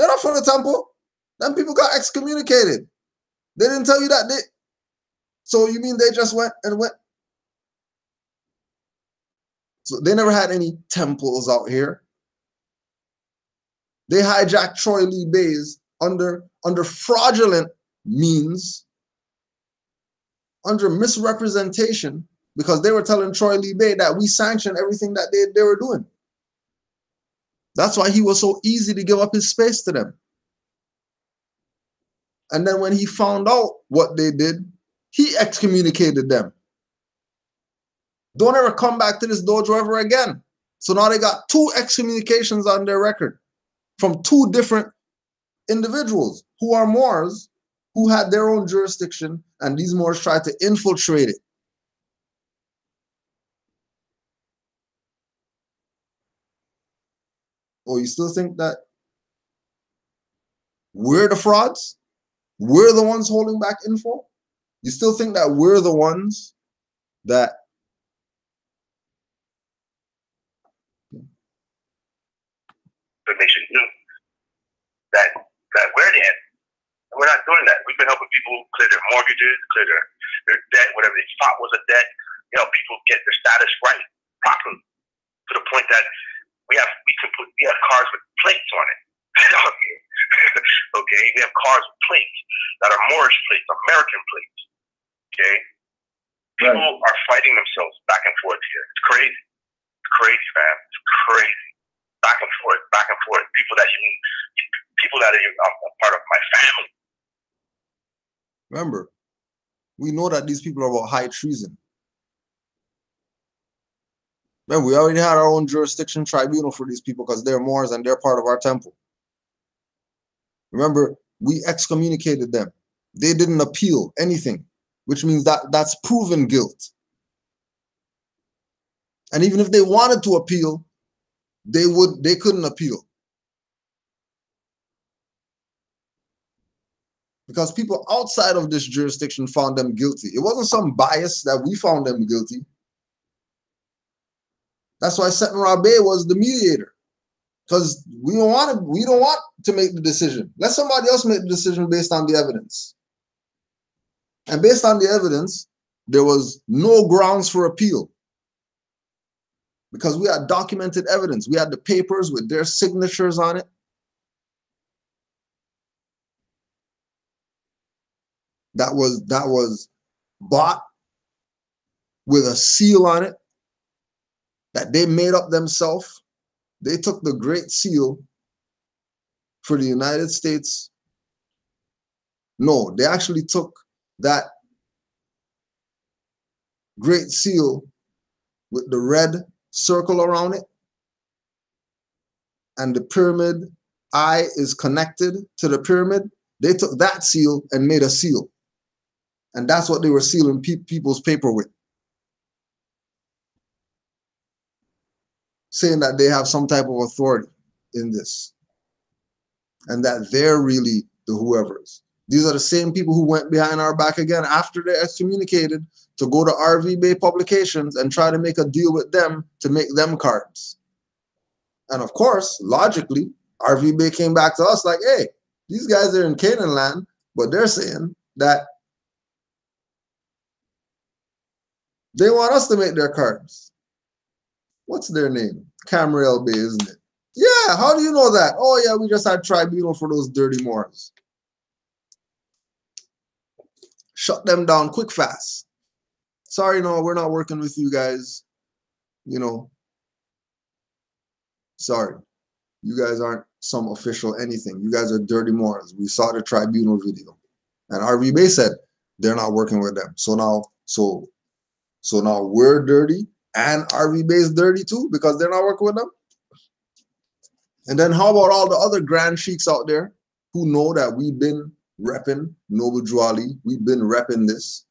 A: not from the temple. Them people got excommunicated. They didn't tell you that. So you mean they just went? So they never had any temples out here. They hijacked Troy Lee Bay's under fraudulent means, under misrepresentation, because they were telling Troy Lee Bay that we sanctioned everything that they were doing. That's why he was so easy to give up his space to them. And then when he found out what they did, he excommunicated them. Don't ever come back to this dojo ever again. So now they got 2 excommunications on their record from 2 different individuals who are Moors, who had their own jurisdiction, and these Moors tried to infiltrate it. Oh, you still think that we're the frauds? We're the ones holding back info? You still think that we're the ones that
E: information knew that we're the end. And we're not doing that. We've been helping people clear their mortgages, clear their debt, whatever they thought was a debt. People get their status right properly, to the point that we have cars with plates on it. Okay, we have cars with plates that are Moorish plates, American plates. Okay, people are fighting themselves back and forth here. It's crazy. It's crazy, fam. It's crazy. Back and forth, back and forth. People that are a part of my family.
A: Remember, we know that these people are about high treason. Man, we already had our own jurisdiction tribunal for these people because they're Moors and they're part of our temple. Remember, we excommunicated them. They didn't appeal anything, which means that that's proven guilt. And even if they wanted to appeal, they couldn't appeal. Because people outside of this jurisdiction found them guilty. It wasn't some bias that we found them guilty. That's why Seton Rabe was the mediator. Because we don't want to make the decision. Let somebody else make the decision based on the evidence. And based on the evidence, there was no grounds for appeal. Because we had documented evidence. We had the papers with their signatures on it. That was bought with a seal on it that they made up themselves. They took the Great Seal for the United States. No, they actually took that Great Seal with the red circle around it, and the pyramid eye is connected to the pyramid. They took that seal and made a seal. And that's what they were sealing people's paper with. Saying that they have some type of authority in this. And that they're really the whoever's. These are the same people who went behind our back again after they excommunicated to go to RV Bay Publications and try to make a deal with them to make them cards. And of course, logically, RV Bay came back to us like, hey, these guys are in Canaanland, but they're saying that they want us to make their cards. What's their name? Camrel Bay, isn't it? Yeah, how do you know that? Oh, yeah, we just had tribunal for those dirty Moors. Shut them down quick, fast. Sorry, no, we're not working with you guys. You know, sorry. You guys aren't some official anything. You guys are dirty Moors. We saw the tribunal video. And RV Bay said they're not working with them. So now we're dirty and RV Bay is dirty too because they're not working with them. And then how about all the other grand sheiks out there who know that we've been repping Noble Drew Ali, we've been repping this,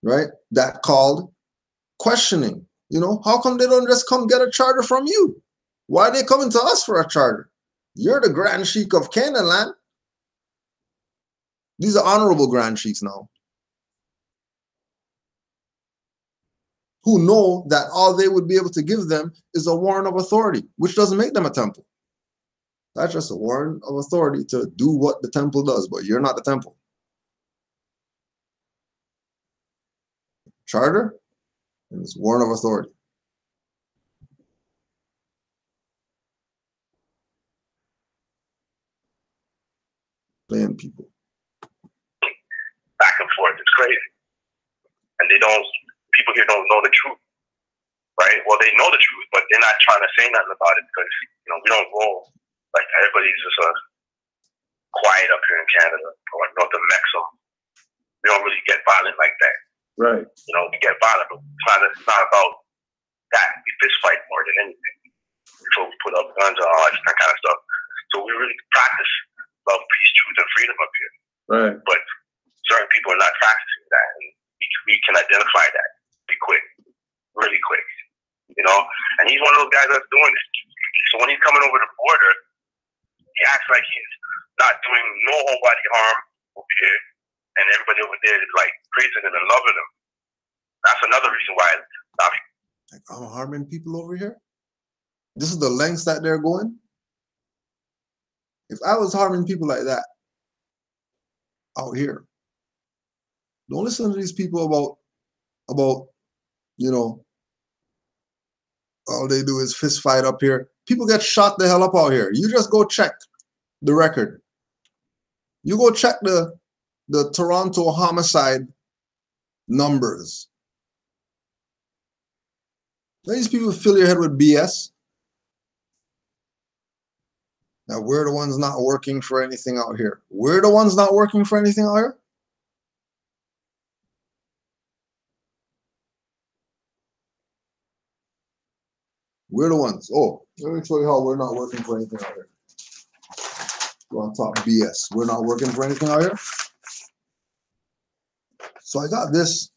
A: right? That called questioning, you know, how come they don't just come get a charter from you? Why are they coming to us for a charter? You're the Grand Sheik of Canaanland. These are honorable Grand Sheiks now, who know that all they would be able to give them is a warrant of authority, which doesn't make them a temple. That's just a warrant of authority to do what the temple does, but you're not the temple. Charter and it's warrant of authority. Playing people.
E: Back and forth, it's crazy. And people here don't know the truth, right? Well, they know the truth, but they're not trying to say nothing about it because, you know, we don't roll like everybody's just quiet up here in Canada or North Mexico. We don't really get violent like that.
F: Right.
E: You know, we get violent, but it's not about that. We fist fight more than anything. So we put up guns and all that kind of stuff. So we really practice love, peace, truth, and freedom up here.
F: Right.
E: But certain people are not practicing that, and we can identify that really quick, you know. And he's one of those guys that's doing it. So when he's coming over the border, he acts like he's not doing nobody harm over here, and everybody over there is like praising him and loving him. That's another reason why.
A: Like, I'm harming people over here. This is the lengths that they're going. If I was harming people like that out here, don't listen to these people about, you know, all they do is fist fight up here. People get shot the hell up out here. You just go check the record. You go check the Toronto homicide numbers. These people fill your head with BS. Now, we're the ones not working for anything out here. We're the ones not working for anything out here? We're the ones. Oh, let me show you how we're not working for anything out here. You want to talk BS? We're not working for anything out here. So I got this.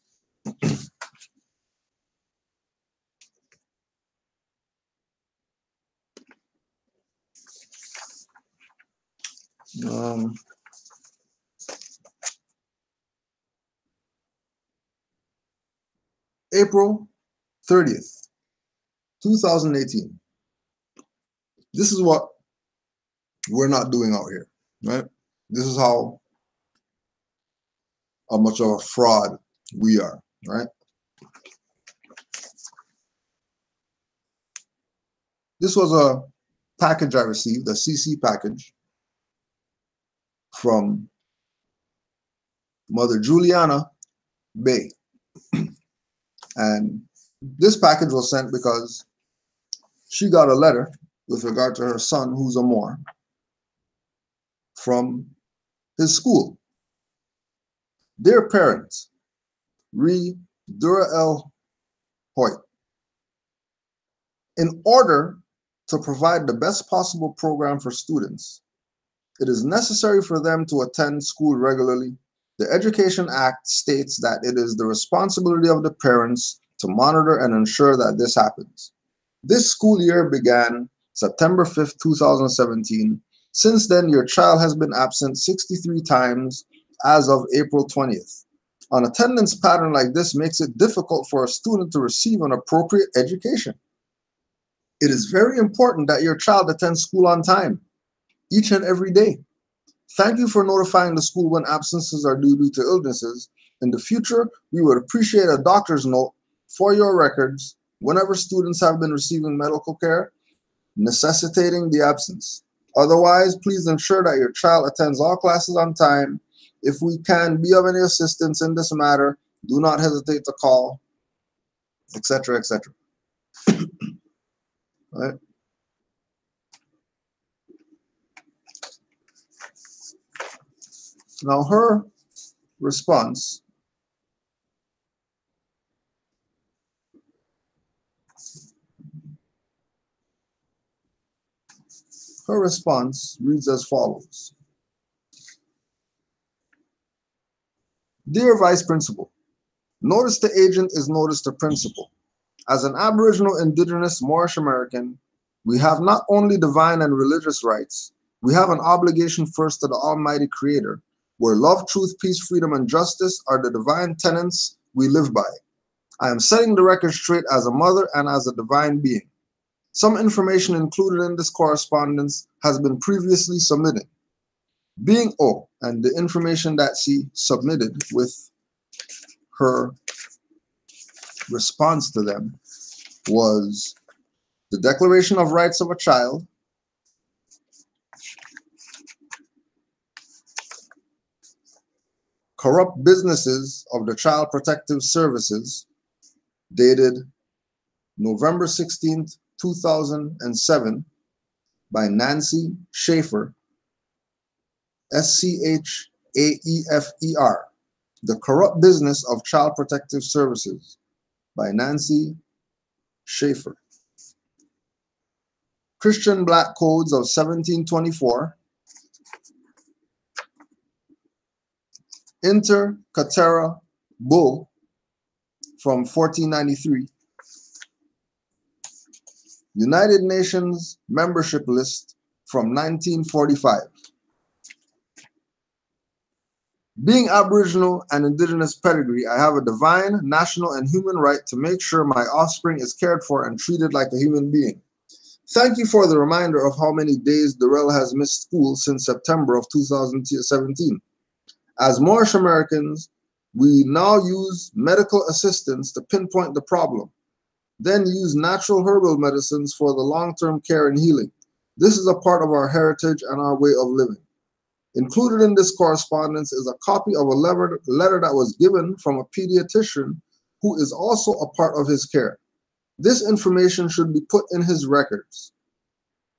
A: April 30th, 2018. This is what we're not doing out here, right? This is how much of a fraud we are, right? This was a package I received, a CC package from Mother Juliana Bay. And this package was sent because she got a letter with regard to her son, who's a Moor, from his school. Dear parents, Re Dura El Hoyt, in order to provide the best possible program for students, it is necessary for them to attend school regularly. The Education Act states that it is the responsibility of the parents to monitor and ensure that this happens. This school year began September 5th, 2017. Since then, your child has been absent 63 times as of April 20th. An attendance pattern like this makes it difficult for a student to receive an appropriate education. It is very important that your child attends school on time, each and every day. Thank you for notifying the school when absences are due to illnesses. In the future, we would appreciate a doctor's note for your records whenever students have been receiving medical care necessitating the absence. Otherwise, please ensure that your child attends all classes on time. If we can be of any assistance in this matter, do not hesitate to call, etc., etc. Right? Now, her response reads as follows. Dear Vice Principal, notice to agent is notice to principal. As an Aboriginal, Indigenous, Moorish American, we have not only divine and religious rights, we have an obligation first to the Almighty Creator, where love, truth, peace, freedom, and justice are the divine tenets we live by. I am setting the record straight as a mother and as a divine being. Some information included in this correspondence has been previously submitted. Being O, and the information that she submitted with her response to them was the Declaration of Rights of a Child, corrupt businesses of the Child Protective Services, dated November 16th, 2007, by Nancy Schaefer, Schaefer, The Corrupt Business of Child Protective Services, by Nancy Schaefer. Christian Black Codes of 1724, Inter Caetera Bull from 1493, United Nations Membership List from 1945. Being Aboriginal and Indigenous pedigree, I have a divine, national, and human right to make sure my offspring is cared for and treated like a human being. Thank you for the reminder of how many days Durrell has missed school since September of 2017. As Moorish Americans, we now use medical assistance to pinpoint the problem, then use natural herbal medicines for the long-term care and healing. This is a part of our heritage and our way of living. Included in this correspondence is a copy of a letter that was given from a pediatrician who is also a part of his care. This information should be put in his records.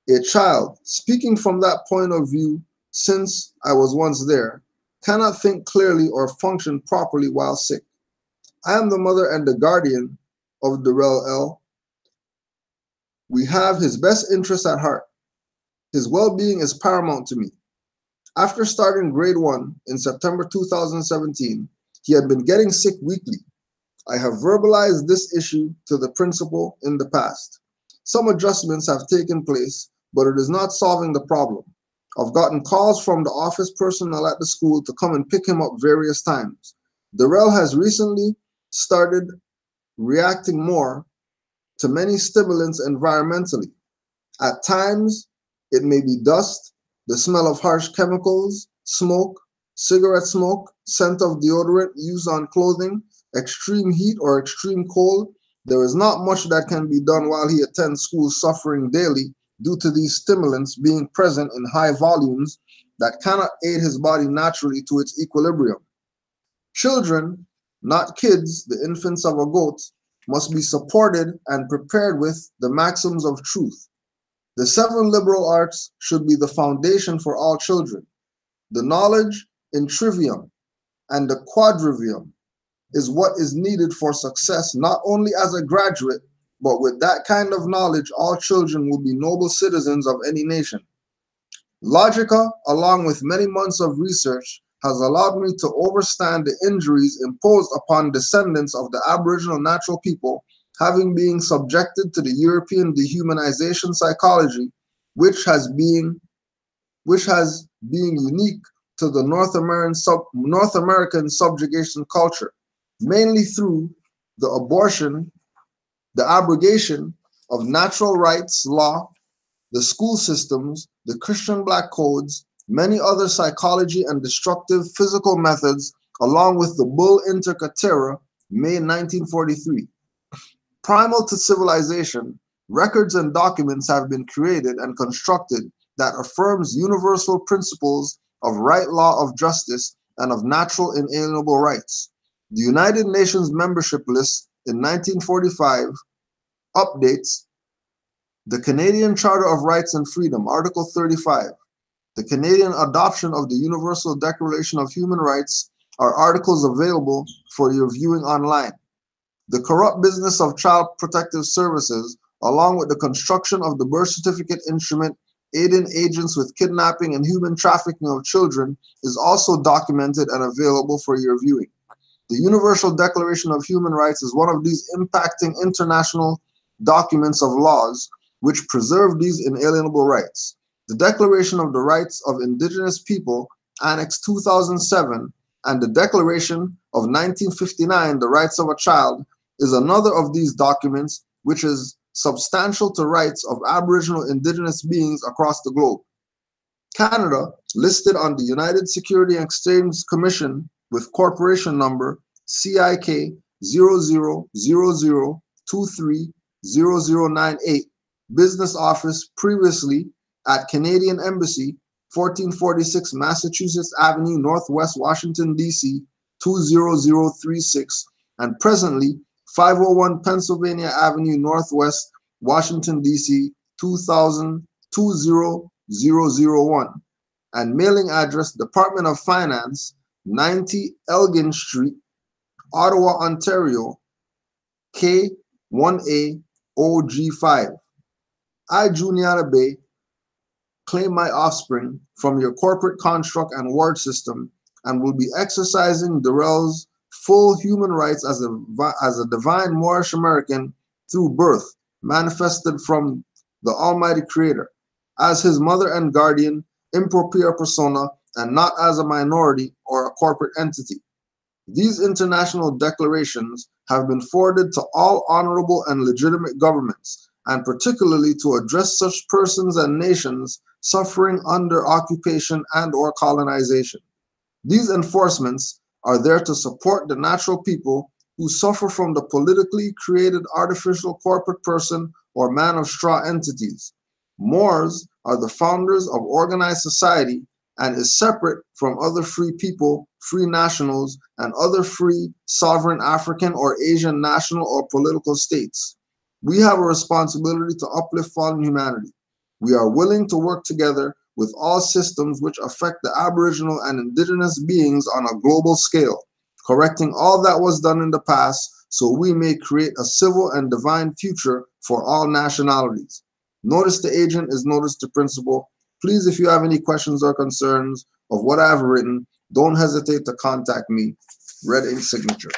A: A child, speaking from that point of view, since I was once there, cannot think clearly or function properly while sick. I am the mother and the guardian of Durrell L. We have his best interests at heart. His well-being is paramount to me. After starting grade 1 in September 2017, he had been getting sick weekly. I have verbalized this issue to the principal in the past. Some adjustments have taken place, but it is not solving the problem. I've gotten calls from the office personnel at the school to come and pick him up various times. Darrell has recently started reacting more to many stimulants environmentally. At times, it may be dust, the smell of harsh chemicals, smoke, cigarette smoke, scent of deodorant used on clothing, extreme heat or extreme cold. There is not much that can be done while he attends school suffering daily due to these stimulants being present in high volumes that cannot aid his body naturally to its equilibrium. Children, not kids, the infants of a goat, must be supported and prepared with the maxims of truth. The 7 liberal arts should be the foundation for all children. The knowledge in trivium and the quadrivium is what is needed for success, not only as a graduate, but with that kind of knowledge, all children will be noble citizens of any nation. Logica, along with many months of research, has allowed me to overstand the injuries imposed upon descendants of the Aboriginal natural people, having been subjected to the European dehumanization psychology, which has been unique to the North American subjugation culture, mainly through the abortion, the abrogation of natural rights law, the school systems, the Christian black codes, many other psychology and destructive physical methods, along with the Bull Inter Caetera, May 1943. Primal to civilization, records and documents have been created and constructed that affirms universal principles of right law of justice and of natural inalienable rights. The United Nations membership list in 1945 updates the Canadian Charter of Rights and Freedom, Article 35. The Canadian adoption of the Universal Declaration of Human Rights are articles available for your viewing online. The corrupt business of child protective services, along with the construction of the birth certificate instrument aiding agents with kidnapping and human trafficking of children, is also documented and available for your viewing. The Universal Declaration of Human Rights is one of these impacting international documents of laws which preserve these inalienable rights. The Declaration of the Rights of Indigenous People, Annex 2007, and the Declaration of 1959, The Rights of a Child, is another of these documents which is substantial to rights of Aboriginal Indigenous beings across the globe. Canada, listed on the United Security and Exchange Commission with corporation number CIK 0000230098, business office previously at Canadian Embassy, 1446 Massachusetts Avenue, Northwest Washington, D.C. 20036, and presently 501 Pennsylvania Avenue, Northwest Washington, D.C. 20001, and mailing address Department of Finance, 90 Elgin Street, Ottawa, Ontario, K1AOG5. I, Juniata Bay, claim my offspring from your corporate construct and ward system and will be exercising Darrell's full human rights as a divine Moorish American through birth, manifested from the Almighty Creator, as his mother and guardian, impropria persona, and not as a minority or a corporate entity. These international declarations have been forwarded to all honorable and legitimate governments, and particularly to address such persons and nations suffering under occupation and or colonization. These enforcements are there to support the natural people who suffer from the politically created artificial corporate person or man of straw entities. Moors are the founders of organized society and is separate from other free people, free nationals, and other free sovereign African or Asian national or political states. We have a responsibility to uplift fallen humanity. We are willing to work together with all systems which affect the Aboriginal and Indigenous beings on a global scale, correcting all that was done in the past so we may create a civil and divine future for all nationalities. Notice to agent is notice to principal. Please, if you have any questions or concerns of what I have written, don't hesitate to contact me. Red ink signature.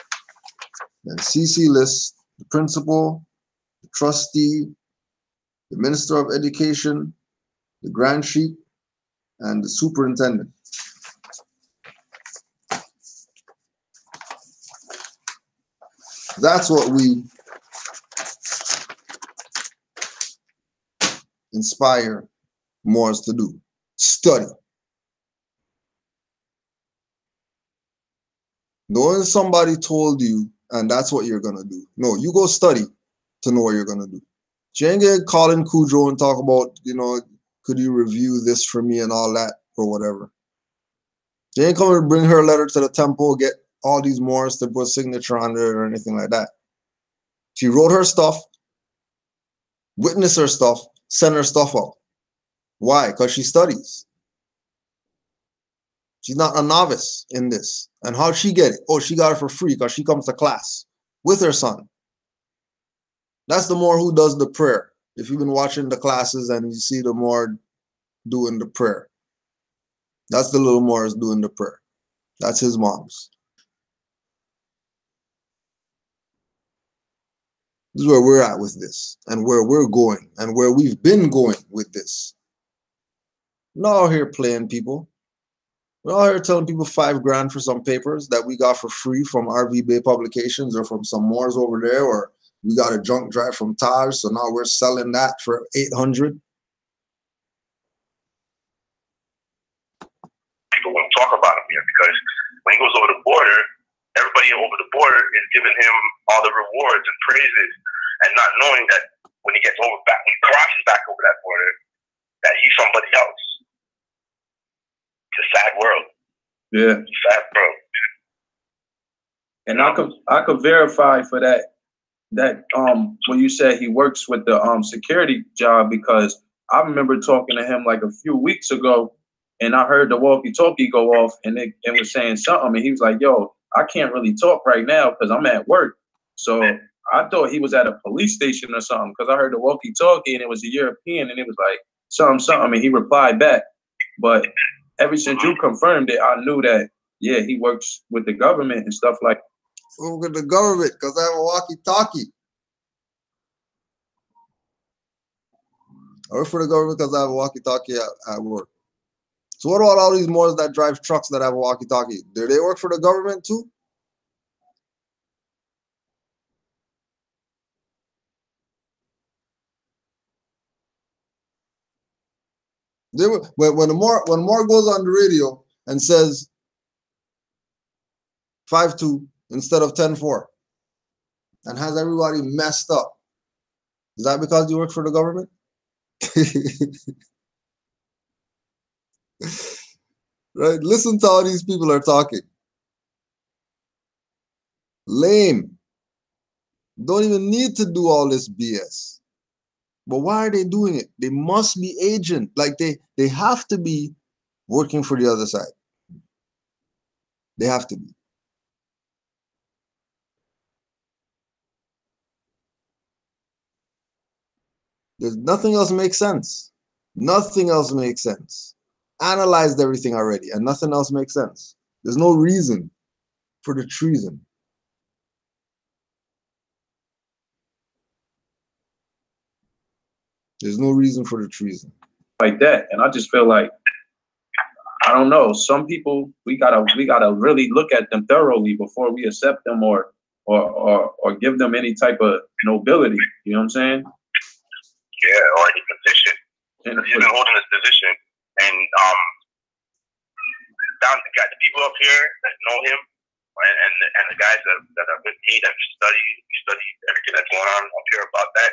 A: Then CC list, the principal, the trustee, the Minister of Education, the Grand Sheik, and the Superintendent. That's what we inspire Moors to do. Study. Knowing somebody told you, and that's what you're going to do. No, you go study to know what you're going to do. You ain't gonna call in Cujo and talk about, you know, could you review this for me and all that or whatever. She ain't coming to bring her letter to the temple, get all these Moors to put a signature on it or anything like that. She wrote her stuff, witnessed her stuff, sent her stuff out. Why? Because she studies. She's not a novice in this. And how'd she get it? Oh, she got it for free because she comes to class with her son. That's the Moor who does the prayer. If you've been watching the classes and you see the Moor doing the prayer, that's the little Moors doing the prayer. That's his mom's. This is where we're at with this and where we're going and where we've been going with this. We're not out here playing people. We're out here telling people $5 grand for some papers that we got for free from RV Bay Publications or from some Moors over there, or we got a junk drive from Taj, so now we're selling that for $800.
E: People won't talk about him here because when he goes over the border, everybody over the border is giving him all the rewards and praises, and not knowing that when he gets over back, when he crosses back over that border, that he's somebody else. It's a sad world.
F: Yeah.
E: It's a sad world.
F: And I could verify for that when you said he works with the security job, because I remember talking to him like a few weeks ago, and I heard the walkie-talkie go off, and it was saying something, and he was like, yo, I can't really talk right now because I'm at work. So I thought he was at a police station or something, because I heard the walkie-talkie and it was a European, and it was like something, and he replied back. But ever since you confirmed it, I knew that, yeah, he works with the government and stuff like that.
A: With the government, because I have a walkie-talkie. I work for the government because I have a walkie-talkie at work. So what about all these Moors that drive trucks that have a walkie-talkie? Do they work for the government too? When Moor goes on the radio and says 5-2 instead of 10-4 and has everybody messed up, is that because you work for the government? Right? Listen to how these people are talking. Lame. Don't even need to do all this BS. But why are they doing it? They must be agent. Like they have to be working for the other side. They have to be. There's nothing else makes sense. Nothing else makes sense. Analyzed everything already, and nothing else makes sense. There's no reason for the treason. There's no reason for the treason.
F: Like that. And I just feel like, I don't know, some people, we gotta really look at them thoroughly before we accept them or give them any type of nobility. You know what I'm saying?
E: Yeah, or any position. He's been holding this position, and the people up here that know him, and the guys that are with me that study everything that's going on up here about that,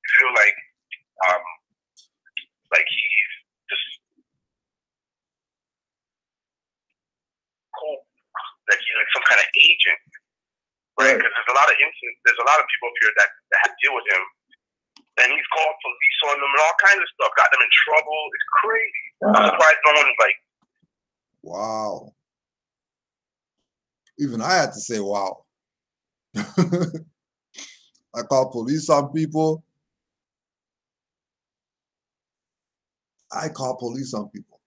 E: you feel like he's just cool, like he's like some kind of agent, right? Because there's a lot of people up here that have to deal with him. And he's called police on them and all kinds of stuff. Got them in trouble. It's crazy. I'm surprised no one's like.
A: Wow. Even I had to say wow. I call police on people. I call police on people.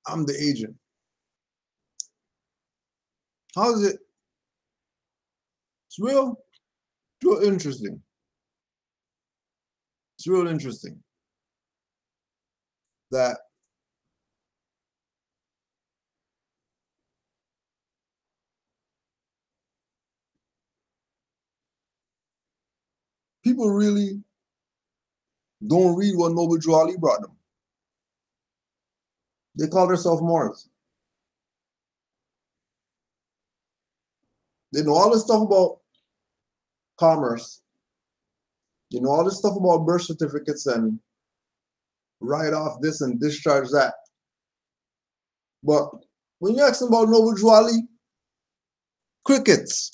A: I'm the agent. How is it? It's real interesting. It's real interesting that people really don't read what Noble Drew Ali brought them. They call themselves Moors. They know all this stuff about commerce. They know all this stuff about birth certificates and write off this and discharge that. But when you ask them about Noble Drew Ali, crickets.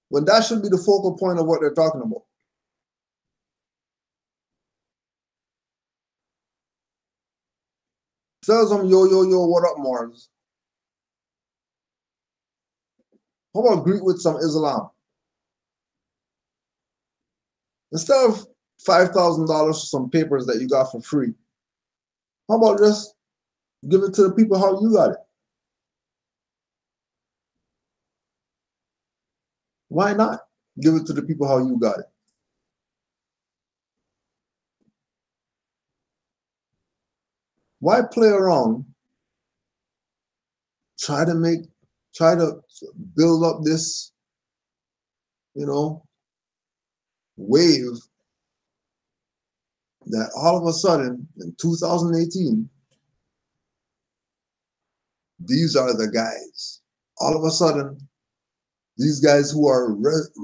A: When that should be the focal point of what they're talking about. Tell them, yo, what up, Mars? How about greet with some Islam? Instead of $5,000 for some papers that you got for free, how about just give it to the people how you got it? Why not give it to the people how you got it? Why play around? Try to build up this, wave that all of a sudden in 2018, these are the guys. All of a sudden, these guys who are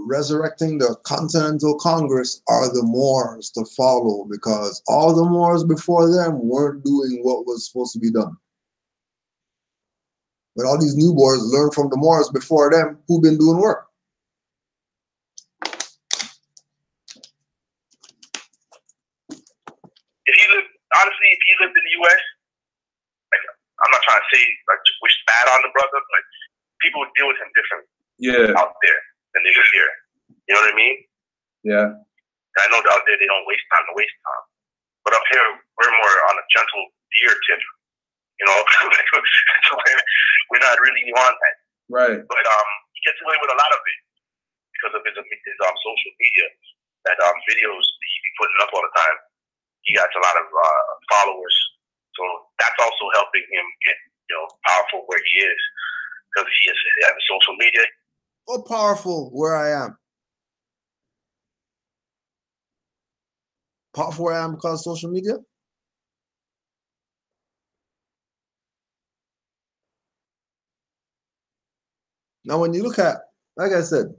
A: resurrecting the Continental Congress are the Moors to follow, because all the Moors before them weren't doing what was supposed to be done. But all these new Moors learn from the Moors before them who've been doing work.
E: Honestly, if he lived in the U.S., like, I'm not trying to say like wish bad on the brother, but people would deal with him differently.
F: Yeah.
E: Out there than they do here. You know what I mean?
F: Yeah.
E: I know out there they don't waste time to waste time. But up here, we're more on a gentle deer tip. We're not really on that.
F: Right.
E: But he gets away with a lot of it because of his social media, that videos that he be putting up all the time. He got a lot of followers. So that's also helping him get, powerful where he is. Because he has social media.
A: How powerful where I am? Powerful where I am because of social media? Now, when you look at, like I said,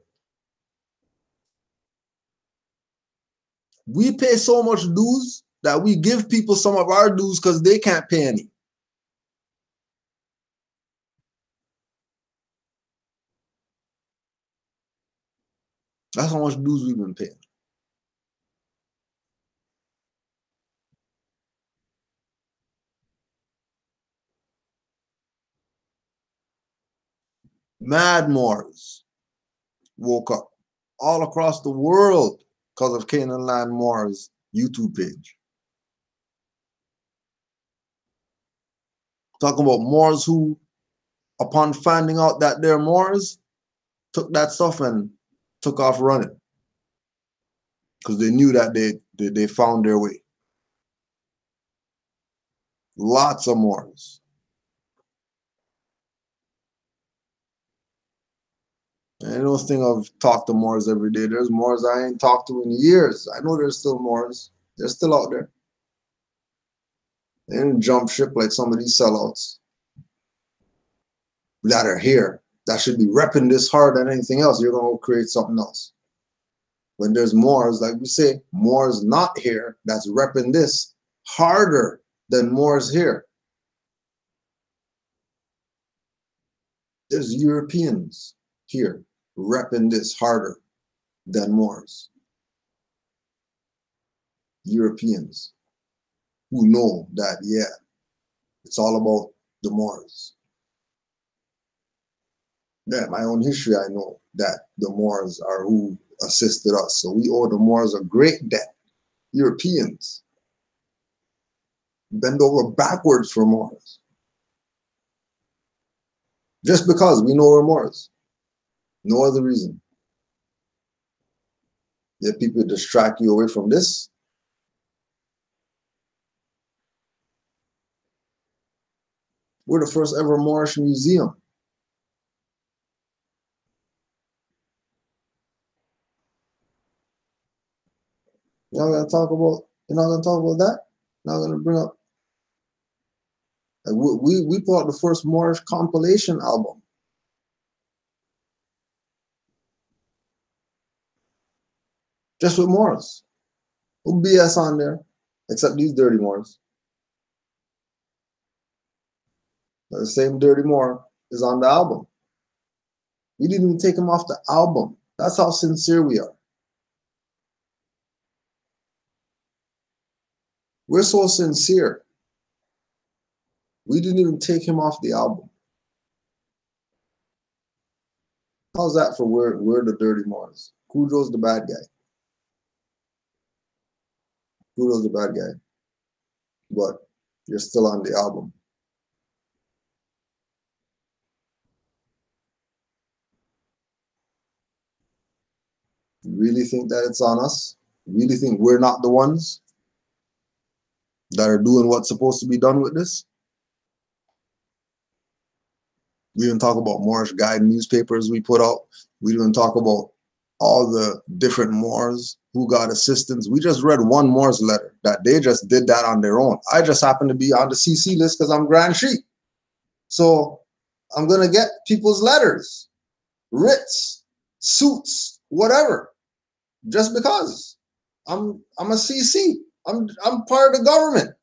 A: we pay so much dues that we give people some of our dues because they can't pay any. That's how much dues we've been paying. Mad Moors woke up all across the world because of Canaanland Moors YouTube page. Talking about Moors who, upon finding out that they're Moors, took that stuff and took off running because they knew that they found their way. Lots of Moors. And I don't think I've talked to Moors every day. There's Moors I ain't talked to in years. I know there's still Moors. They're still out there. They didn't jump ship like some of these sellouts that are here, that should be repping this hard than anything else. You're going to create something else. When there's Moors, like we say, Moors not here, that's repping this harder than Moors here. There's Europeans here repping this harder than Moors. Europeans who know that, yeah, It's all about the Moors. Yeah, my own history, I know that the Moors are who assisted us. So we owe the Moors a great debt. Europeans bend over backwards for Moors. Just because we know we're Moors. No other reason. Yet people distract you away from this. We're the first ever Moorish museum. You're not gonna talk about that? Not gonna bring up. Like we put out the first Moorish compilation album. Just with Moors. No BS on there, except these dirty Moors. The same dirty Moor is on the album. We didn't even take him off the album. That's how sincere we are. We're so sincere. We didn't even take him off the album. How's that for we're the dirty Moors? Kujo's the bad guy. Kujo's the bad guy. But you're still on the album. You really think that it's on us? You really think we're not the ones that are doing what's supposed to be done with this? We didn't talk about Moorish guide newspapers we put out. We didn't talk about all the different Moors who got assistance. We just read one Moors letter that they just did that on their own. I just happen to be on the CC list because I'm Grand Sheik. So I'm going to get people's letters, writs, suits, whatever, just because I'm a CC. I'm part of the government.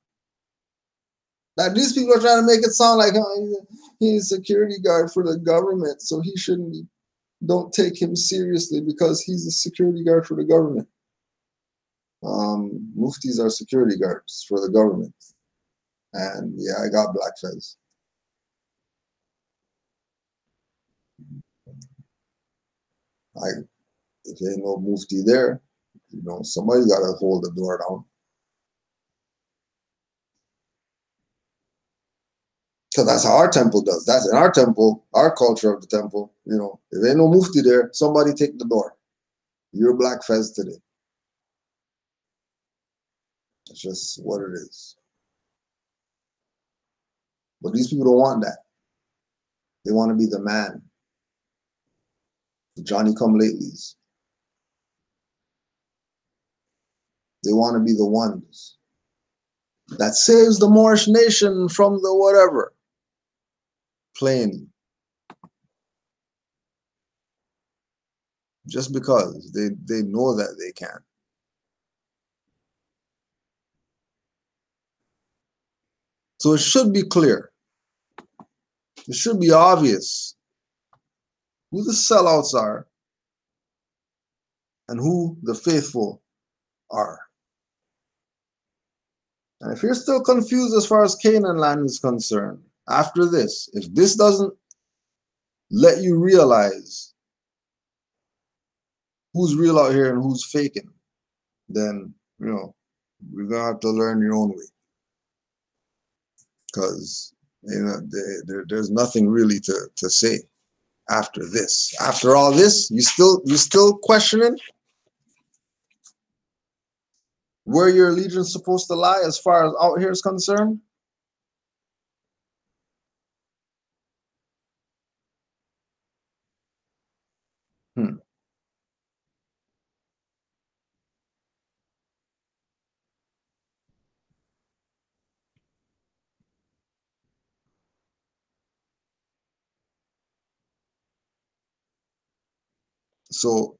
A: Like these people are trying to make it sound like he's a security guard for the government, so he shouldn't be. Don't take him seriously because he's a security guard for the government. Muftis are security guards for the government. And yeah, I got black fez. If there ain't no mufti there, somebody got to hold the door down. Because that's how our temple does. That's in our temple, our culture of the temple. If ain't no mufti there, somebody take the door. You're black fez today. That's just what it is. But these people don't want that. They want to be the man. The Johnny come latelys. They want to be the ones that saves the Moorish nation from the whatever. Playing. Just because they know that they can. So it should be clear. It should be obvious who the sellouts are and who the faithful are. And if you're still confused as far as Canaanland is concerned, after this, if this doesn't let you realize who's real out here and who's faking, then, we're going to have to learn your own way. Because, there's nothing really to say after this. After all this, you still questioning where your allegiance is supposed to lie as far as out here is concerned? So,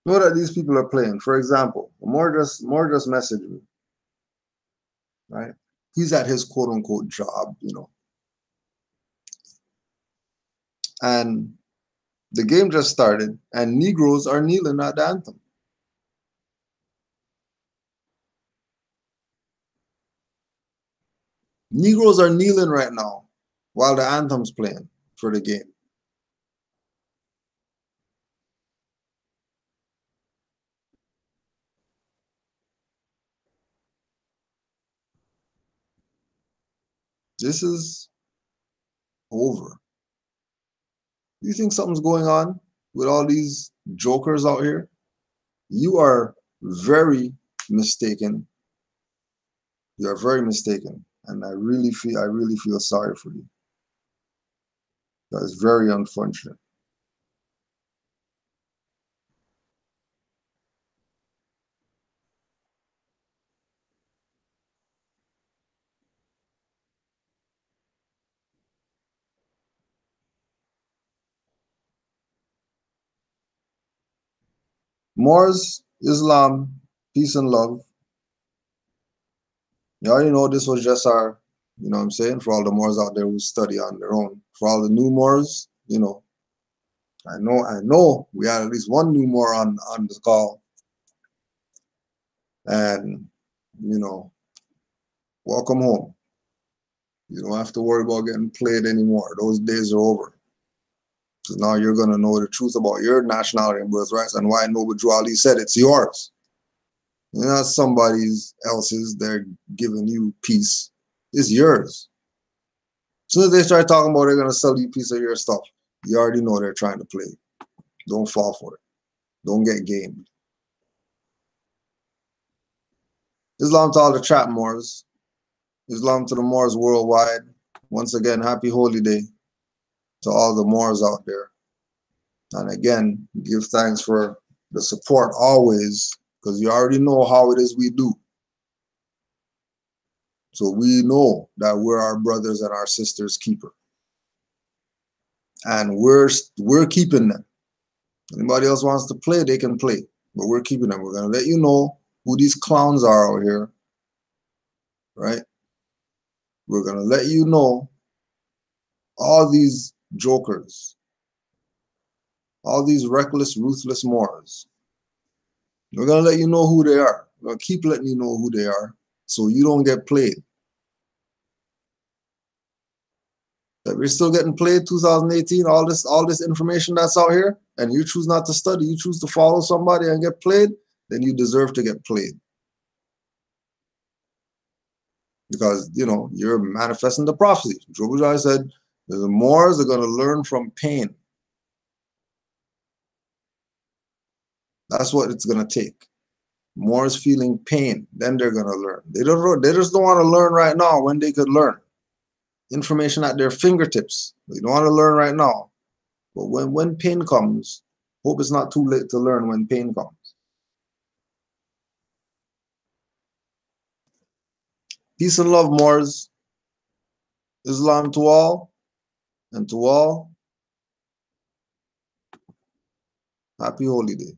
A: know that these people are playing. For example, More just messaged me, right? He's at his quote unquote job, and the game just started, and Negroes are kneeling at the anthem. Negroes are kneeling right now while the anthem's playing for the game. This is over. You think something's going on with all these jokers out here? You are very mistaken. You are very mistaken. And I really feel sorry for you. That is very unfortunate. Moors, Islam, peace and love. You already know this was just our, you know what I'm saying, for all the Moors out there who study on their own. For all the new Moors, you know, I know we had at least one new Moor on the call. And, you know, welcome home. You don't have to worry about getting played anymore. Those days are over. Because now you're going to know the truth about your nationality and birthrights and why Noble Drew Ali said it's yours. It's not somebody else's. They're giving you peace. It's yours. As soon as they start talking about they're going to sell you a piece of your stuff, you already know they're trying to play. Don't fall for it. Don't get gamed. Islam to all the trap Moors. Islam to the Moors worldwide. Once again, happy holy day to all the Moors out there. And again, give thanks for the support always, because you already know how it is we do. So we know that we're our brothers and our sisters' keeper. And we're keeping them. Anybody else wants to play, they can play. But we're keeping them. We're going to let you know who these clowns are out here. Right? We're going to let you know all these jokers, all these reckless, ruthless Moors. We're going to let you know who they are. We're going to keep letting you know who they are so you don't get played. That we're still getting played 2018, all this information that's out here, and you choose not to study, you choose to follow somebody and get played, then you deserve to get played. Because, you know, you're manifesting the prophecy. Jobuja said, the Moors are going to learn from pain. That's what it's going to take. Moors feeling pain, then they're going to learn. They just don't want to learn right now when they could learn. Information at their fingertips. They don't want to learn right now. But when pain comes, hope it's not too late to learn when pain comes. Peace and love, Moors. Islam to all, and to all, happy holy day.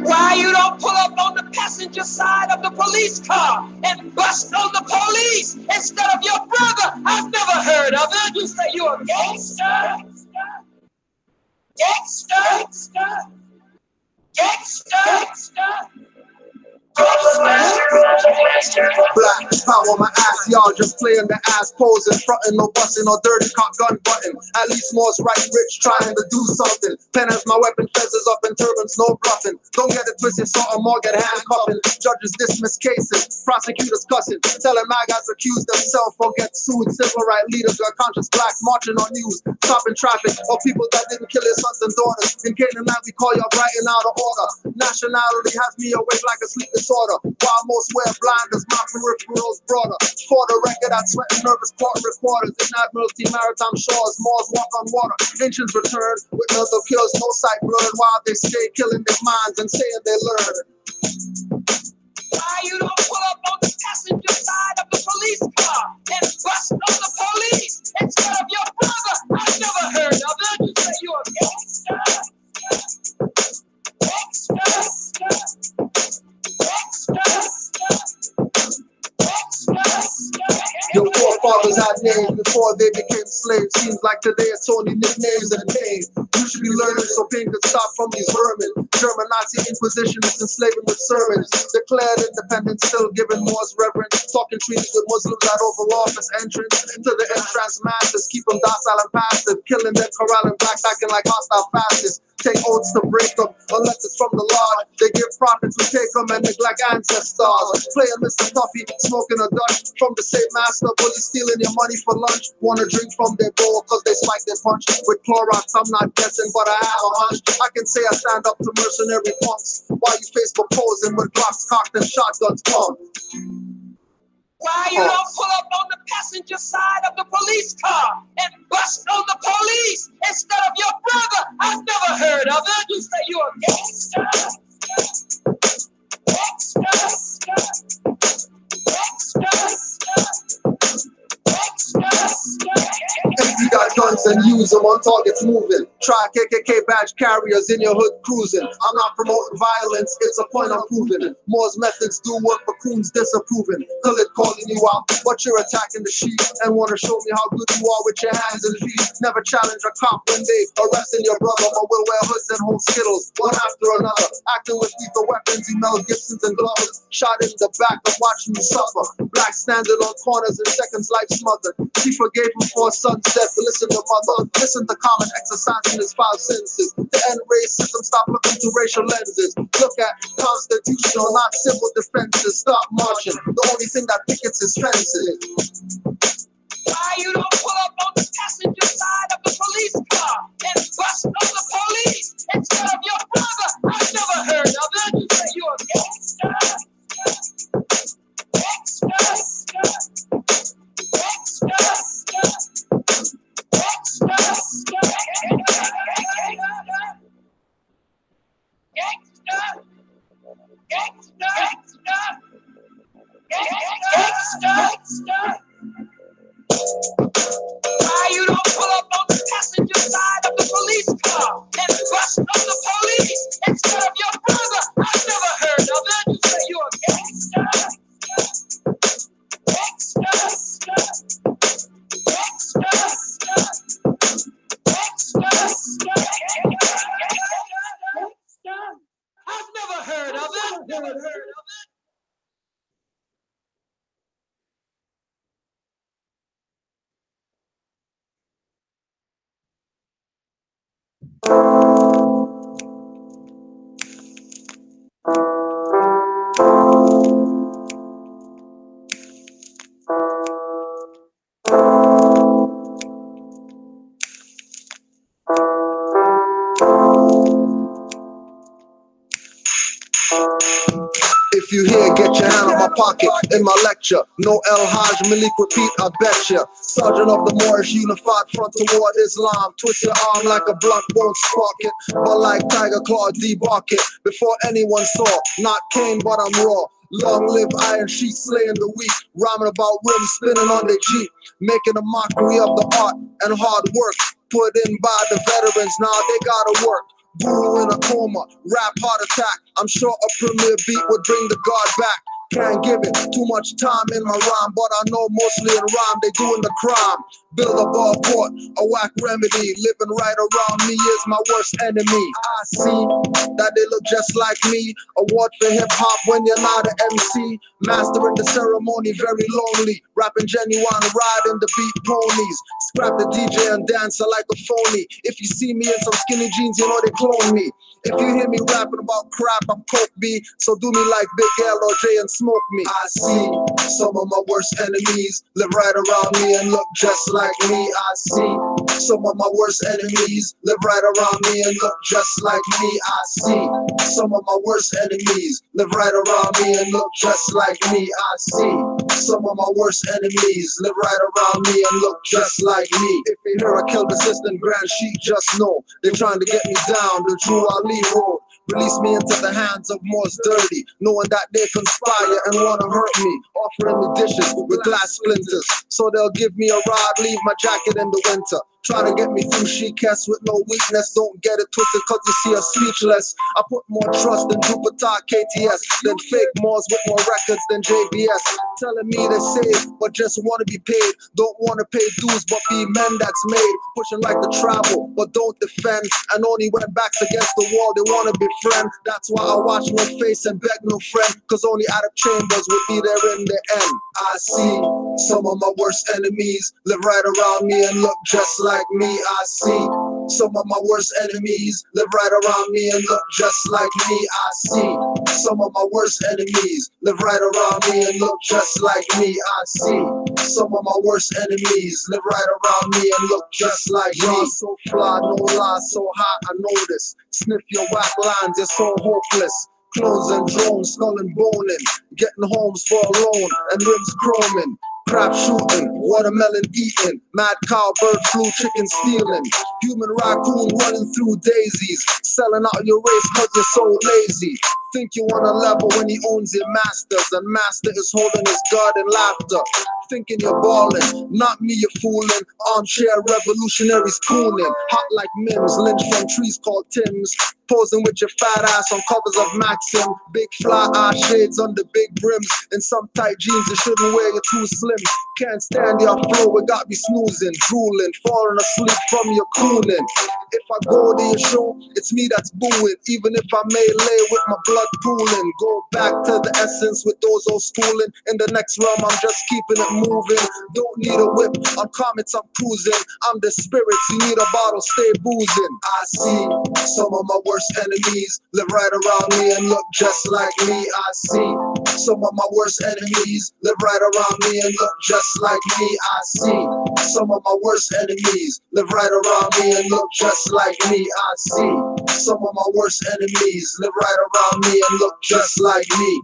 B: Why you don't pull up on the passenger side of the police car and bust on the police instead of your brother? I've never heard of it. You say you're a gangster. Gangster.
A: Black power my ass, y'all just playing the ass posing, frontin', no bustin', no dirty cop gun button. At least more's right, rich, trying to do something. Pen as my weapon, feathers up and turbans, no bluffing. Don't get it twisted, something more get handcuffing. Judges dismiss cases, prosecutors cussing, telling my guys accuse themselves or get sued. Civil rights leaders got conscious black marching on news, stopping traffic of people that didn't kill their sons and daughters. In Canaanland, we call y'all brighten out of order. Nationality has me awake like a sleep disorder. While most wear blinders, my peripherals broader. For the record, I sweat nervous court reporters in Admiralty maritime shores. Moors walk on water. Ancients return with another kills, no sight blurred while they stay killing their minds and saying they learn.
B: Why you don't pull up on the passenger side of the police car and bust on the police instead of your brother? I've never heard of it. You say you're a gangster.
A: Your forefathers bad names before they became slaves. Seems like today it's only nicknames and pain. You should be learning so pain could stop from these vermin. German Nazi Inquisition is enslaving with sermons. Declared independence, still giving Moors reverence. Talking treaties with Muslims at Oval Office entrance. To the entrance masses, keep them docile and passive. Killing them, corralling blacks, acting like hostile fascists. Take oaths to break them, unless it's from the Lord. They give prophets who take them and neglect ancestors. Playing Mr. Puffy, smoking a Dutch from the same master. Bully stealing your money for lunch. Wanna drink from their bowl cause they spike their punch. With Clorox, I'm not guessing, but I have a hunch. I can say I stand up to mercenary punks while you face proposing with Glocks cocked and shotguns pumped.
B: Why you don't pull up on the passenger side of the police car and bust on the police instead of your brother? I've never heard of it. You say you a gangster.
A: If you got guns and use them on targets moving. Try KKK badge carriers in your hood cruising. I'm not promoting violence, it's a point I'm proving. Moore's methods do work, but coons disapproving. Khalid calling you out, but you're attacking the sheep and wanna show me how good you are with your hands and feet. Never challenge a cop when they arresting your brother, but will wear hoods and hold skittles one after another. Acting with lethal weapons, Mel Gibsons and gloves. Shot in the back, I'm watching you suffer. Black standing on corners in seconds, life smothered. She forgave him for sunset, but listen to mother. Listen to common exercise in his 5 senses. To end racism, stop looking to racial lenses. Look at constitutional, not civil defenses. Stop marching. The only thing that pickets is fences.
B: Why you don't pull up on the passenger side of the police car and bust on the police instead of your brother? I've never heard of it. You say you a gangster. Why you don't pull up on the passenger side of the police car and bust on the police instead of your brother? I've never heard of it. You say you a gangster. I've never heard of it.
A: If you hear, get your hand on my pocket in my lecture. No El Haj Malik repeat, I betcha. Sergeant of the Moorish Unified Front toward Islam. Twist your arm like a blunt, won't spark it. But like Tiger Claw, debark it. Before anyone saw, not Cain, but I'm raw. Long live Iron Sheik, slaying the weak. Rhyming about rims, spinning on their Jeep. Making a mockery of the art and hard work put in by the veterans. Now they gotta work. Guru in a coma, rap heart attack. I'm sure a premier beat would bring the guard back. Can't give it too much time in my rhyme, but I know mostly in rhyme they doing the crime. Build a ball court, a whack remedy. Living right around me is my worst enemy. I see that they look just like me. Award for hip hop when you're not an MC. Mastering the ceremony, very lonely. Rapping genuine, riding the beat ponies. Scrap the DJ and dancer like a phony. If you see me in some skinny jeans, you know they clone me. If you hear me rapping about crap, I'm Coke B. So do me like Big L or J and smoke me. I see some of my worst enemies live right around me and look just like me. I see some of my worst enemies live right around me and look just like me. I see some of my worst enemies live right around me and look just like me. I see some of my worst enemies live right around me and look just like me. If you hear a killed assistant Grand Sheik, just know they're trying to get me down the Drew Ali road. Release me into the hands of Moore's dirty, knowing that they conspire and wanna hurt me, offering me dishes with glass splinters, so they'll give me a ride, leave my jacket in the winter. Try to get me through she-cast with no weakness. Don't get it twisted cause you see her speechless. I put more trust in Jupiter KTS than fake Moors with more records than JBS. Telling me they save but just want to be paid. Don't want to pay dues but be men that's made. Pushing like the travel but don't defend. And only when backs against the wall they want to befriend. That's why I watch no face and beg no friend. Cause only out of chambers will be there in the end. I see some of my worst enemies live right around me and look just like me. I see some of my worst enemies live right around me and look just like me. I see some of my worst enemies live right around me and look just like me. I see some of my worst enemies live right around me and look just like me. So fly, no lie, so hot, I know this. Sniff your whack lines, you're so hopeless. Clones and drones, skull and boning, getting homes for a loan and rims chroming. Crap shooting, watermelon eating, mad cow, bird flu, chicken stealing, human raccoon running through daisies, selling out your race cause you're so lazy. Think you on a level when he owns your masters, and master is holding his guard in laughter. Thinking you're balling, not me you're fooling. Armchair revolutionaries cooling, hot like Mims, lynched from trees called Tims. Posing with your fat ass on covers of Maxim. Big fly eye shades under big brims. In some tight jeans you shouldn't wear, you're too slim. Can't stand your flow, it got me snoozing, drooling, falling asleep from your cooling. If I go to your show, it's me that's booing. Even if I may lay with my blood pooling. Go back to the essence with those old schooling. In the next realm I'm just keeping it moving. Don't need a whip, on comets I'm cruising. I'm the spirits, you need a bottle, stay boozing. I see some of my worst enemies live right around me and look just like me. I see some of my worst enemies live right around me and look just like me. I see some of my worst enemies live right around me and look just like me. I see some of my worst enemies live right around me and look just like me.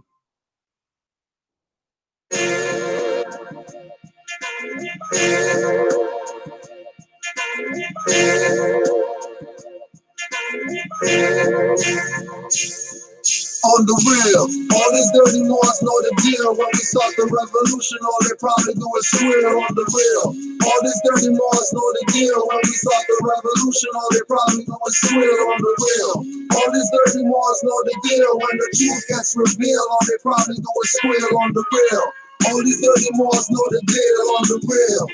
A: On the real, all these dirty Moors know the deal. When we start the revolution, all they probably do is squeal. On the real, all these dirty Moors know the deal. When we start the revolution, all they probably do is squeal. On the real, all these dirty Moors know the deal. When the truth gets revealed, all they probably do is squeal. On the real, all these dirty Moors know the deal. On the real,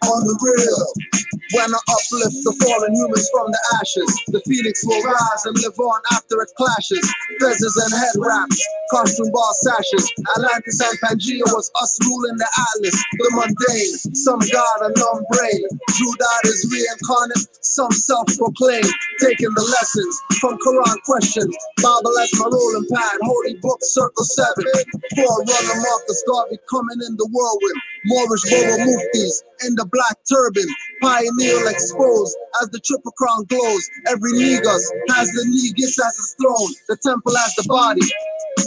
A: on the real. When I uplift the fallen humans from the ashes, the phoenix will rise and live on after it clashes. Feathers and head wraps, costume ball sashes. Atlantis and Pangea was us ruling the atlas. The mundane, some god and none brain. Judah is reincarnate, some self-proclaimed. Taking the lessons from Quran questions. Bible as my rolling pad, holy book circle 7. Forerunner Marcus Garvey coming in the whirlwind. Moorish Boba Muftis in the black turban. Pioneer exposed as the triple crown glows. Every Negus has the Negus as his throne. The temple as the body.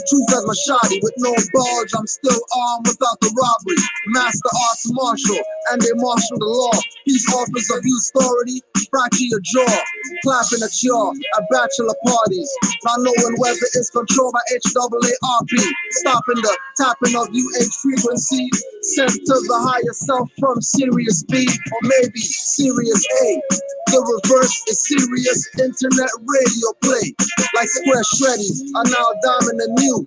A: Truth as my shoddy. With no bulge, I'm still armed without the robbery. Master arts martial, and they marshal the law. Peace offers abuse authority, fracture your jaw. Clapping at y'all at bachelor parties. Not knowing whether it's controlled by HAARP. Stopping the tapping of UH frequency. Sent to the higher self from Sirius B, or maybe Sirius A. The reverse is serious internet radio play. Like square shreddies are now diamond and new.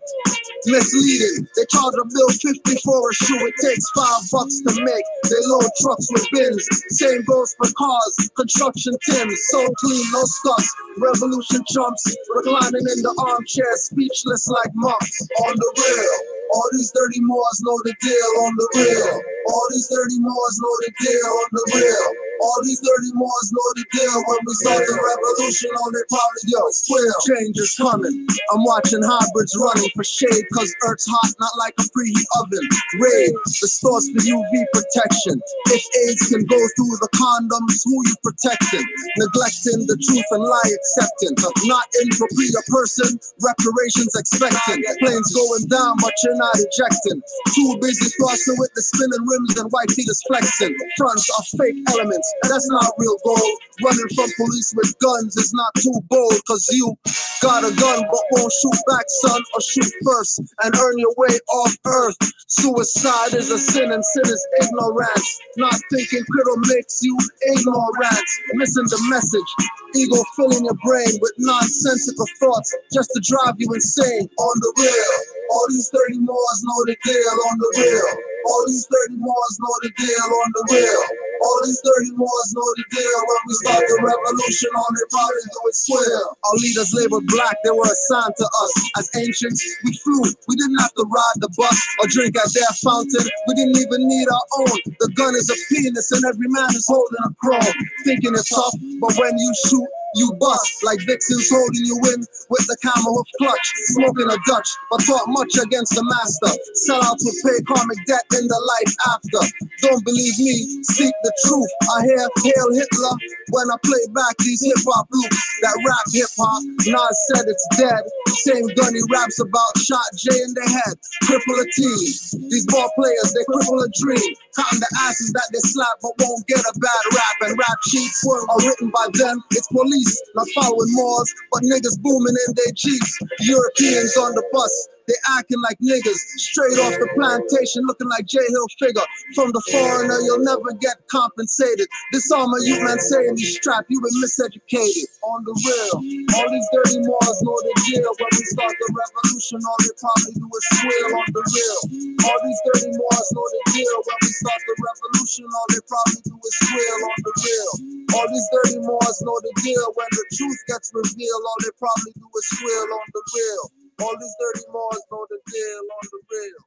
A: Misleading, they charge a bill 50 for a shoe. It takes $5 to make. They load trucks with bins. Same goes for cars, construction Tims. So clean, no scuffs. Revolution chumps, reclining in the armchair, speechless like monks. On the real, all these dirty Moors know the deal. On the real, all these dirty Moors know the deal. On the real, all these dirty Moors know the deal. When we start the revolution, all they probably do is squeal. Change is coming. I'm watching hybrids running for shade, cause Earth's hot, not like a preheat oven. Raid the stores for UV protection. If AIDS can go through the condoms, who you protecting? Neglecting the truth and lie accepting. Not in for a person, reparations expecting. Planes going down, but you're not ejecting. Too busy flossing with the spinning rims and white feet is flexing. Fronts are fake elements, that's not real gold. Running from police with guns is not too bold, cause you got a gun but won't shoot back, son, or shoot first and earn your way off earth. Suicide is a sin and sin is ignorance. Not thinking clear makes you ignorant. Missing the message. Ego filling your brain with nonsensical thoughts just to drive you insane. On the real, all these 30 Moors know the deal. On the real, all these 30 Moors know the deal. On the real, all these 30 Moors know the deal. When we start the revolution, all they probably do is swear. Our leaders labeled black, they were assigned to us. As ancients, we flew. We didn't have to ride the bus or drink at their fountain. We didn't even need our own. The gun is a penis and every man is holding a chrome. Thinking it's tough, but when you shoot, you bust like vixens holding you in with the camel of clutch, smoking a Dutch, but taught much against the master. Sellouts will pay karmic debt in the life after. Don't believe me, seek the truth. I hear Hail Hitler when I play back these hip hop loops that rap hip hop. Nas said it's dead. Same gun he raps about shot J in the head. Cripple a team. These ball players, they cripple a dream. Counting the asses that they slap but won't get a bad rap. And rap sheets are written by them. It's police, not following Moors, but niggas booming in their Jeeps. Europeans on the bus, they acting like niggas. Straight off the plantation, looking like J Hill figure. From the foreigner, you'll never get compensated. This armor you man saying he's strapped, you been miseducated. On the real, all these dirty Moors know the deal. When we start the revolution, all they probably do is squeal. On the real, all these dirty Moors know the deal. When we start the revolution, all they probably do is squeal. On the real, all these dirty Moors know the deal. When the truth gets revealed, all they probably do is squeal. On the real, all these dirty Moors know the deal. On the real,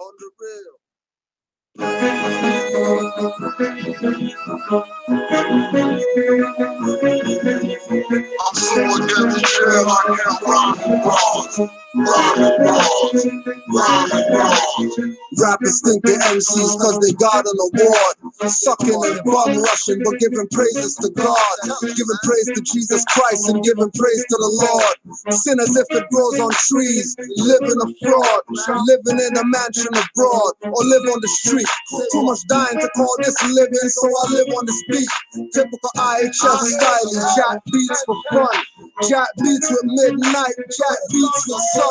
A: on the real.
B: I'm so against the jail, I can't rhyme bras.
A: Rappers think they're MCs cause they got an award. Sucking and bum rushing but giving praises to God. Giving praise to Jesus Christ and giving praise to the Lord. Sin as if it grows on trees. Living a fraud. Living in a mansion abroad. Or live on the street. Too much dying to call this living, so I live on this beat. Typical IHS style. Jack beats for fun. Jack beats with midnight. Jack beats with sun.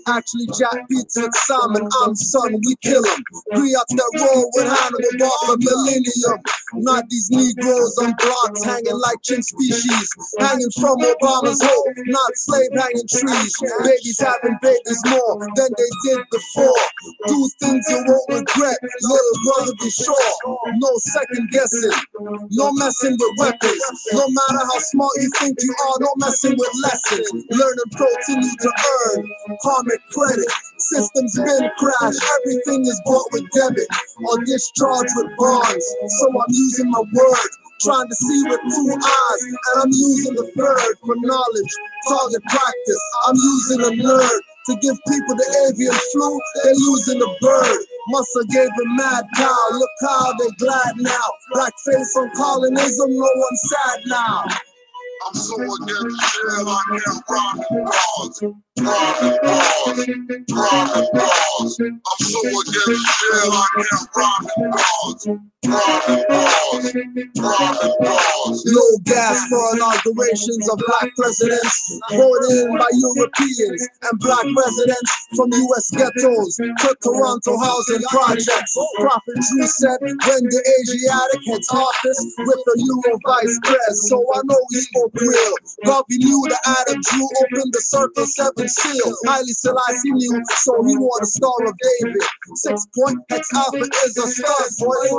A: Actually Jack beats with Simon. I'm son, we kill him. Griots that roll with Hannibal Barker millennium. Not these Negroes on blocks hanging like chin species. Hanging from Obama's hope, not slave hanging trees. Babies having babies more than they did before. Do things you won't regret, little brother, be sure. No second guessing, no messing with weapons. No matter how smart you think you are, no messing with lessons. Learn and continue to earn karmic credit. Systems been crashed, everything is bought with debit or discharged with bonds. So I'm using my word, trying to see with 2 eyes, and I'm using the third for knowledge, target practice. I'm using a nerd to give people the avian flu, they're using the bird. Musta gave him mad cow, look how they glad now. Blackface on colonism, no one's sad now.
B: I'm so against the jail, I can't rhyme bras. I'm so against the jail, I can't rhyme
A: No gas for inaugurations of black presidents, voted in by Europeans and black residents from US ghettos to Toronto housing projects. Prophet Drew said when the Asiatic heads office with the Euro vice pres. So I know he spoke real. Garvey knew the Adam Drew opened the circle 7 seal. Haile Selassie knew, so he wore the Star of David. 6 point X Alpha is a stud boy. So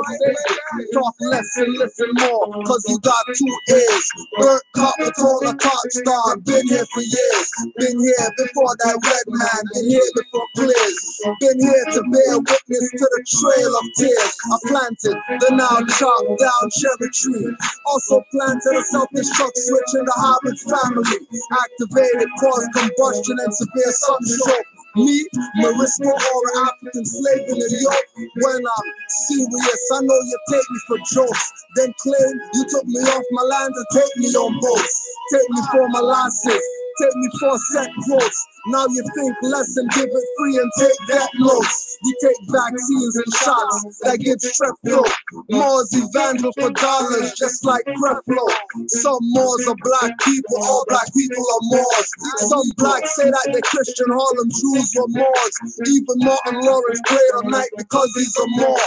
A: talk less and listen more, cause you got 2 ears. Bert Copper told a top star, been here for years. Been here before that red man, been here before clears. Been here to bear witness to the trail of tears. I planted the now chopped down cherry tree. Also planted a self-destruct switch in the Harvard family. Activated, caused combustion and severe sunstroke. Me, Marisco, or an African slave in New York. When I'm serious, I know you take me for jokes. Then claim you took me off my land to take me on boats. Take me for my losses, take me for set quotes. Now you think less and give it free and take that notes. We take vaccines and shots that give strep throat. Moors evangel for dollars, just like Creflo. Some Moors are black people, all black people are Moors. Some blacks say that the Christian Harlem Jews were Moors. Even Martin Lawrence played a night because he's a Moor.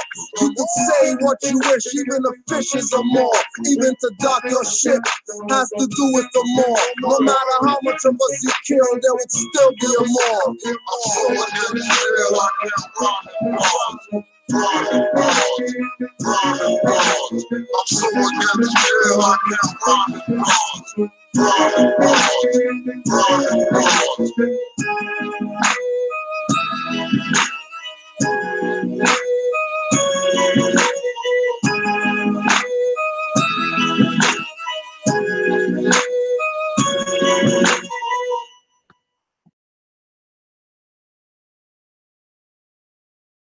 A: You can say what you wish, even a fish is a Moor. Even to dock your ship has to do with the Moor. No matter how much of us you kill, there would still be a Moor. I'm so